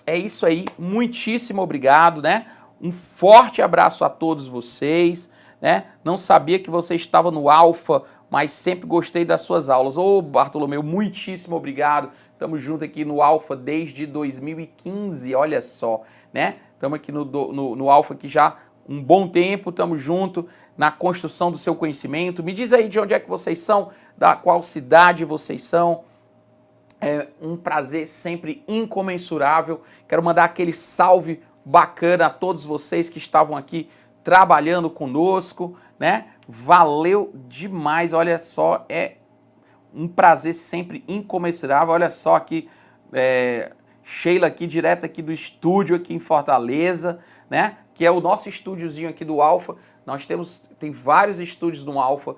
é isso aí. Muitíssimo obrigado, né? Um forte abraço a todos vocês, né? Não sabia que você estava no Alfa, mas sempre gostei das suas aulas. Ô, Bartolomeu, muitíssimo obrigado. Estamos juntos aqui no Alfa desde 2015, olha só, né? Estamos aqui no Alfa aqui já um bom tempo, estamos juntos na construção do seu conhecimento. Me diz aí de onde é que vocês são, da qual cidade vocês são. É um prazer sempre incomensurável. Quero mandar aquele salve bacana a todos vocês que estavam aqui trabalhando conosco, né? Valeu demais, olha só, é um prazer sempre incomensurável. Olha só aqui, Sheila aqui, direto aqui do estúdio aqui em Fortaleza, né? Que é o nosso estúdiozinho aqui do Alfa. Nós tem vários estúdios do Alfa,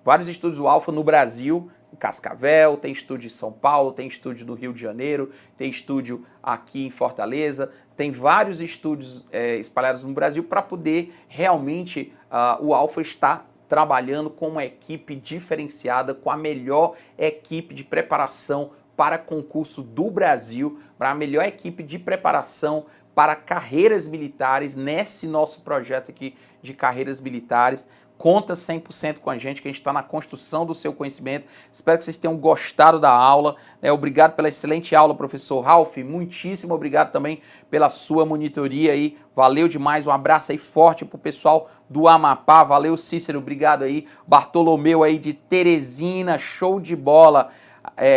vários estúdios do Alfa no Brasil, em Cascavel, tem estúdio em São Paulo, tem estúdio no Rio de Janeiro, tem estúdio aqui em Fortaleza, tem vários estúdios espalhados no Brasil para poder realmente o Alfa estar trabalhando com uma equipe diferenciada, com a melhor equipe de preparação para concurso do Brasil, para a melhor equipe de preparação para carreiras militares, nesse nosso projeto aqui de carreiras militares, conta 100% com a gente, que a gente está na construção do seu conhecimento. Espero que vocês tenham gostado da aula, né? Obrigado pela excelente aula, professor Ralph. Muitíssimo obrigado também pela sua monitoria aí. Valeu demais. Um abraço aí forte pro pessoal do Amapá. Valeu, Cícero. Obrigado aí. Bartolomeu aí de Teresina. Show de bola.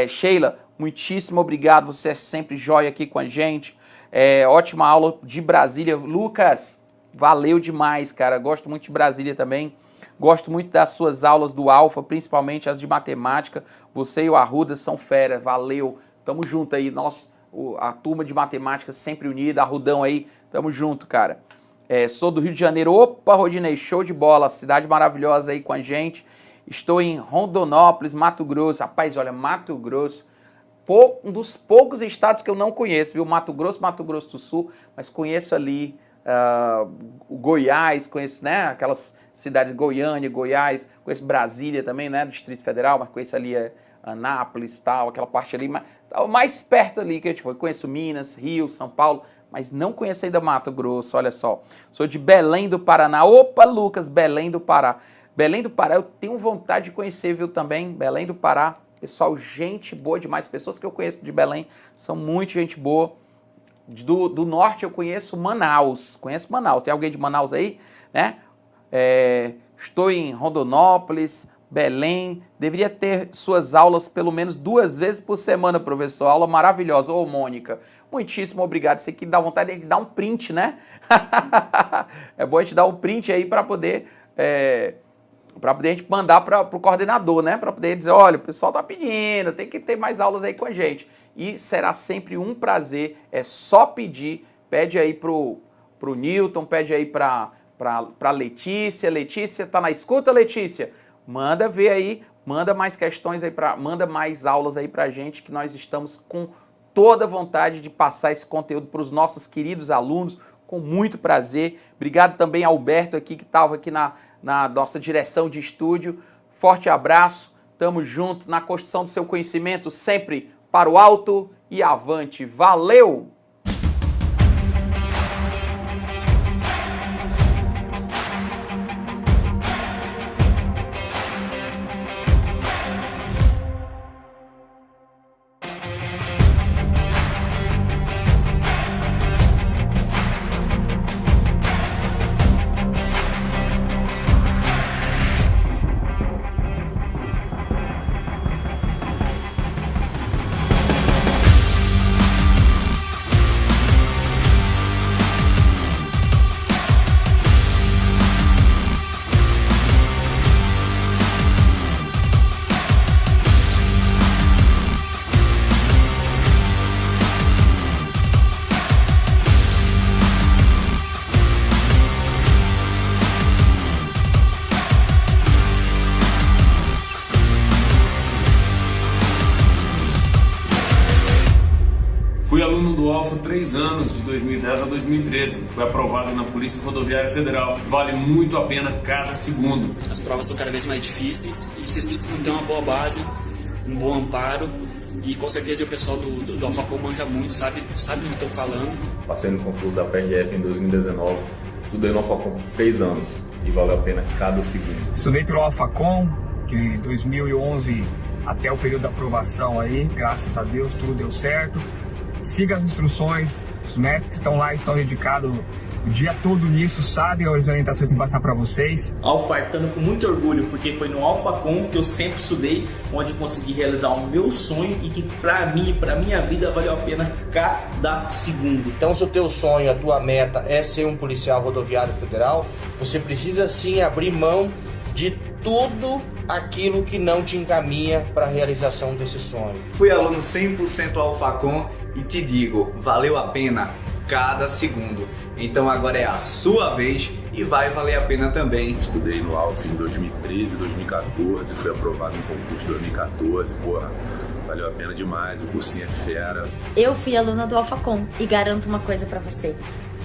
Sheila, muitíssimo obrigado. Você é sempre jóia aqui com a gente. Ótima aula de Brasília. Lucas, valeu demais, cara. Gosto muito de Brasília também. Gosto muito das suas aulas do Alfa, principalmente as de matemática. Você e o Arruda são fera. Valeu. Tamo junto aí. A turma de matemática sempre unida. Arrudão aí. Tamo junto, cara. Sou do Rio de Janeiro. Opa, Rodinei, show de bola. Cidade maravilhosa aí com a gente. Estou em Rondonópolis, Mato Grosso. Rapaz, olha, Mato Grosso. Um dos poucos estados que eu não conheço, viu? Mato Grosso do Sul. Mas conheço ali o Goiás, conheço, né? Aquelas cidades, Goiânia, Goiás, conheço Brasília também, né, do Distrito Federal, mas conheço ali Anápolis, tal, aquela parte ali, mais perto ali que a gente foi. Conheço Minas, Rio, São Paulo, mas não conheço ainda Mato Grosso, olha só. Sou de Belém do Paraná. Opa, Lucas, Belém do Pará. Belém do Pará eu tenho vontade de conhecer, viu, também. Belém do Pará, pessoal, gente boa demais. Pessoas que eu conheço de Belém são muito gente boa. Do norte eu conheço Manaus. Conheço Manaus. Tem alguém de Manaus aí, né? Estou em Rondonópolis, Belém. Deveria ter suas aulas pelo menos 2 vezes por semana, professor. Aula maravilhosa. Ô, Mônica, muitíssimo obrigado. Isso aqui dá vontade de dar um print, né? É bom a gente dar um print aí para poder a gente mandar para o coordenador, né? Para poder dizer, olha, o pessoal tá pedindo, tem que ter mais aulas aí com a gente. E será sempre um prazer. É só pedir. Pede aí pro Newton, pede aí para Letícia. Letícia, tá na escuta, Letícia? Manda ver aí, manda mais questões aí, manda mais aulas aí pra gente, que nós estamos com toda vontade de passar esse conteúdo para os nossos queridos alunos, com muito prazer. Obrigado também ao Alberto aqui, que estava aqui na nossa direção de estúdio. Forte abraço, tamo junto na construção do seu conhecimento, sempre para o alto e avante. Valeu! Fui aluno do Alfa 3 anos, de 2010 a 2013. Fui aprovado na Polícia Rodoviária Federal. Vale muito a pena cada segundo. As provas são cada vez mais difíceis e vocês precisam ter uma boa base, um bom amparo. E com certeza o pessoal do AlphaCom manja muito, sabe o que estão falando. Passei no concurso da PRF em 2019. Estudei no AlphaCom 3 anos e valeu a pena cada segundo. Estudei pelo AlphaCom de 2011 até o período da aprovação aí. Graças a Deus tudo deu certo. Siga as instruções, os médicos que estão lá estão dedicados o dia todo nisso, sabem as orientações que vão passar para vocês. Alfartando com muito orgulho, porque foi no AlphaCom que eu sempre estudei, onde consegui realizar o meu sonho e que para mim, para minha vida, valeu a pena cada segundo. Então, se o teu sonho, a tua meta é ser um policial rodoviário federal, você precisa sim abrir mão de tudo aquilo que não te encaminha para a realização desse sonho. Fui aluno 100% AlphaCom e te digo, valeu a pena cada segundo. Então agora é a sua vez e vai valer a pena também. Estudei no Alfa em 2013, 2014, fui aprovado no concurso de 2014, porra, valeu a pena demais, o cursinho é fera. Eu fui aluna do AlphaCom e garanto uma coisa pra você.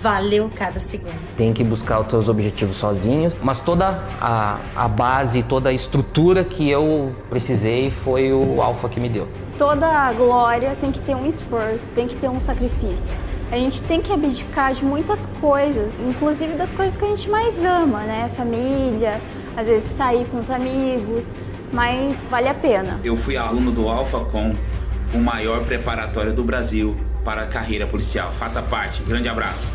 Valeu cada segundo. Tem que buscar os seus objetivos sozinhos, mas toda a base, toda a estrutura que eu precisei foi o Alfa que me deu. Toda a glória tem que ter um esforço, tem que ter um sacrifício. A gente tem que abdicar de muitas coisas, inclusive das coisas que a gente mais ama, né? Família, às vezes sair com os amigos, mas vale a pena. Eu fui aluno do AlphaCom, o maior preparatório do Brasil para a carreira policial. Faça parte. Grande abraço.